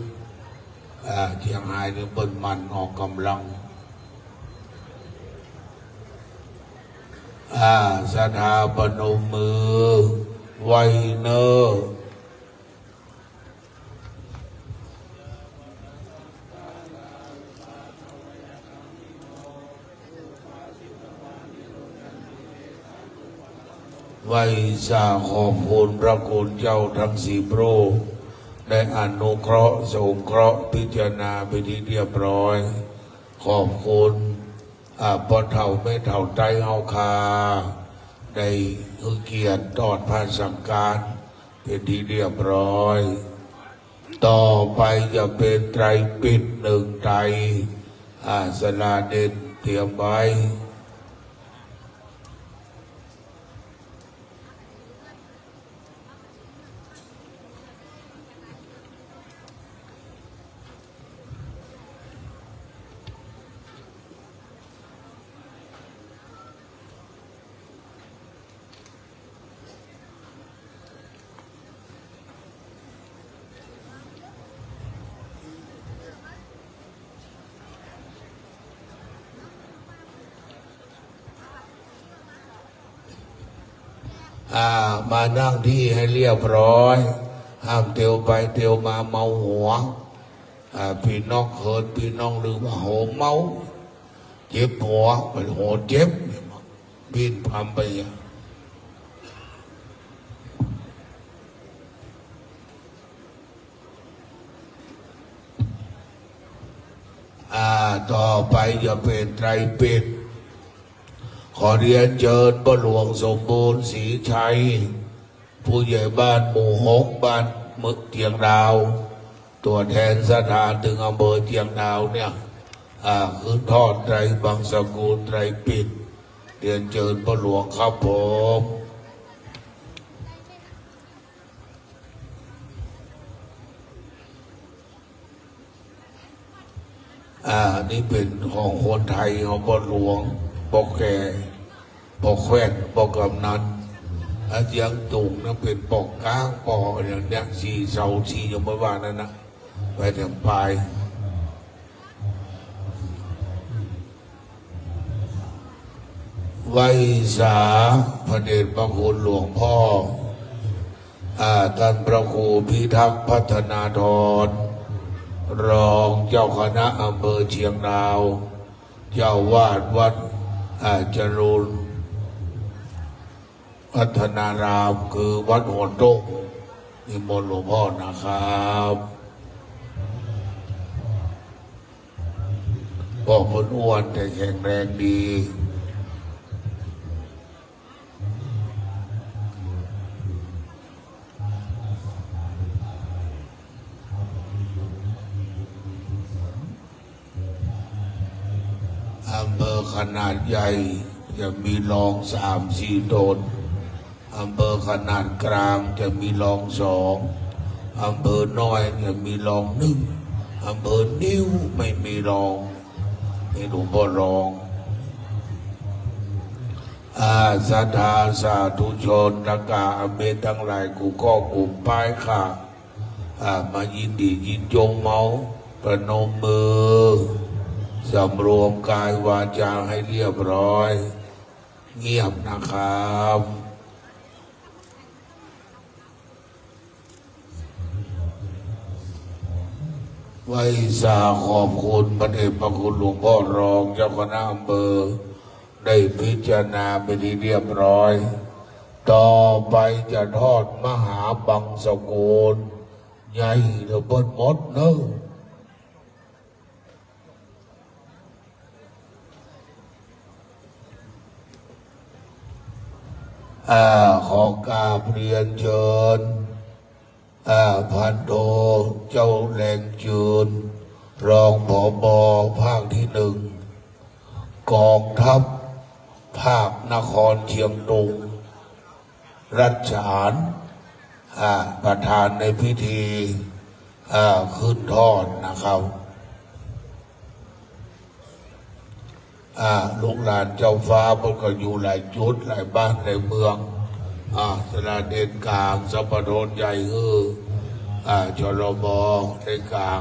เชียงรายหรือเปิ้นมันออกกำลังสถาปนมมือไวเนอร์ไว้สาขอบคุณพระคุณเจ้าทั้ง4 พระองค์ได้อนุเคราะห์สงเคราะห์พิจารณาไปที่เรียบร้อยขอบคุณพ่อเฒ่าแม่เฒ่าใจเฮาคาได้เกียรติตอดพระสังฆารเป็นที่เรียบร้อยต่อไปจะเป็นไตรปิฎก1 ไตรสลาเด่นเตรียมไว้มานั่งที่ให้เรียบร้อยห้ามเตียวไปเตียวมาเมาหัวพี่น้องเขินพี่น้องลืมว่าโหเมาเจ็บหัวไปโหเจ็บบินพามไป ต่อไปจะเป็นไตรปิฎกขอเรียนเชิญพ่อหลวงสมบูรณ์ศรีชัยผู้ใหญ่บ้านหมู่6บ้านมึกเทียงดาวตัวแทนสถานถึงอำเภอเทียงดาวเนี่ยคือทอดไตรบังสกุลไตรปิฎกเรียนเชิญพ่อหลวงครับผมนี่เป็นของคนไทยของพ่อหลวงพ่อแก่พ่อแคว้นพ่อกำนันเสียงตุงนะเป็นปอกก้างปออย่างเนี้ยสีเสาสีอย่างเมื่อวานนั้นนะไปถึงปลายไว้สาพระเดชพระคุณหลวงพ่อท่านพระครูพิทักษ์พัฒนาธรรองเจ้าคณะอำเภอเชียงดาวเจ้าวาดวัดจรูนพัฒนารามคือวัดหัวโต๊ะนิมนต์หลวงพ่อนะครับบอกคนอ้วนแต่แข็งแรงดีอำเภอขนาดใหญ่จะมีรอง3-4 ตนอำเภอขนาดกลางจะมีรอง2อำเภอน้อยจะมีรอง1อำเภอนิ้วไม่มีรองให้หลวงพ่อรองศรัทธาสาธุชนตะกาอเมตทั้งหลายกูก็กลุ่มป้ายค่ะมายินดียินจงเมาประนมมือสำรวมกายวาจาให้เรียบร้อยเงียบนะครับไว้สาขอบคุณพระเดชพระคุณหลวงพ่อรองเจ้าคณะอำเภอได้พิจารณาไปที่เรียบร้อยต่อไปจะทอดมหาบังสกุลใหญ่เดือเบิ้ลมดเนอะขอกราบเรียนเชิญพันโทเจ้าแหลงจืนรองผบ.ภาคที่1กองทัพภาคนครเชียงตุงรัชฉานประธานในพิธีขึ้นทอดนะครับลูกหลานเจ้าฟ้าเพิ่นก็อยู่หลายจุดหลายบ้านหลายเมืองสระเด่นกลางสัปโดนใหญ่ชลบในกลาง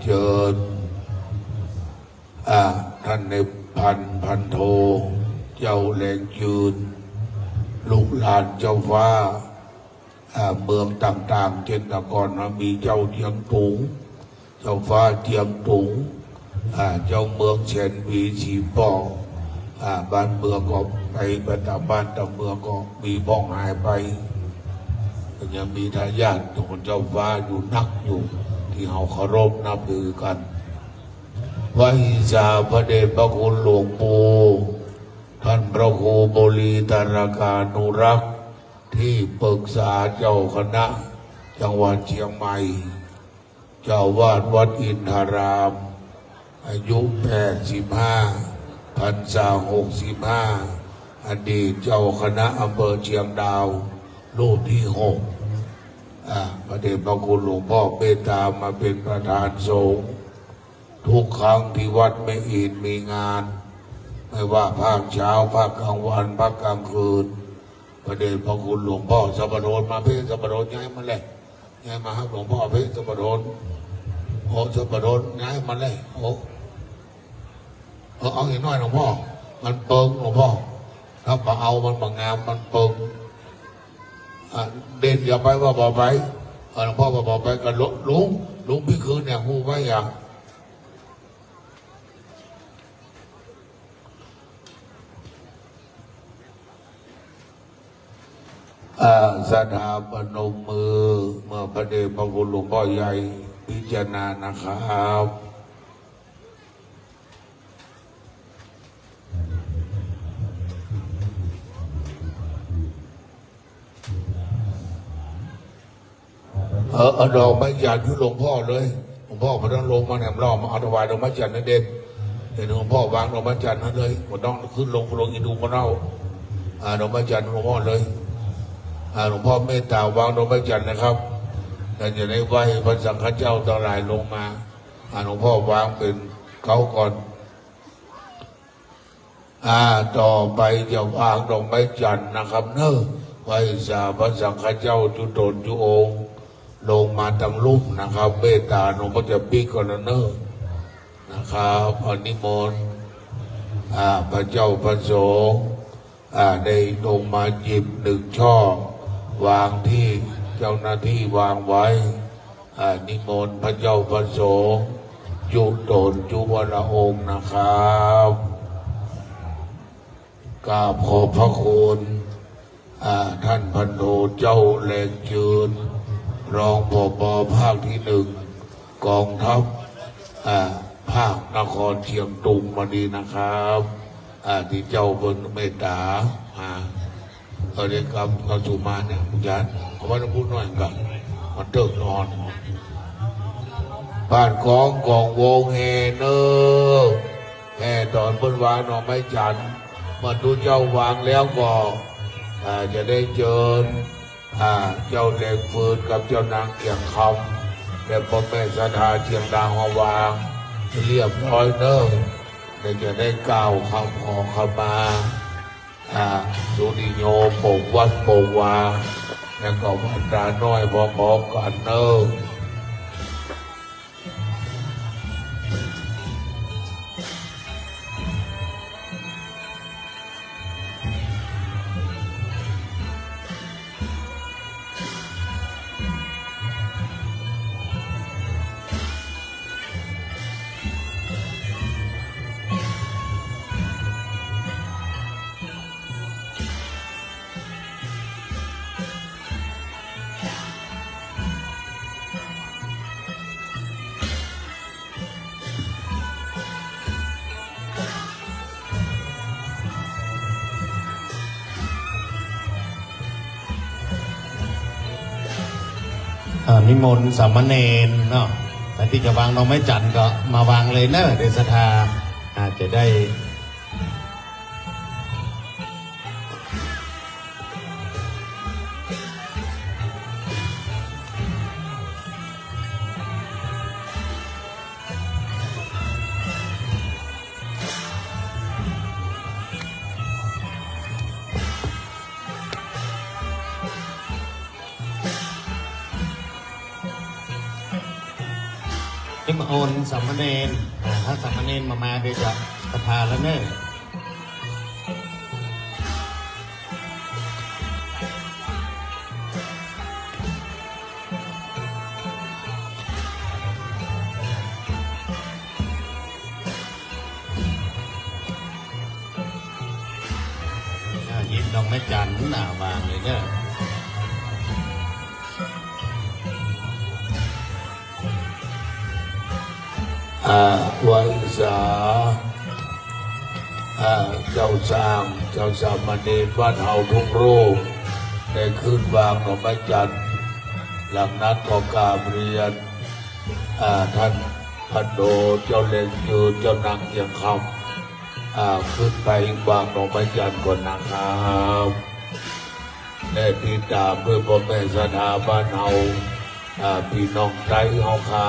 เชิญท่านในพันโทเจ้าแหลงยืนลูกหลานเจ้าฟ้าเมืองต่างๆเช่นแต่ก่อนมีเจ้าเทียงตุงเจ้าฟ้าเทียมตุงเจ้าเมืองเชียนวีชีปองบ้านเมืองก็ไปประตาบ้านตะเมืองก็มีบ้องหายไปยังมีทายาทของเจ้าฟ้าอยู่นักอยู่ที่เขาเคารพนับถือกันไว้สาพระเดชพระคุณหลวงปู่ท่านพระครูบรีตารการนุรักษ์ที่ปรึกษาเจ้าคณะจังหวัดเชียงใหม่เจ้าวาดวัดอินทารามอายุ85พรรษา65อดีตเจ้าคณะอำเภอเชียงดาวรูปที่6พระเดชพระคุณหลวงพ่อเมตตามาเป็นประธานสงฆ์ทุกครั้งที่วัดไม่อินมีงานไม่ว่าภาคเช้าภาคกลางวันภาคกลางคืนพระเดชพระคุณหลวงพ่อสัปโดนมาเพ่สัปโดนย้ายมาเลยย้ายมาครับหลวงพ่อเพ่สัปโดนสัปโดนย้ายมาเลยเอาอีกหน่อยหลวงพ่อมันเปิงหลวงพ่อถ้ามาเอามันบางงามมันเปิงเด่นอย่าไปว่าบอกไปหลวงพ่อบอกไปกันลุงพี่คืนเนี่ยหูไว้อย่างสถาปนมมือเมื่อพระเดชพระคุณหลวงพ่อใหญ่ พิจารณานะครับเอาดอกไม้จันทร์ที่หลวงพ่อเลยหลวงพ่อมาต้องลงมาแหนมรอบมาเอาถวายดอกไม้จันทร์นั่นเด่นเห็นหลวงพ่อวางดอกไม้จันทร์นั่นเลยมาต้องขึ้นลงอีดูมาเล่าดอกไม้จันทร์หลวงพ่อเลยหลวงพ่อเมตตาวางดอกไม้จันทร์นะครับแต่จะได้ไหว้พระสังฆเจ้าทั้งหลายลงมาหลวงพ่อวางเป็นเขาก่อนต่อไปจะวางดอกไม้จันทร์นะครับเนอะไหว้สาพระสังฆเจ้าจุตนจุองค์ลงมาตั้งรูปนะครับเมตตาหลวงพ่อจะปีก่อนเนอะนะครับอนิมนต์พระเจ้าพระสงฆ์ได้ลงมาหยิบหนึ่งช่อวางที่เจ้าหน้าที่วางไว้นิมนต์พระเจ้าพระสงฆ์จุตนจุวรองค์นะครับกราบขอบพระคุณท่านพันโทเจ้าแหลงจืนรองผบ.ภาคที่หนึ่งกองทัพภาคนครเชียงตุงมาดีนะครับที่เจ้าบนเมตตาเรียกกับกสุมาเนี่ยยันเขาว่าจะพูดน้อยกันมันเติมนอนบ้านของกองวงเฮเนอร์แห่ตอนบนวางหน่อไม้จันทร์มาดูเจ้าวางแล้วก็จะได้เจอเจ้าเด็กฟืนกับเจ้านางเกียงคำและพ่อแม่สถาเชียงดางมาวางเรียบร้อยเนอะจะได้กล่าวคำขอขมาสุริโยปกวัดปกวาแล้วก็วัดตาน้อยพอๆกันเนอะนิมนต์สามเณรเนาะแต่ที่จะวางดอกไม้จันทร์ก็มาวางเลยเนอะเดชศรัทธาอาจจะได้นิมนต์สามเณรถ้าสามเณรมาเดี๋ยวจะศรัทธาแล้วเนอะหยิบดอกไม้จันทร์วางเลยเนอะไว้สาเจ้าสร้างเจ้าสามเณรวัดเฮาทุ่งโรคได้ขึ้นวางดอกไม้จันทร์หลังนั้นก็กราบเรียนท่านพันโดเจ้าเล็งยืนเจ้านางเกียงคำขึ้นไปวางดอกไม้จันทร์ก่อนนะครับได้ติดตามด้วยพ่อแม่สถาบันเฮาพี่น้องใจเฮาค่ะ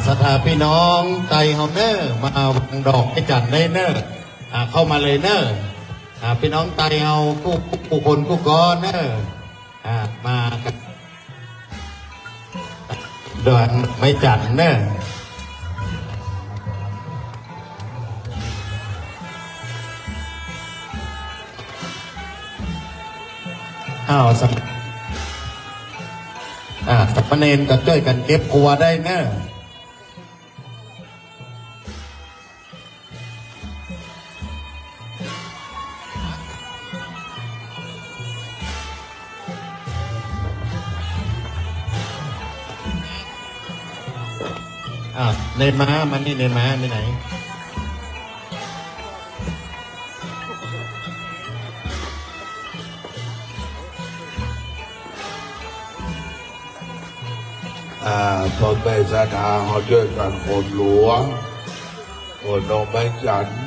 ศรัทธาพี่น้องไตเฮาเนอร์มาวางดอกไม้จันทร์ได้เนอร์เข้ามาเลยเนอร์พี่น้องไตเฮาผู้คนผู้กอเนอร์มากันเดินไม้จันทร์เนอร์สามเณรก็ช่วยกันเก็บครัวได้เนอะเนรมามันนี่เนรมาไปไหนพ่อแม่ศรัทธาเขาช่วยกันคนหลวงคนดอกไม้จันทร์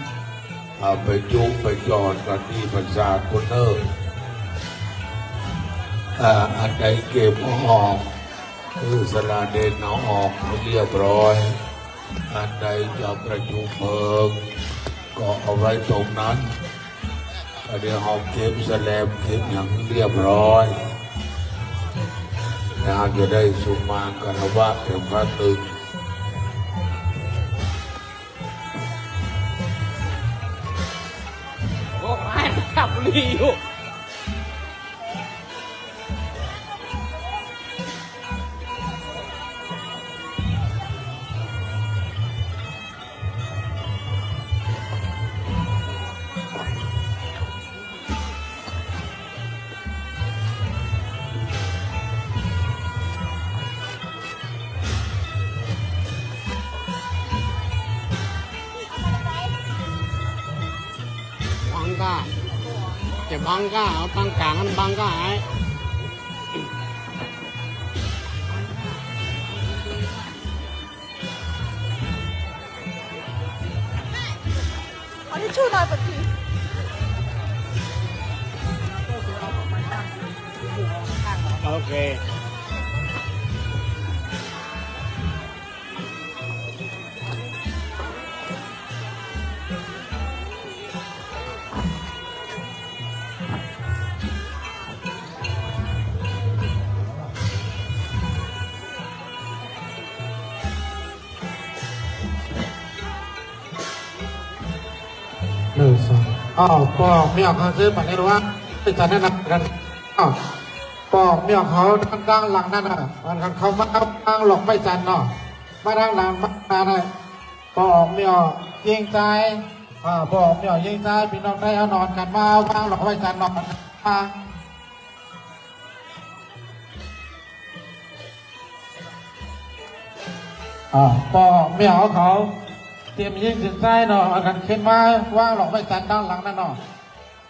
ไปจุ้งไปจอดกันที่ปราสาทคนเนอร์อันใดเก็บออกคือสลาเดนเอาออกให้เรียบร้อยอันใดจะประชุมเพลิงก็เอาไว้ตรงนั้นเดี๋ยวหอมเก็บแสลมเก็บอย่างเรียบร้อยจะได้สุมากันว่าเข็มขัดตึง โอ้ยขับรีอยู่ จะบังก้าเอาตั้งกลางมันบังก้าไอ้เอาทิชชู่หน่อยปะที โอเคปอกเมี่ยเขาซื้อมาในรั้วไปจัดแนะนำกันปอกเมี่ยเขาดังหลังนั่นมันเขามาตั้งหลอกไม่จันเนาะมาดังหลังมาได้ปอกเมี่ยยิงใจปอกเมี่ยยิงใจพี่น้องได้เอานอนกันมาว่างหลอกไม่จันนอนมาปอกเมี่ยเขาเตรียมยิงถึงใจเนาะเอากันขึ้นมาว่างหลอกไม่จันด้านหลังนั่นเนาะ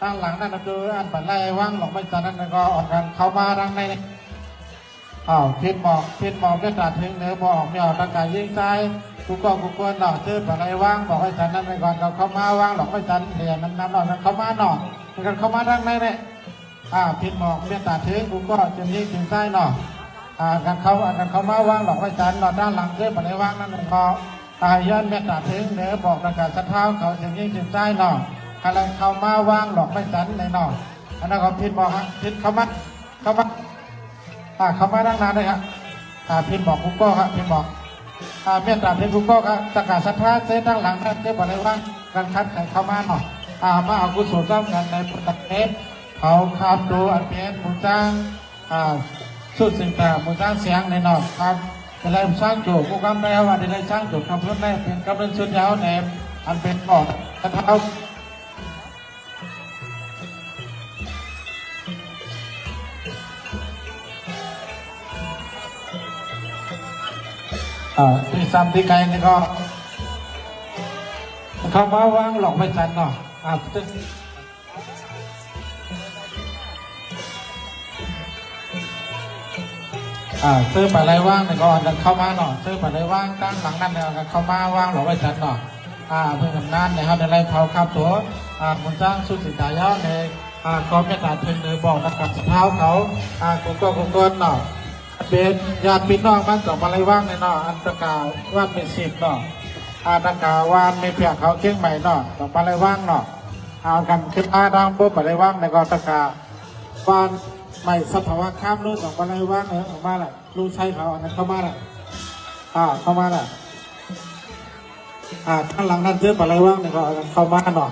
ด้านหลังนั่นก็คืออันปัดไล่ว่างหลอกไม่จันนั่นก็ออกกันเข้ามาดังในพิษหมอกได้ตัดถึงเนื้อบอกไม่ออกตั้งแต่ยิงใจกูก็เนาะชื่อปัดไล่ว่างบอกไม่จันนั่นไปก่อนเราเข้ามาว่างหลอกไม่จันเรียนนั้นหน่อยมันเข้ามาเนาะมันเข้ามาดังในเนี่ยพิษหมอกได้ตัดถึงกูก็จะยิงถึงใจเนาะกันเข้ามาว่างหลอกไม่จันเนาะด้านหลังชื่อปัดไล่ว่างนั่นก็ย้อนเมตตาถึงเนื้อบอกประกาศสะท้าเขาถึงยิ่งถึงใจหนออะไรเข้ามาว่างหลอกไม่จันในหนออันนั้นก็พินบอกฮะพินเข้ามาเข้ามาดังนานเลยฮะพินบอกกุ๊กก็ครับพินบอกเมตตาถึงกุ๊กก็ครับประกาศสะท้าเส้นด้านหลังนั่นเจ้าบอกเลยว่าการคัดไข่เข้ามาหนอมาเอากุศลร่วมกันในพุทธเทศเขาขับดูอันเป็นหมู่จ้างสุดสิ่งแต่หมู่จ้างเสียงในหนอครับอะไรสร้างโจกูกำได้ว่าได้สร้างโจคำพูดได้เป็นกำลังสุดยาวแนมอันเป็นปอดกระเท้าที่ซ้ำที่ไกลนี่ก็เขามาว่างหลอกไม่จันเนาะซื้อไปไรว่างเนี่ยก็จะเข้ามาหน่อยซื้อไปไรว่างตั้งหลังนั่นเนี่ยเข้ามาว่างหลอกไว้จัดหน่อยเพื่อนำนั่นเนี่ยเขาได้ไรเขาขับตัวมุนจ้างสุดสิตายาวในก็ไม่ตัดถึงเลยบอกกับสะเท้าเขากูก็หน่อย เป็นญาติพี่น้องบ้านสองมาลัยว่างในเนาะอันตกาว่านเป็น10เนาะอันตกาว่านไม่เพียงเขาเก่งใหม่เนาะสองมาลัยว่างเนาะเอากันขึ้นมาดังปุ๊บมาลัยว่างในกอตกาว่านใหม่สภาวะข้ามรู้สองมาลัยว่างออกมาแหละรู้ใช้เขาอันนั้นเข้ามาแหละเข้ามาแหละข้างหลังนั่นเจอมาลัยว่างในก็เข้ามาเนาะ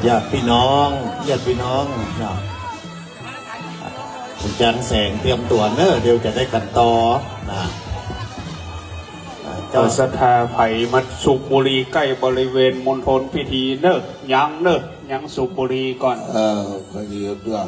ญาติพี่น้องเนาะคุณจันแสงเตรียมตัวเนอะเดี๋ยวจะได้กันต่อนะเจ้าศรัทธาไผ่มัดสุบุรีใกล้บริเวณมณฑลพิธีเนอะยังสุบุรีก่อนพอดีด้วย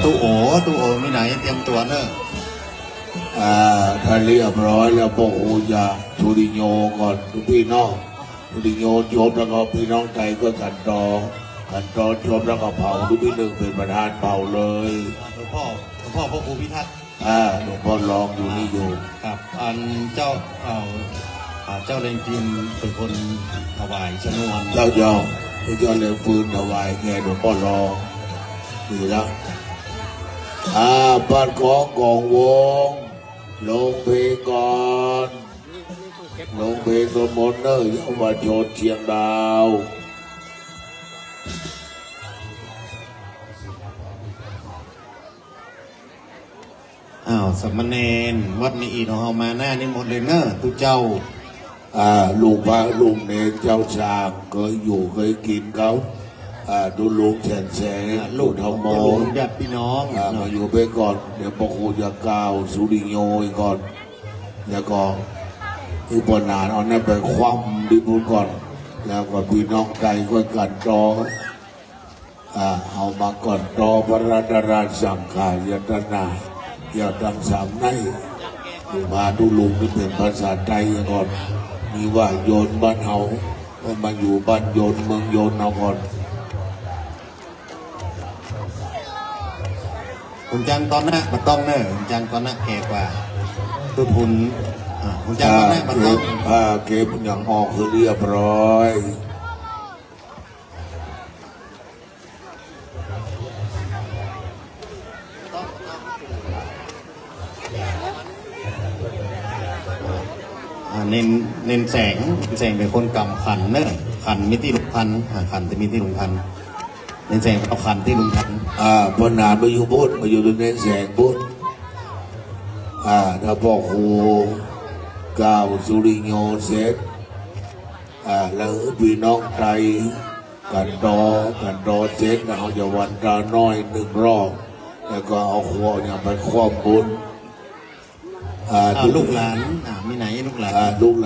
ตู้โอไม่ไหนเตรียมตัวเนอะถ้าเรียบร้อยแล้วพวกอูจะชูดิโยก่อนทุกพี่น้องชูดิโยจบแล้วก็พี่น้องใจก็กันตอจบแล้วก็เผาทุกพี่หนึ่งเป็นประธานเผาเลยหลวงพ่อพระครูพิทักษ์หลวงพ่อรองอยู่นี่อยู่ครับอันเจ้าเรงจิมเป็นคนถวายชนวนเจ้าเรงฟืนถวายแกหลวงพ่อรองดีแล้วบ้านของกองวงลงเพลงก่อนลงเพลงตัวมนเนอร์เยาวชนเชียงดาวสมณเณรวัดนี้อีกของเฮามาหน้านี่หมดเลยเนอะทุกเจ้าลูกพระลุงเนรเจ้าชางเคยอยู่เคยกินเขาดูลุงแฉนแสงลูกทองโมญาติพี่น้องมาอยู่ไปก่อนเดี๋ยวพ่อครูจะกล่าวสุริโยอีกก่อนแล้วก็อุปนานเอานั่นไปคว่ำดิบุญก่อนแล้วก็พี่น้องใจก็กันรอเอามาก่อนรอพระราชราชสังขารยตนาอย่าดังสามในมาดูลุงนี่เป็นภาษาไทยก่อนมีว่าโยนบ้านเฮามาอยู่บ้านโยนเมืองโยนเอาก่อนคุณจังตอนนั้นมาต้องเนอะคุณจังตอนนั้นแก่กว่าตุนหุ่นคุณจังตอนนั้นมาต้องเก็บอย่างออกคือเรียบร้อยเน้นแสงเป็นคนกำขันเนอะขันมิติลุงพันขันจะมิติลุงพันเน้นแสงเอาขันที่ลุงพันพอนานมาอยู่บุญมาอยู่ในเน้นแสงบุญถ้าพ่อครูกล่าวสุริโยเสร็จแล้วพี่น้องไทยกันรอเสร็จเราจะวันตาน้อย1 รอบแล้วก็เอาขวดเนี่ยไปครอบบุญลูกหลานมีไหนลูกหล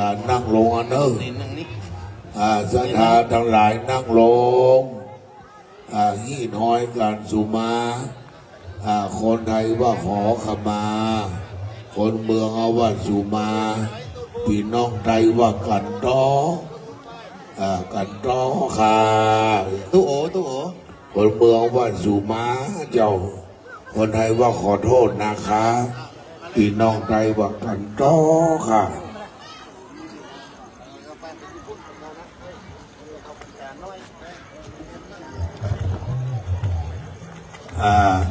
านนั่งลงเนอะศรัทธาทั้งหลายนั่งลงหิ้น้อยกันสุมาคนไทยว่าขอขมาคนเมืองเอาว่าสุมาพี่น้องไทยว่ากันต้อค่ะตู้โอคนเมืองว่าสุมาเจ้าคนไทยว่าขอโทษนะคะพี่น้องไทยว่ากันต้อค่ะ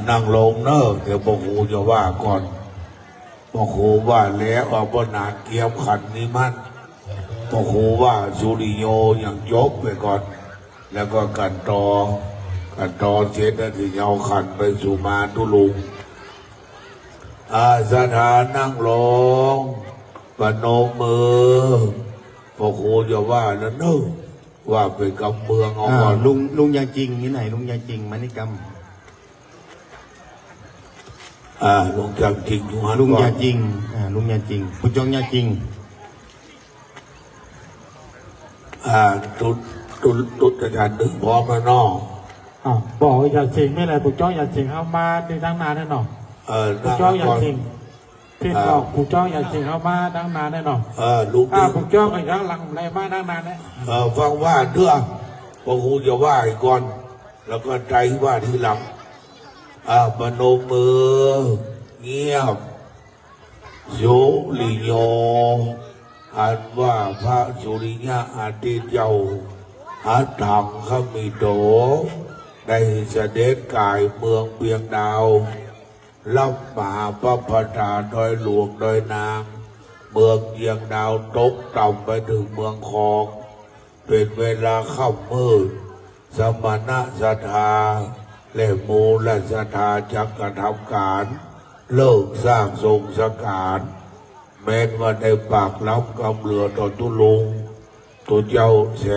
นั่งลงเนอะเดี๋ยวพ่อครูจะว่าก่อนพ่อครูว่าแล้วเอาบนานเกี่ยวขันนี้มันพ่อครูว่าสุริโยอย่างยกไปก่อนแล้วก็กันตอเสร็จแล้วถึงเอาขันไปสู่มาตุลุงสถานนั่งลงปนมมือพ่อครูจะว่าแล้วเนอะค ว่าเป็นกำเมืองเอา อ่า ก่อน ลุงยาจริงนี่ไหนลุงยาจริงมานิกรรม ลุงจำจริงอยู่ฮัน ลุง ก่อน ยาจริงลุงยาจริงปุจงยาจริง ตุดอาจารย์ดึงพร้อมมานอก บอกยาจริงไม่เลยปุจจ้องยาจริงเข้ามาในตั้งนานแน่นอนปุจจ้องยาจริงที่บอกปุจจ้องยาจริงเข้ามาตั้งนานแน่นอน ลุงดึง ปุจจ้องอีกครั้งหลังอะไรมาตั้งนานแน่ ฟังว่าเรื่องพอครูจะว่าอีกก่อน แล้วก็ใจว่าทีหลังปนมมือเงียบโยลิโยอันว่าพระสุริยะอาทิตย์เจ้าหัตถังขมิโตได้เสด็จกายเมืองเบียงดาวรับมหาพระพทาโดยหลวงโดยนางเมืองเบียงดาวตกต่ำไปถึงเมืองคองเป็นเวลาค่ำมืดสมณะศรัทธาและมูลศรัทธาจักกระทำการเลิกสร้างทรงสการแม้นว่าในปากล้ำกำเหลือต่อตุลุงตัวเจ้าแส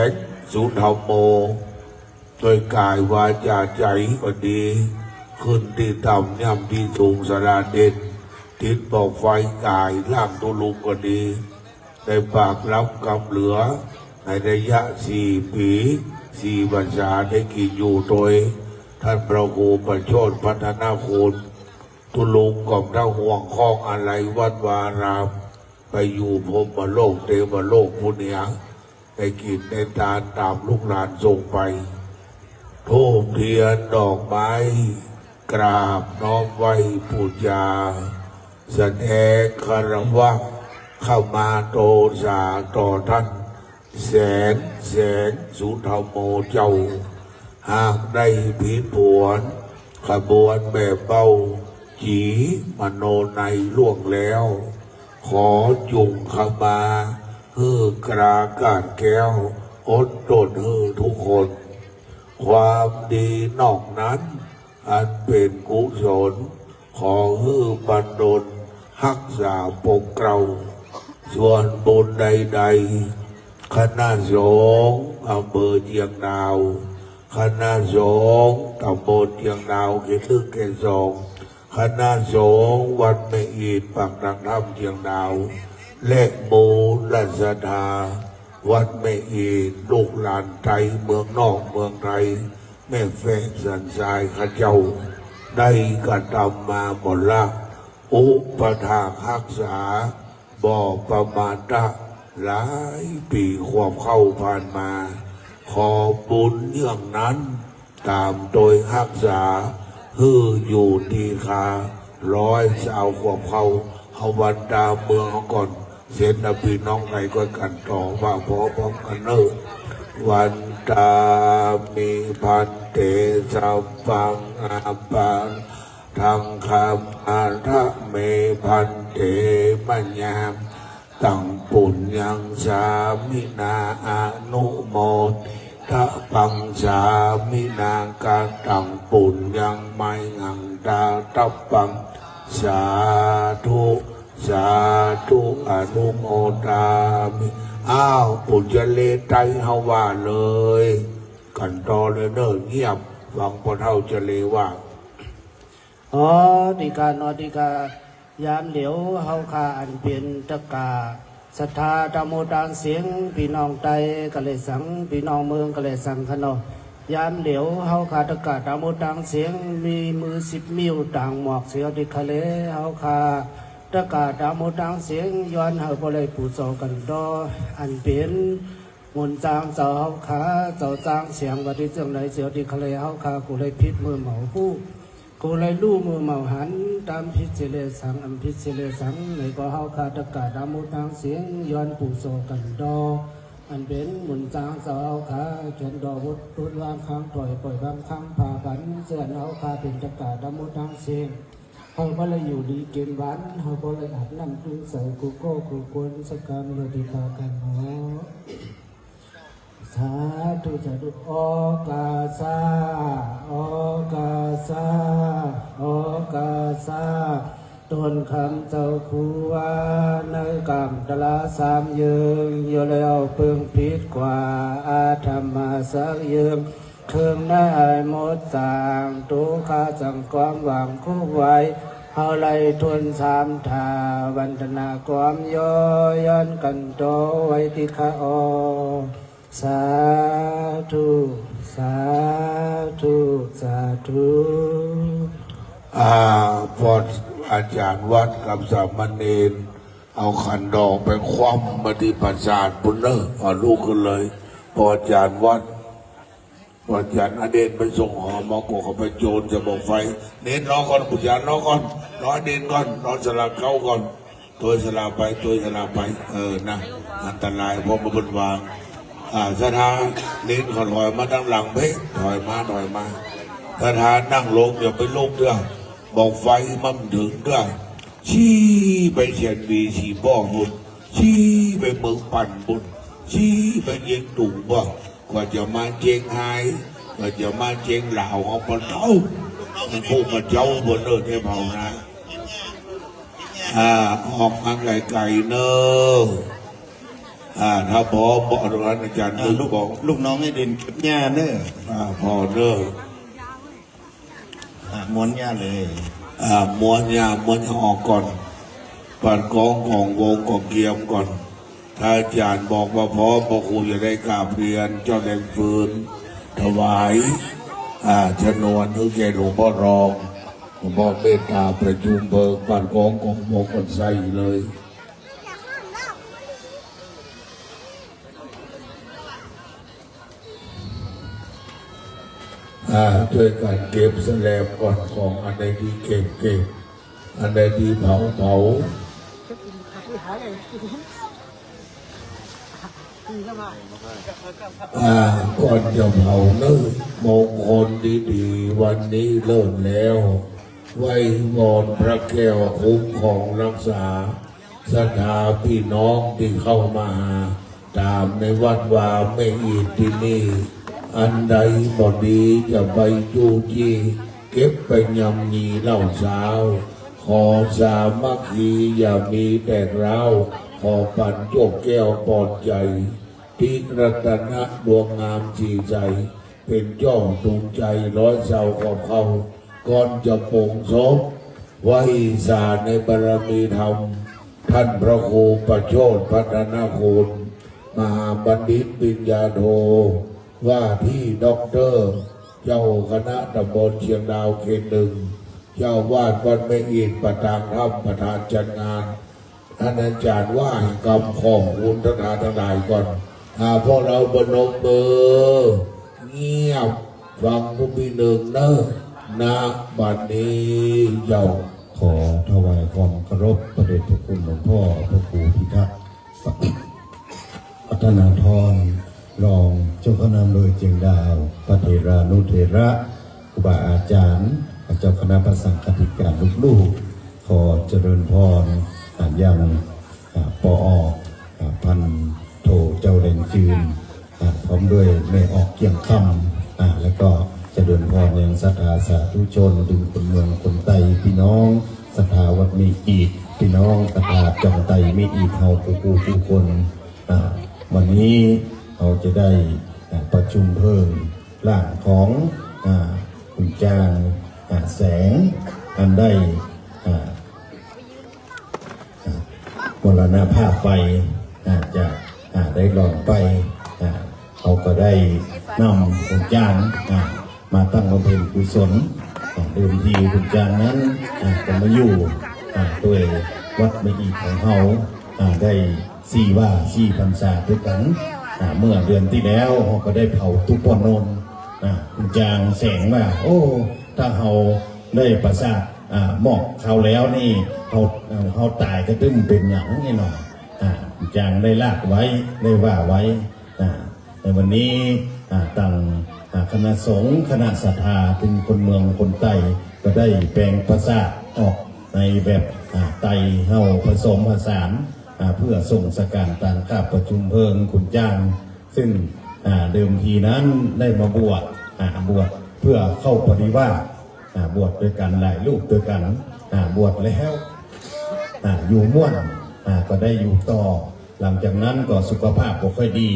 งสุธรรมโมโดยกายวาจาใจก็ดีขึ้นที่ต่ำย่ำที่สูงสลาเด่นทิศบอกไฟกายล่างตุลุงก็ดีในปากล้ำกำเหลือในระยะ4 ปี4 พรรษาได้กินอยู่โดยท่านพระครูประโชติพัฒนาคุณตุลุงกับเจ้าห่วงข้องอะไรวัดวารามไปอยู่พรหมโลกเทวโลกพุเนียได้กินในตาตามลูกหลานส่งไปทูบเทียนดอกไม้กราบน้อมไหว้ปูชาแสดงคารวะเข้ามาโตสาต่อท่านแสงสุธรรมโมเจ้าหากได้ผิดผวนขบวนแบบเบาจีมโนในล่วงแล้ว ขอจุงขมากรากาศแก้วอดตนทุกคน ความดีนอกนั้นอันเป็นกุศลขอบันดลรักษาปกเกลาส่วนบุญใดๆคณะสงฆ์อำเภอเชียงดาวคณะสงฆ์ตำบลเชียงดาวเขตลึกเขตสองคณะสงฆ์วัดแม่อีดปากทางถ้ำเชียงดาวและมูลศรัทธาวัดแม่อีดลูกหลานไทยเมืองนอกเมืองไทยแม่แฝงสันทรายข้าเจ้าได้กระทำมาหมดละอุปถากรักษาบ่ประมาณหลายปีความเข้าผ่านมาขอบุญเรื่องนั้นตามโดยรักษาอยู่ดีคา100 สาวความเข้าวันดาเมืองเขาก่อนเส้นนพี่น้องไงก็กันต่อว่าพร้อมกันเนอะวันตามีพันเตสัมปังอาปังทางคำอาระเมพันเตมัญญามตังปุญญังสามินาอนุโมทะปังสามินากาตังปุญญังไมหังตาตัปปังสาธุอนุโมทามิปุญญเลไตเฮาว่าเลยกันต่อเลยเนอะเงียบฟังพอเท่าจะเลว่าดีกายามเหลียวเฮาคาอันเป็นตะกาศรัทธาตามโมตางเสียงพี่น้องไตกะเลยสังพี่น้องเมืองกะเลยสังขนอยามเหลียวเฮาคาตะกาตามโมตางเสียงมีมือ10 นิ้วต่างหมอกเสียวดิคะเลเฮาคาตะกาตามโมตางเสียงย้อนเฮาบ่เลยปู่โซกันดออันเป็นมนจางเจ้าเฮาคาเจ้าจางเสียงว่าที่จังไหนเสียวดิคะเลเฮาคากูเลยพิษมือเหมาผู้กูเลยลู่มือเมาหันตามพิเศษสังอัมพิเศษสังในก็เฮาคาตะกาดามุทางเสียงย้อนปู่โซกันดออันเป็นหมุนจางเสาขาเขียนดอกวุฒิวางค้างถอยปล่อยบางค้างผ่าบันเสื่อนเฮาคาเป็นตะกาดามุทางเสียงเฮาก็เลยอยู่ดีเกินหวานเฮาก็เลยอาบน้ำตุ้งใส่กูโก้กูกวนสการโลดีคากันเนาะสาธุโอกาสาโอกาสาโอกาสา ต้นคำเจ้าคูวาในกรรมตลาสามยืงโยแล้วเพึงพิษกว่าอาธรรมาสักยืงเครื่องได้หมดต่างตุข้าจังความหวังคู่ไว้เฮาไล่ทวนสามทาวันธนาความย่อยันกันโตไว้ที่ข้าอสาธุสาธุสาธุ พออาจารย์วัดกับสามเณรเอาขันดอกไปคว่ำมาที่ปราสาทปุณเนอร์เอาลูกกันเลยพออาจารย์วัดพออาจารย์อเดนไปส่งหอมอกเขาไปโจรจะบอกไฟเน้นรอก่อนปุญญารอก่อนรออเดนก่อนรอสลับเข้าก่อนตัวสลับไปตัวสลับไปนะอันตรายเพราะมันบนวางสถานเน้นขอถอยมาด้านหลังเพ่ถอยมาสถานนั่งลงอย่าไปลงเด้อบอกไฟมั่มถึงเด้อชี้ไปเชียนบีชี้บ่อบุญชี้ไปเมืองปั่นบุญชี้ไปเย็งตุ่มบ่กว่าจะมาเจงไฮกว่าจะมาเจงเหล่าของปนเท้าพวกมาเจ้าบนเนินให้เผานะออกทางไกลๆเนอะถ้าพอบอกตรงนั้นอาจารย์ลูกบอก ลูกน้องให้เด่นเก็บหญ้าเนอะ พอเนอะ ม้วนหญ้าเลย ม้วนหญ้าออกก่อนปัดกองของวงของเกียมก่อนถ้าอาจารย์บอกว่าพอครูจะได้กราบเรียนเจ้าแดงฟืนถวายชนวนนึกแก่หลวงพ่อรองหลวงพ่อเมตตาประชุมเบิกปัดกองของวงกันใส่เลยช่วยกันเก็บแสลบก่อนของอันใดดีเก็บอันใดดีเผาก่อนจะเผาเนิ่มงคลดีๆวันนี้เริ่มแล้วไว้วอนพระแก้วคุ้มของรักษาศรัทธาพี่น้องที่เข้ามาหาตามในวัดวาไม่อีกที่นี่อันใดบ่ดีจะไปจู้จี้เก็บไปยำยีเหล้าสาวขอสามัคคีอย่ามีแตกร้าวขอปั่นโจกแก้วปลอดใจพิรัตนะดวงงามจีใจเป็นเจ้าตูงใจร้อยเศร้าของเขาก่อนจะโป่งศพไว้สาในบารมีธรรมท่านพระครูประโชติพัฒนาคุณมหาบัณฑิตปิญญาโทว่าที่ด็อกเตอร์เจ้าคณะตำบลเชียงดาวเขตหนึ่งเจ้าวาดวัดแม่อินประธานถ้ำประธานจัดงานท่านอาจารย์ว่าให้กำของคุณทนาทั้งหลายก่อนพวกเราบนมมือเงียบฟังผู้มีหนึ่งเนอะนะบัดนี้เจ้าขอถวายความเคารพประเดชพระคุณหลวงพ่อพระครูพิทักษ์พัฒนาธรรองเจ้าคณะโดยเจียงดาวพระเถรานุเถระครูบาอาจารย์เจ้าคณะพระสังฆธิการลูกๆขอเจริญพรยังปอพันโทเจ้าแดงจืนพร้อมด้วยแม่ออกเกี่ยงคำแล้วก็เจริญพรยังศรัทธาสาธุชนดึงคนเมืองคนไตพี่น้องศรัทธาวัดมีอีกพี่น้องศรัทธาจองไตมีอีกเฮาผู้คนวันนี้เราจะได้ประชุมเพิ่มร่างของคุณจางแสงอันได้มรณภาพไปจะได้หลอนไปเขาก็ได้นำคุณจางมาตั้งบำเพ็ญกุศลเดิมทีคุณจางนั้นก็มาอยู่ด้วยวัดไม่อีกของเขาได้4 พรรษาด้วยกันเมื่อเดือนที่แล้วเขาก็ได้เผาทุกปนนคุณจางแสงว่าโอ้ถ้าเขาได้ประสาทหมอกเขาแล้วนี่เขาตายก็ตึ้มเป็นหยังไงหน่อยคุณจางได้ลากไว้ได้ว่าไว้ในวันนี้ตั้งคณะสงฆ์คณะศรัทธาเป็นคนเมืองคนไต้ก็ได้แปลงประสาทออกในแบบไต้เฮาผสมผสานเพื่อส่งสการต่างข้าประชุมเพลิงขุนจ้างซึ่งเดิมทีนั้นได้มาบวชเพื่อเข้าปฏิวาสบวชด้วยกันหลายรูปด้วยกันบวชแล้ว อยู่ม่วนก็ได้อยู่ต่อหลังจากนั้นก็สุขภาพก็ค่อยดี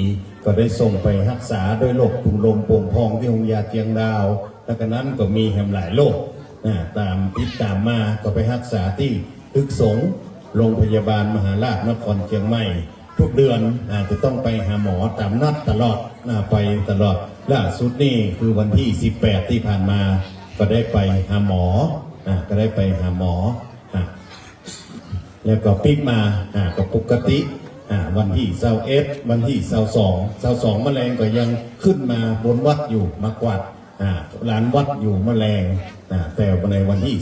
ก็ได้ส่งไปรักษาด้วยโรคถุงลมโป่งพองที่โรงพยาบาลเชียงดาวแล้วก็นั้นก็มีแหมหลายโรคตามติดตามมาก็ไปรักษาที่ตึกสงโรงพยาบาลมหาราชนครเชียงใหม่ทุกเดือนจะต้องไปหาหมอตามนัดตลอดไปตลอดล่าสุดนี่คือวันที่18ที่ผ่านมาก็ได้ไปหาหมอก็ได้ไปหาหมอแล้วก็ปิกมาก็ปกติวันที่21วันที่22แมลงก็ยังขึ้นมาบนวัดอยู่มากวาดลานวัดอยู่แมลงแต่ในวันที่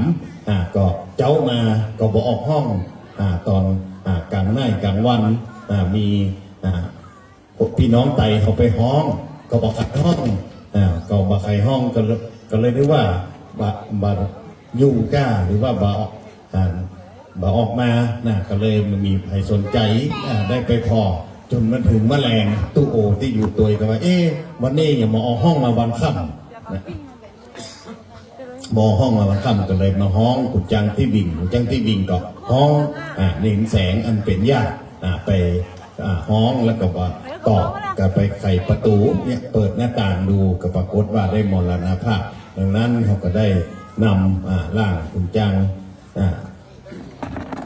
23ก็เจ้ามาก็บอกออกห้องตอนกลางไนกลางวันมีพี่น้องไตเขาไปห้องก็บอกขัดห้องก็บอกใครห้องก็เลยเรียกว่าบาอยู่ก้าหรือว่าบาออกมาก็เลยมันมีใครสนใจได้ไปพอจนมาถึงแมลงตู้โอที่อยู่ตัวก็ว่าวันนี้อย่ามาออกห้องมาวันค่ำมอห้องมาวันค่ำก็เลยมาห้องกุจังที่วิ่งก็ห้องเน้นแสงอันเป็นญาติไปห้องแล้วก็ว่าต่อก็ไปไขประตูเนี่ยเปิดหน้าต่างดูก็ปรากฏว่าได้มรณภาพดังนั้นเขาก็ได้นำร่างกุจัง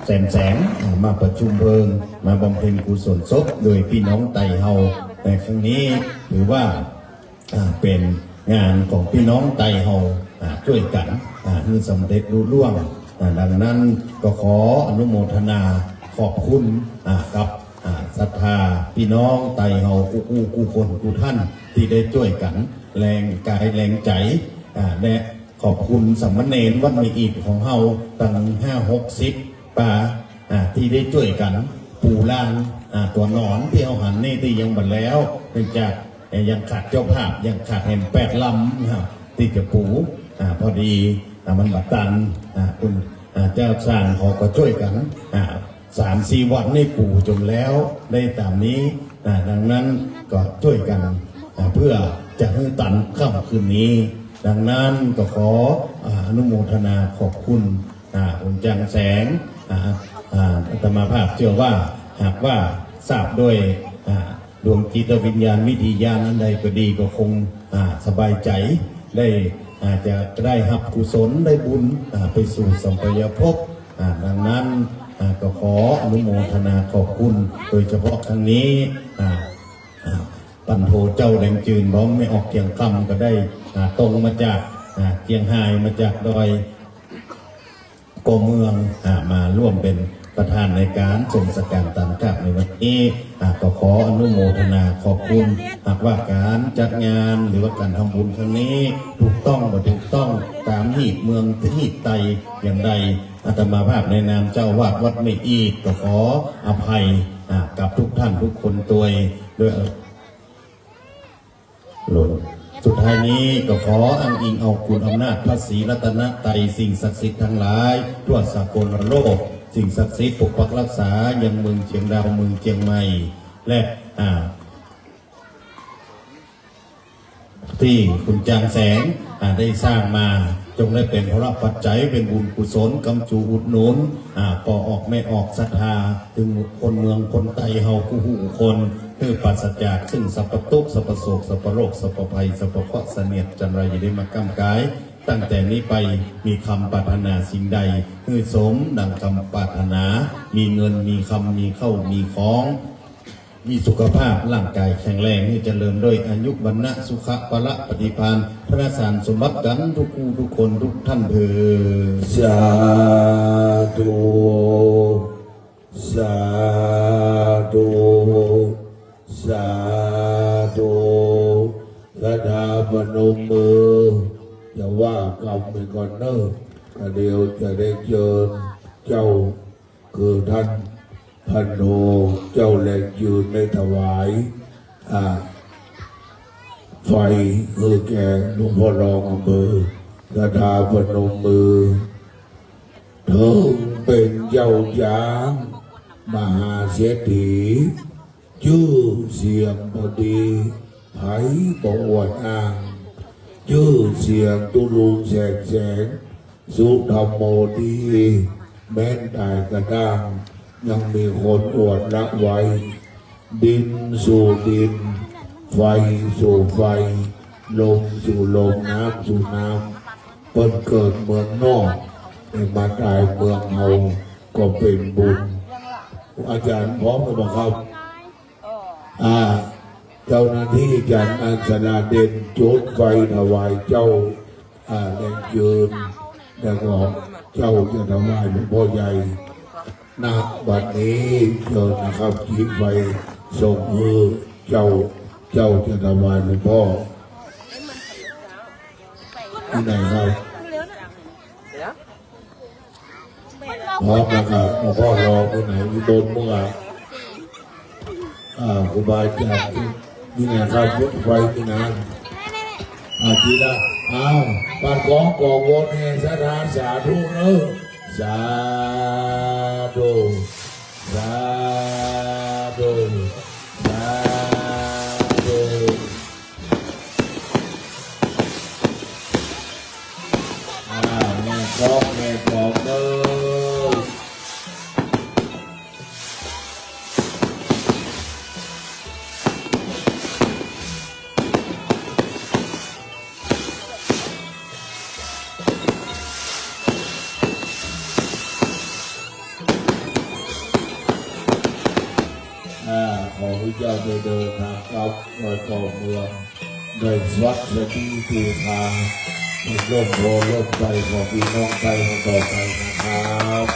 แสงมาประชุมเพลิงมาบำเพ็ญกุศลศพโดยพี่น้องไตเฮาในครั้งนี้ถือว่าเป็นงานของพี่น้องไตเฮาช่วยกันที่สำเร็จรุ่ล่วงดังนั้นก็ขออนุโมทนาขอบคุณกับศรัทธาพี่น้องไตเฮากูคนกูท่านที่ได้ช่วยกันแรงกายแรงใจและขอบคุณสามเณรวัดมีอีกของเฮาตั้ง50-60ป่าที่ได้ช่วยกันปูลานตัวหนอนที่เอาหันนี่ที่ยังบัดแล้วเนื่องจากยังขาดเจ้าภาพยังขาดเห็น8 ลำที่จะปูพอดีมันบัดตันคุณเจ้าสร้างเขาก็ช่วยกัน3-4 วันนี่ปูจนแล้วได้ตามนี้ดังนั้นก็ช่วยกันเพื่อจะให้ตันค่ำคืนนี้ดังนั้นก็ขออนุโมทนาขอบคุณองค์จังแสงอาตมาภาพเชื่อว่าหากว่าทราบด้วยดวงจิตวิญญาณวิธีญาณนั้นใดก็ดีก็คงสบายใจได้จะได้รับกุศลได้บุญไปสู่สัมปยภพดังนั้นก็ขออนุโมทนาขอบคุณโดยเฉพาะครั้งนี้ปันโทเจ้าแดงจืนบ้องไม่ออกเกียงคำก็ได้ตรงมาจากเกียงไฮมาจากดอยกเมืองมาร่วมเป็นประธานในการทรงสการตันกับในวันนี้ก็ขออนุโมทนาขอบคุณหากว่าการจัดงานหรือว่าการทำบุญครั้งนี้ถูกต้องบ่ถูกต้องตามหีบเมืองหีบไตอย่างใดอาตมาภาพในนามเจ้าวาดวัดไม่อีกก็ขออภัยกับทุกท่านทุกคนด้วยสุดท้ายนี้ก็ขออ้างอิงเอาคุณอำนาจพระศรีรัตนตรัยสิ่งศักดิ์สิทธิ์ทั้งหลายทั่วสากลโลกสิ่งศักดิ์สิทธิ์ปกปักรักษายังเมืองเชียงดาวเมืองเชียงใหม่และที่คุณจางแสงได้สร้างมาจงได้เป็นพระปัจจัยเป็นบุญกุศลกำจูอุดหนุนปอออกไม่ออกศรัทธาถึงคนเมืองคนไตเฮาคู่หูคนคือปราศจากซึ่งสัพพทุกข์สัพพโศกสัพพโรคสัพพภัยสัพพเคราะห์เสนียดจันไรอย่าได้มากำกายตั้งแต่นี้ไปมีคำปรารถนาสิ่งใดคือสมดังคำปรารถนามีเงินมีคำมีเข้ามีของมีสุขภาพร่างกายแข็งแรงให้เจริญด้วยอายุวรรณะสุขะพละปฏิภาณพระสารสมบัติกันทุกคู่ทุกคนทุกท่านเถิดสาธุสาธุสาธุกระดาพนมมือจะว่ากรรมเป็นก่อนเนอะก็เดียวจะได้เชิญเจ้าคือท่านพันโทเจ้าแหลงยืนในถวายไฟคือแกงหลวงพ่อรองอำเภอกระดาพนมมือเธอเป็นเจ้าช้างมหาเศรษฐีชื่อเสียงพอดีไผ่บอกอวดอ้างชื่อเสียงตุลุงแสงสุธรรมโมดี แม้นตายกระด้างยังมีคนอวดละไว้ ดินสู่ดิน ไฟสู่ไฟ ลมสู่ลมน้ำสู่น้ำเปิ้นเกิดเมืองนอกให้มาตายเมืองเฮาก็เป็นบุญ อาจารย์พร้อมหรือเปล่าครับเจ้าหน้าที่จันอัญชนาเด่นจุดไฟถวายเจ้าแรงยืนแล้วก็เจ้าจะถวายหลวงพ่อใหญ่ณบัดนี้เชิญนะครับจีบไฟส่งมือเจ้าจะถวายหลวงพ่อที่ไหนครับพร้อมนะครับหลวงพ่อรอที่ไหนอยู่บนเมื่อครูบาอาจารย์นี่นะครับรถไฟที่นั่นทีละปานของกองวนแห่สถานสาธุเนอะสาธุสาธุสาธุแม่ของเนอะขอให้เจ้าได้เดินทางกลับรอยต่อเมืองโดยสวัสดีปีทางร่มโพร่มใจของพี่น้องไทยต่อไปนะครับ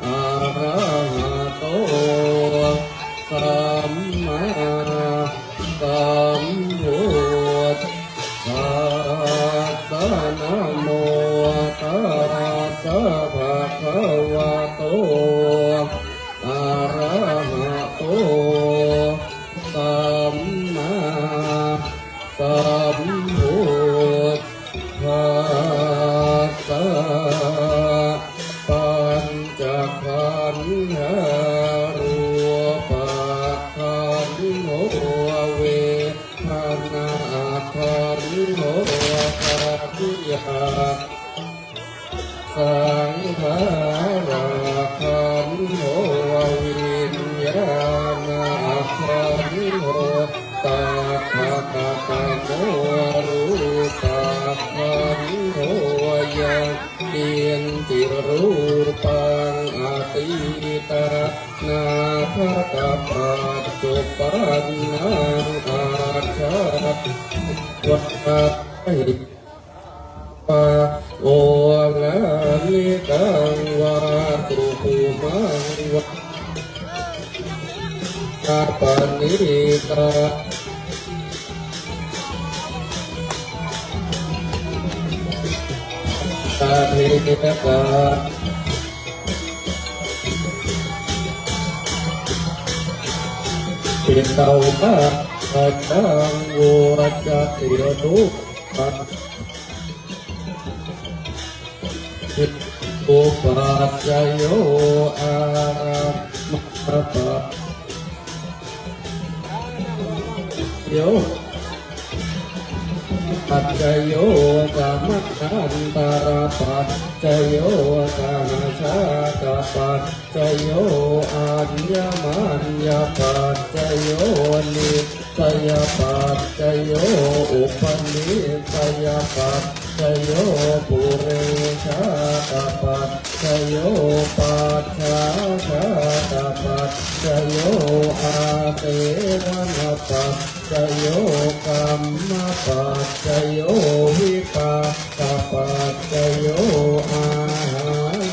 อะระหะโตสัมมาสัมพุทธัสสะนะโมตัสสะภะคะวะโตอะระหะโตสัมมาสัมพุทธัสสะปัญจขันธ์รูปขันธ์เวทนาขันธ์ขันธ์ยาสังขารขันธ์วิญญาณขันธ์ตาคาตาตาโมรูปะขันธ์ยังเตียนติรูปังอติตานาคตาปัจจุปันนังอาชาวัตตะปะโอลาลิตังวาตุภูมังวะตาปนิตาตาเทกาปิดเตาตาปัจจังวัวจัตติรุปัตติอุปัจจโยอามะปะโยปัจจโยกามัคคันตาราปัจจโยกานาชาตาปัจจโยอัญญมัญญปัจจโยนิสยปัจจโยอุปนิสยปัจจโยปุเรชาตาปัจจโยปัจฉาชาตาปัจจโยอาเทวนาปัจจโยกัมมปัจจโยวิปากปัจจโยอาหา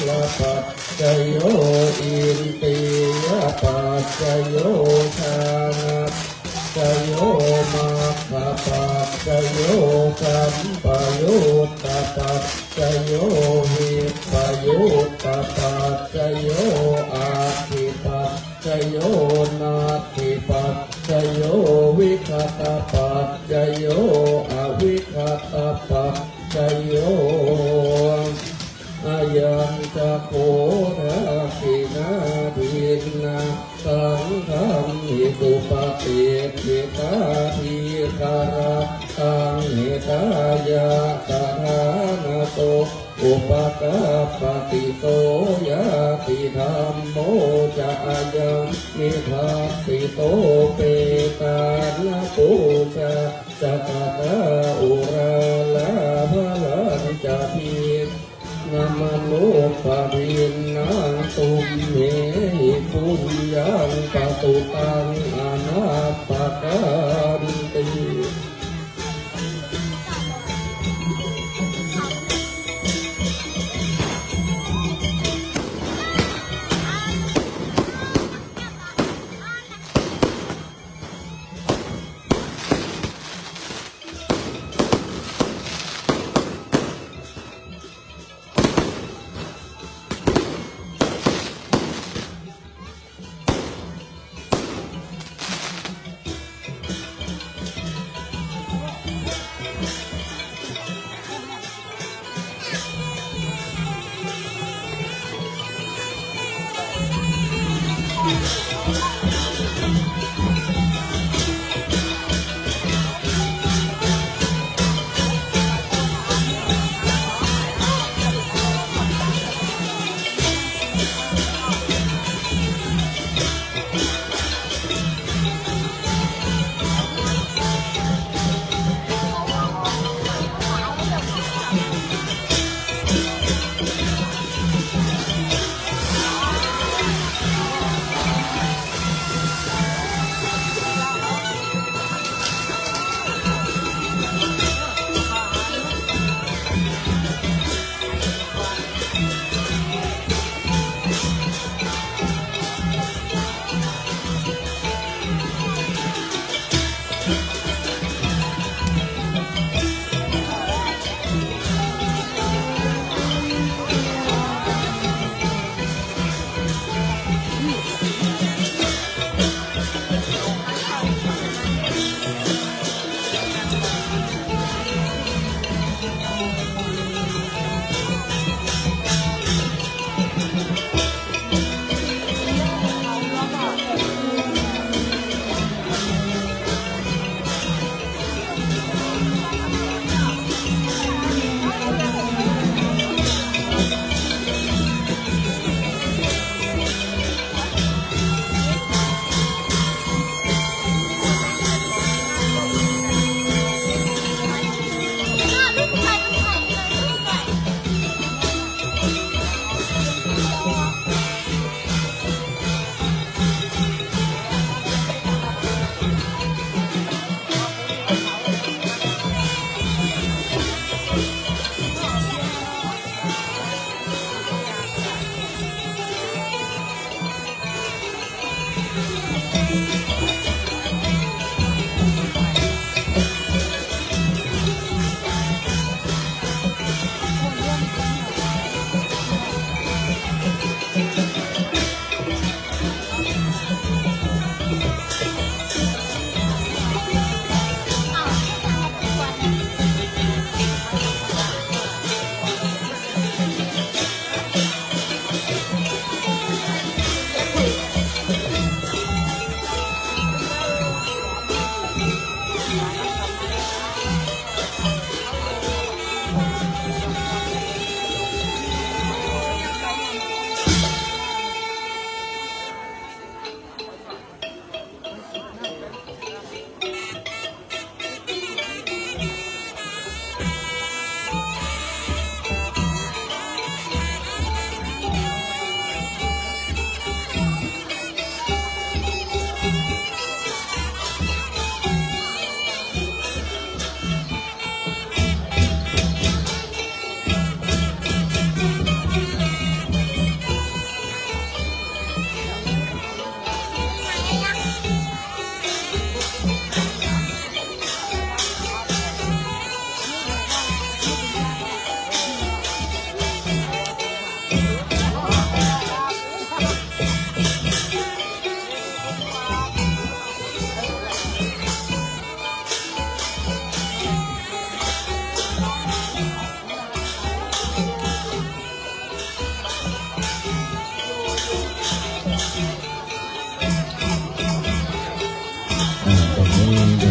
รปัจจโยอินติยปัจจโยชานะจโยมาคาปัจจโยกัมปยุตตาปัจจโยหิปยุตตาปัจจโยอาทิปัจจโยนาทิปัจจโยวิคตาปัจจโยอวิคตาปัจจโยอายังจะโคราคินาทินาสังฆังหิตุปฏิปิตาทิคาราตังหิตายะตานาโตอุปกาปฏิโตยะติธรรมโมจะยังมิทัสสิโตเปตานาปูชาจักตาอุราลาภลันจะพินามานุปะรินังตุมเหหิปุญญังปะตุตังอนาปะกันติ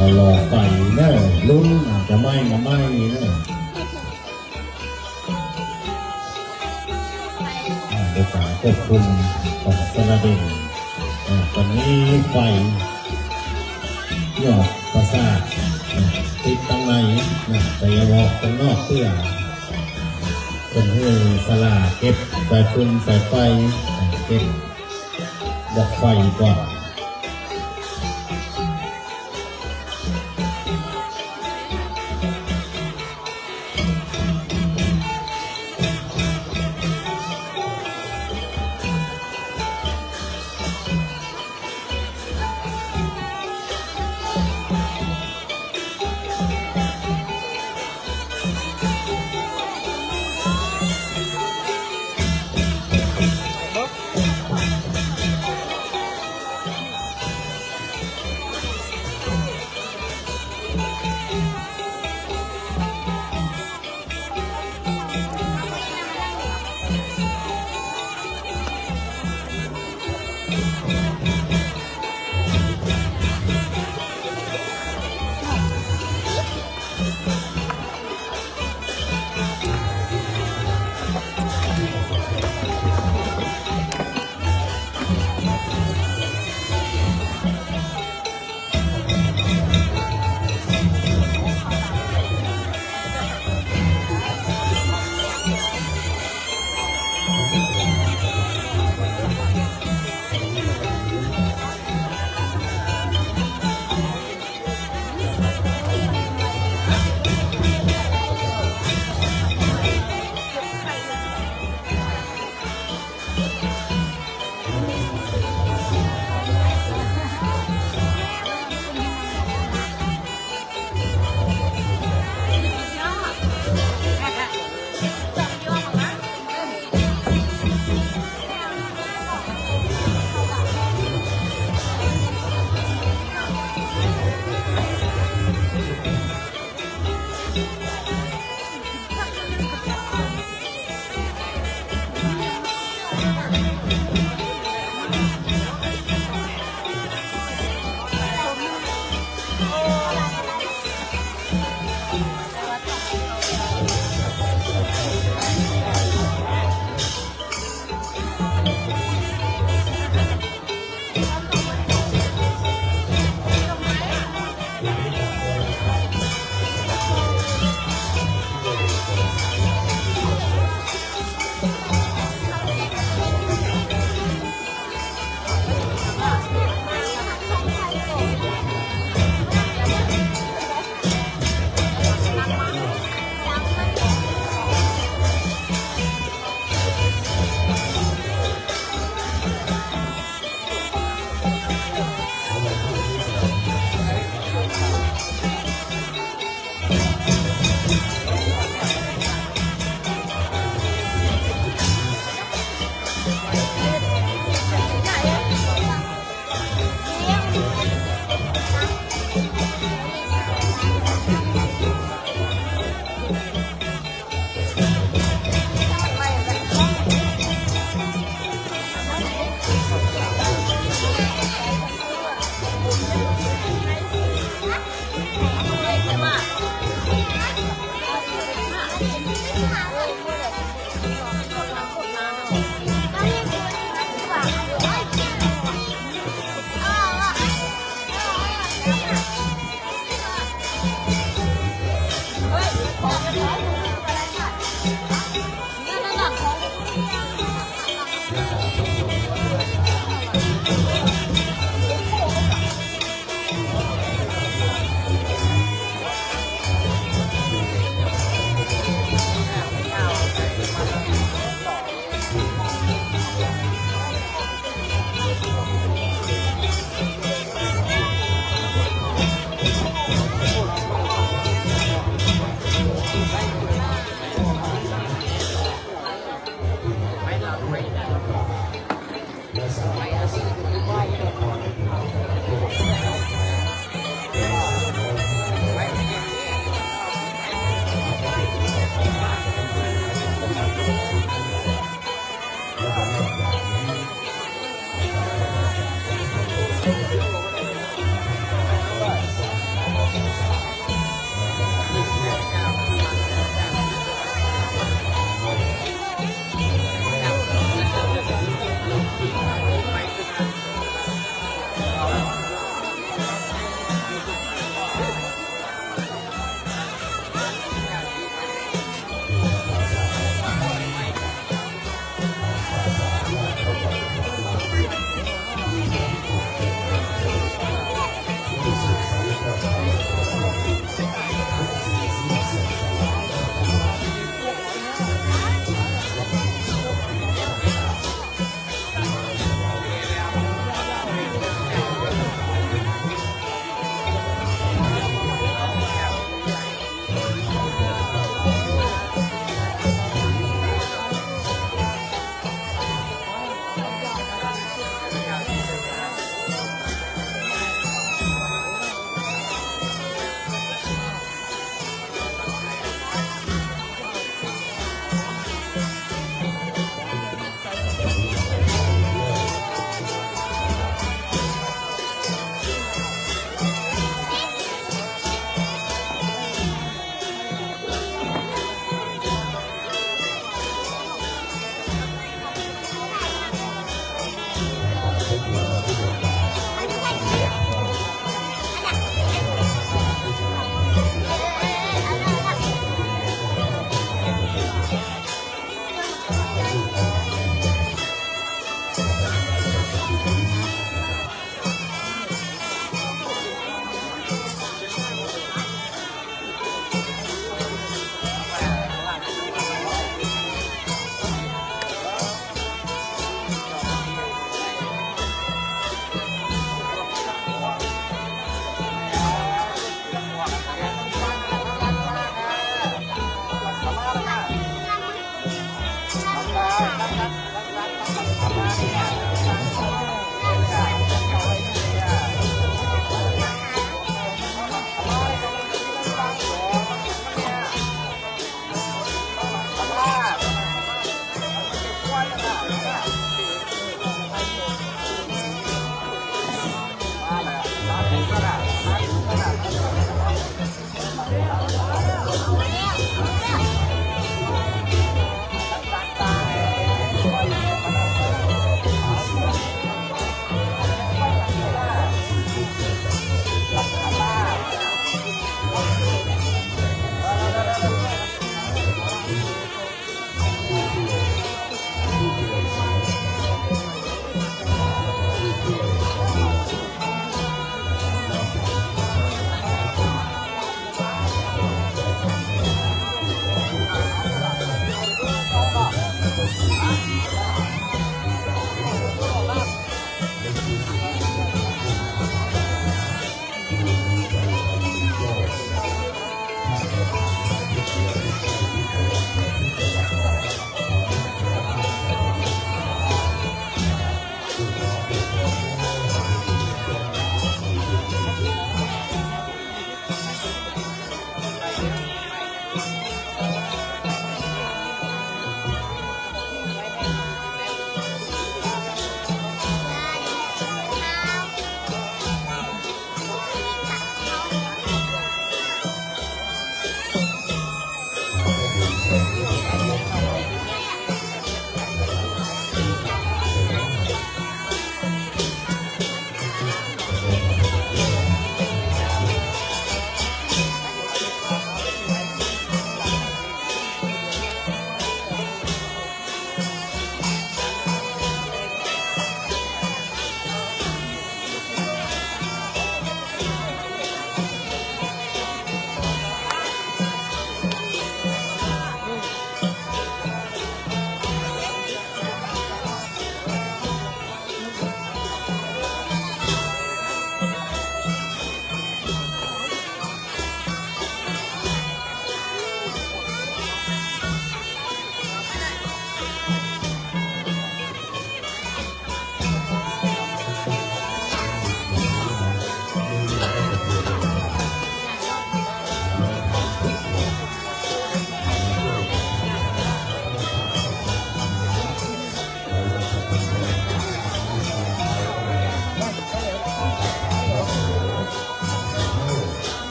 เขารอไฟเนอะลุ้นอาจจะไหม้มาไหม้เนอะโดยการควบคุมของสระเด่นตอนนี้ไฟหยอดประสาทติดตั้งในแต่ยังออกตั้งนอกเพื่อเป็นเพื่อสลาเก็บสายฟืนสายไฟเก็บบอกไฟก่อน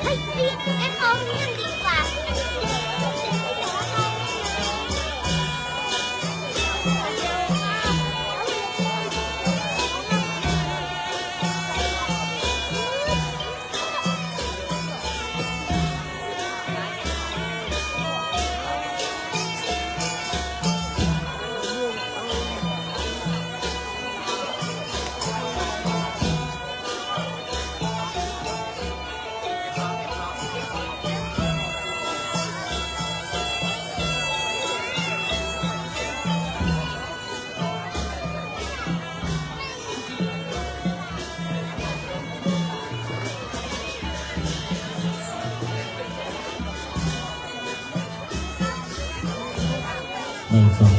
ให้พี่ให้เขาเลี้ยงดีกว่า สอง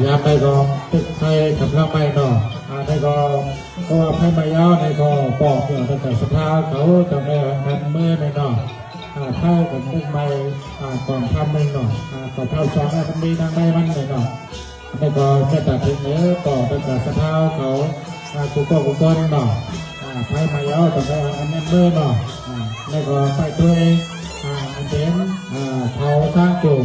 ยามได้ก็ตึกไทยกับข้าวไม่เนาะได้ก็เพราะว่าไพ่มายาวในก็ปอกเกี่ยวกับสภาเขาจะได้กันเมื่อในเนาะไพ่กับตึกไม่ก่อนทำหนึ่งเนาะก่อนเท่าสองมันมีนั่งได้มันในเนาะได้ก็แค่ตัดถึงเนื้อต่อตั้งแต่สภาเขากูก็เนาะไพ่มายาวจะได้อันนั้นเมื่อเนาะได้ก็ไปตัวเองอันเป็นเขาสร้างจุด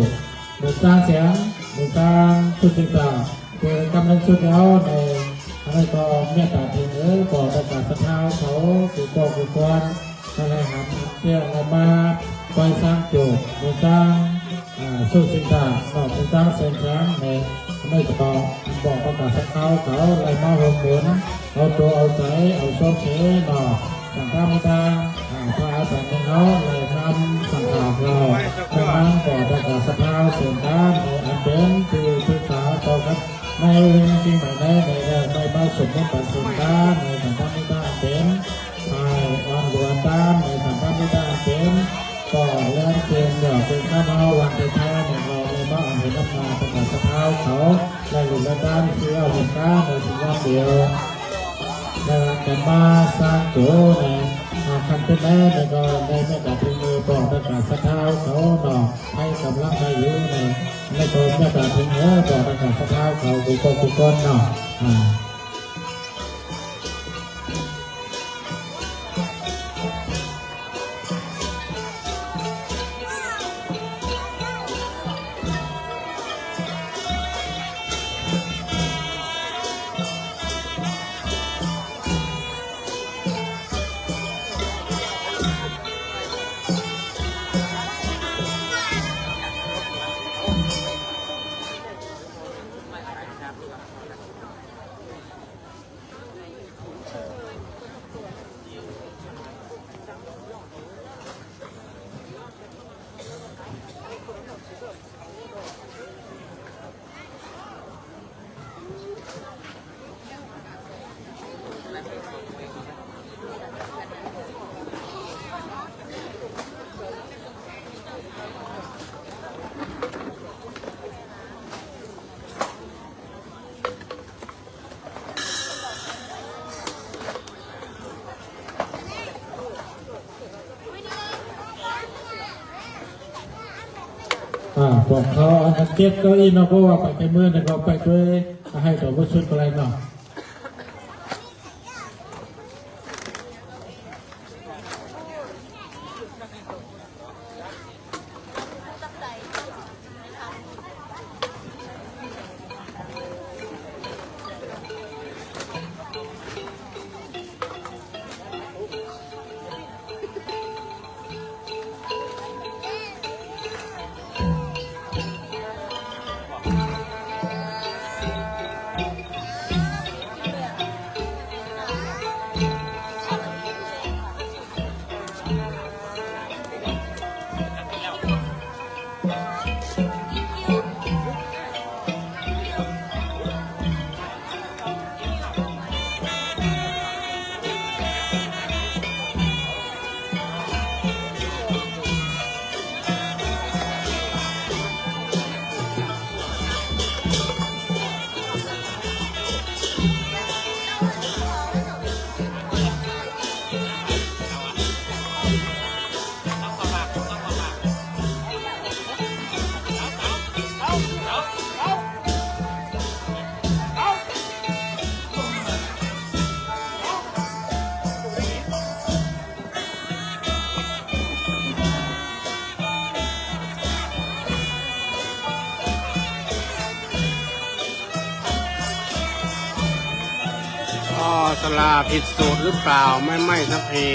หนึ่งสร้างเสียงหนึ่งสร้างสุดต่างๆคือกำลังสุดแล้วในอะไรก็เมื่อตัดถึงก่อประกาศสภาเขากูก็อะไรหาเรื่องอะไรมาคอยสร้างจุดหนึ่งสร้างสุดต่างๆนอกหนึ่งสร้างเสียงช้างในไม่ก็บอกประกาศสภาเขาอะไรมาหงเหมือนเอาตัวเอาใจเอาโซ่เชหนอต่างๆไม่ต่างพระอาจารย์เขาเลยนำสังขารเราดังนั้นก่อประกาศสภาส่วนด้านในอันเป็นคือศึกษาต่อครับในจริงๆในบ้านสมมติปัจจุบันในสังฆมิตาเป็นวันรวนด้านในสังฆมิตาเป็นก็เล่นเกมเดี๋ยวเป็นข้าววันเป็นแท้เนี่ยเราเลยบ้าเห็นน้ำมาประกาศสภาเขาในหลุมด้านคือเอาหลุมด้านในสิ่งเดียวแต่มาสร้างโจในทำเป็นแม่ในก็ได้ไม่ตัดทิ้งมือปอกประกาศสภาเขาหนอให้กำลังใจอยู่ในก็ไม่ตัดทิ้งเนื้อปอกประกาศสภาเขากูก็หนอบอกเขาอันเก็บเก้าอี้เนาะเพราะว่าไปเมื่อเนี่ยเขาไปด้วยให้ตัวผู้ชุดอะไรเนาะ สลาผิดสูตรหรือเปล่าไม่สักที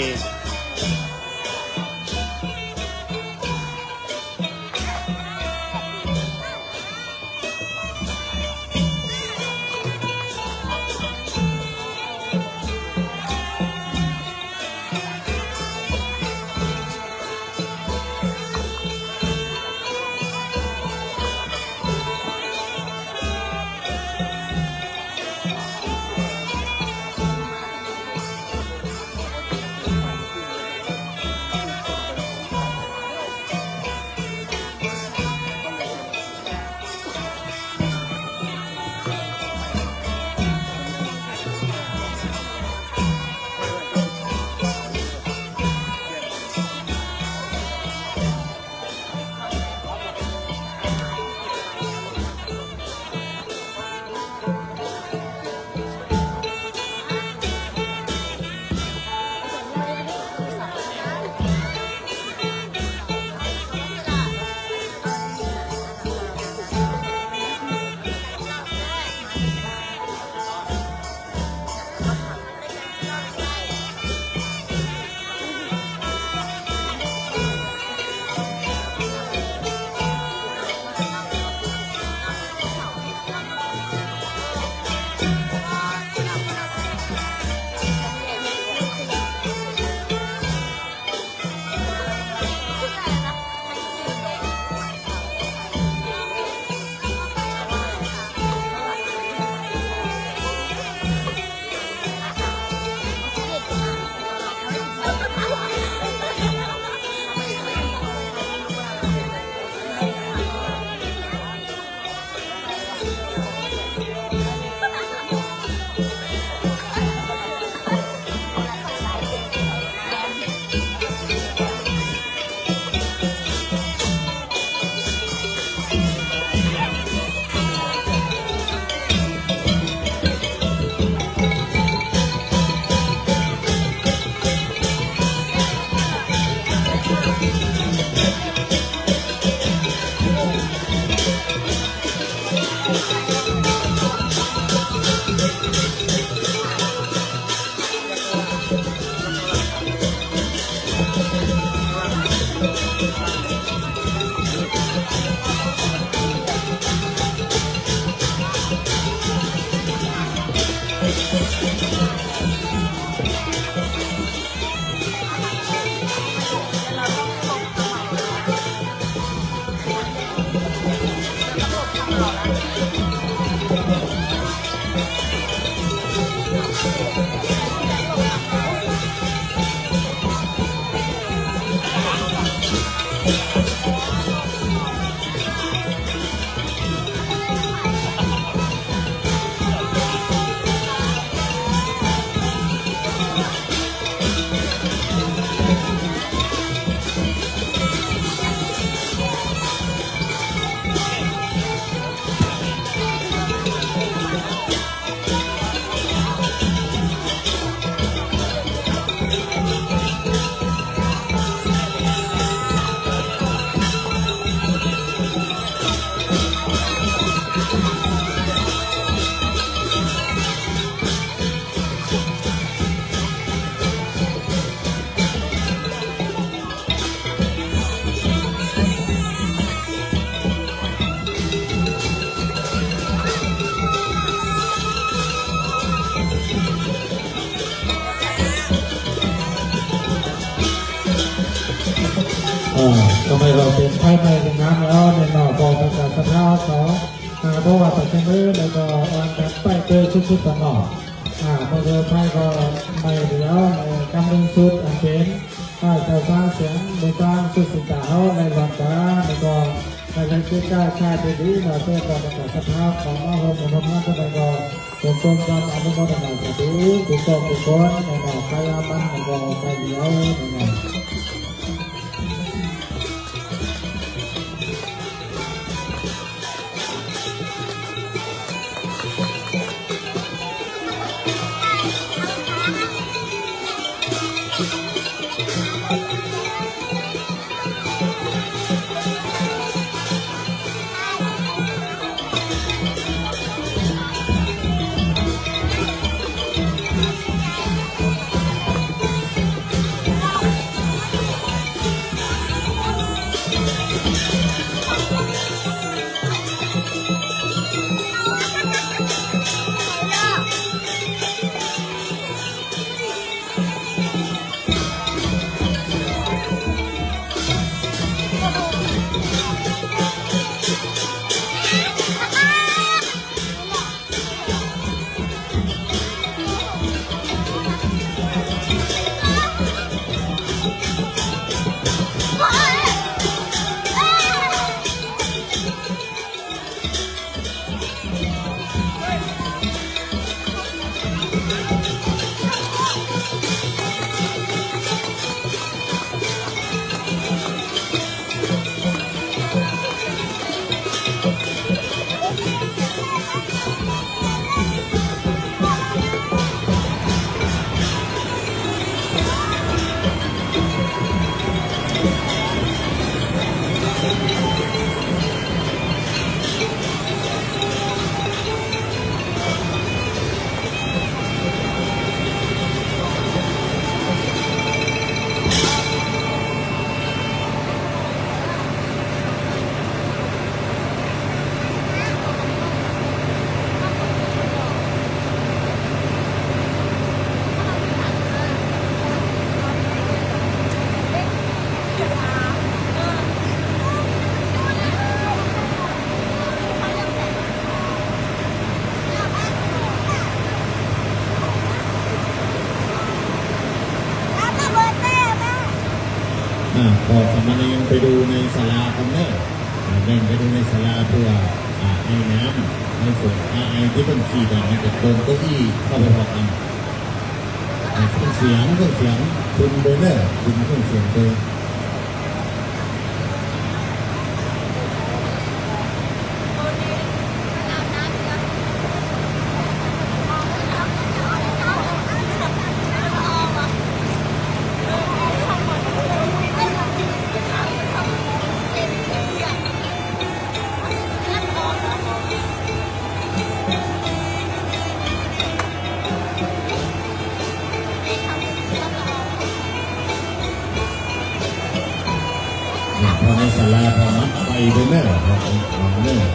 ทำไมเราเป็นภายในในงานแล้วในหน่อบอกประกาศสภาพเขาเพราะว่าปัจจัยนี้แล้วก็วันการไปเจอชุดๆต่างๆพอเจอไพ่ก็ไม่เดียวกำลังสุดอันเป็นแต่สร้างเสียงโดยการสุดสุดดาวในหลักการแล้วก็ในการคิดกล้าชาติดีมาเพื่อประกาศสภาพของมหาวิทยาลัยมหาวิทยาลัยก็เป็นต้นการอนุโมทนาสาธุทุกคนทุกคนในหน่อพยามันในหน่อไปเดียวในหน่อ พอสามเณรไปดูในศาลาคำเนอร์เดินไปดูในศาลาเพื่อไอ้น้ำในส่วนไอ้ที่เป็นขีดมันจะเดินเก้าอี้เข้าไปพอกันเครื่องเสียงคุณเบเนอร์คุณเครื่องเสียงเบอร์พอในศาลาพอมัดไฟเบเนอร์พอเนอร์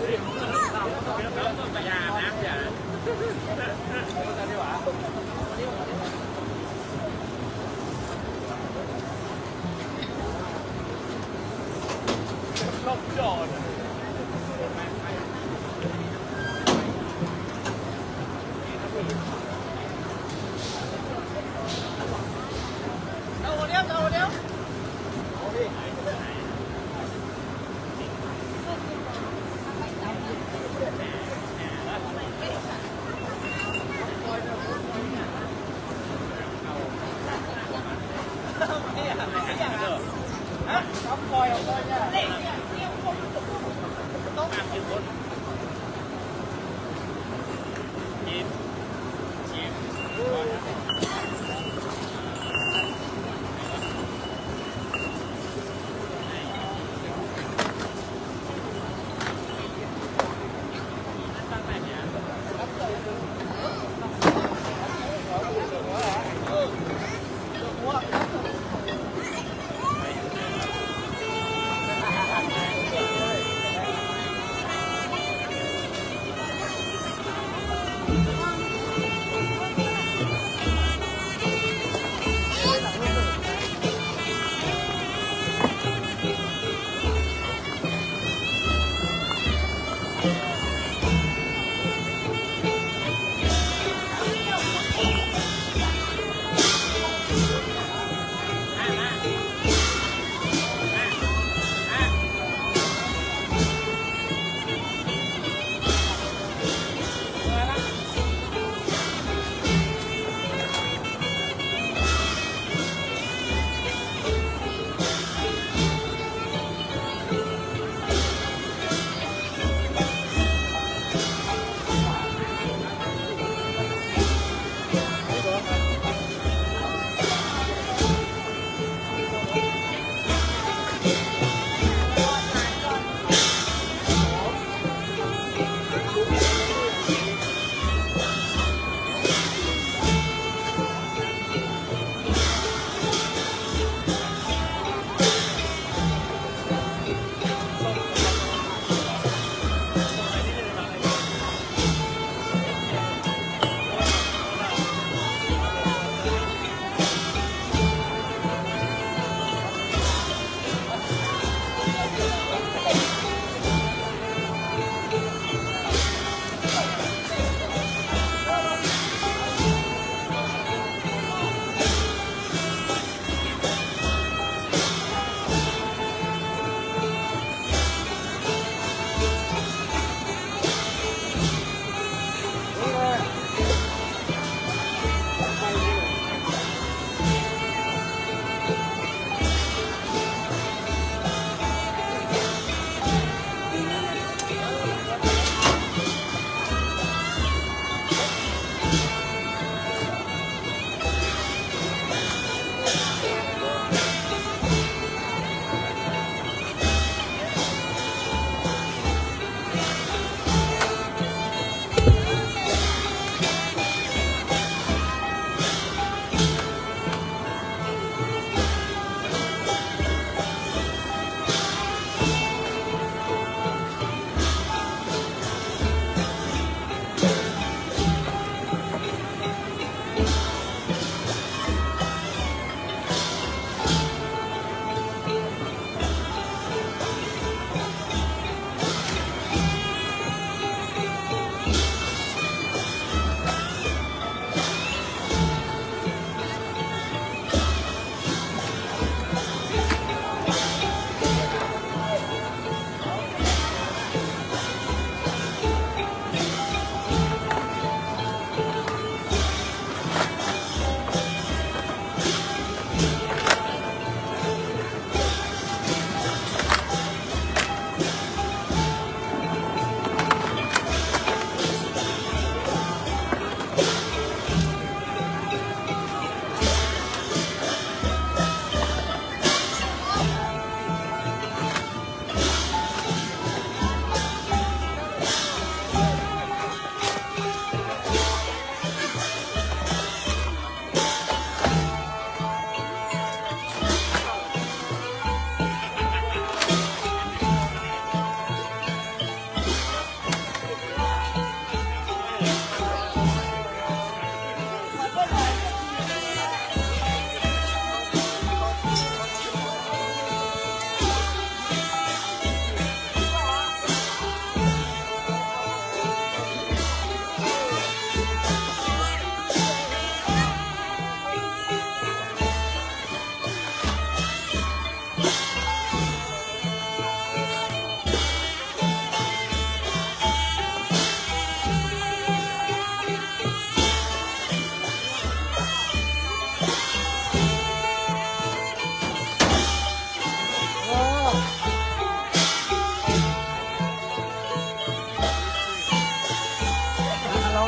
เ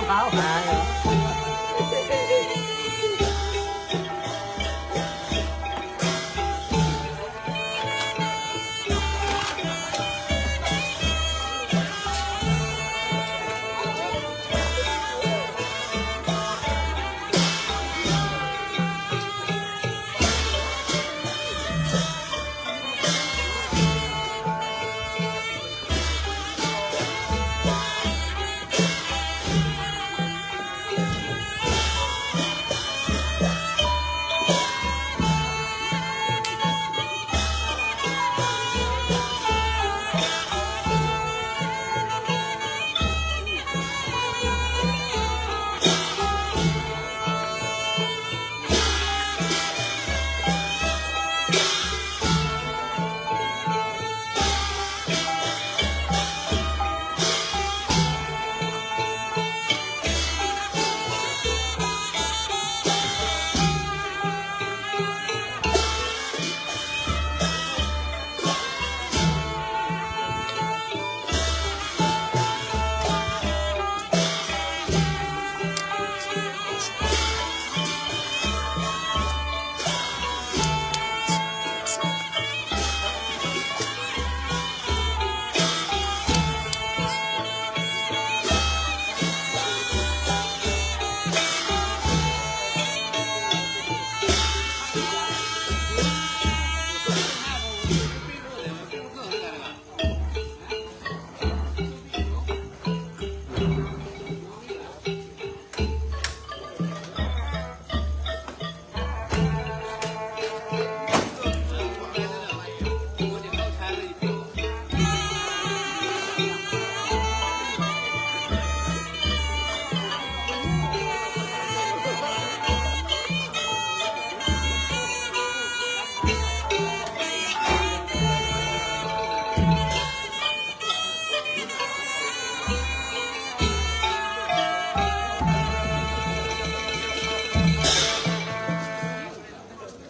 ขาวหาย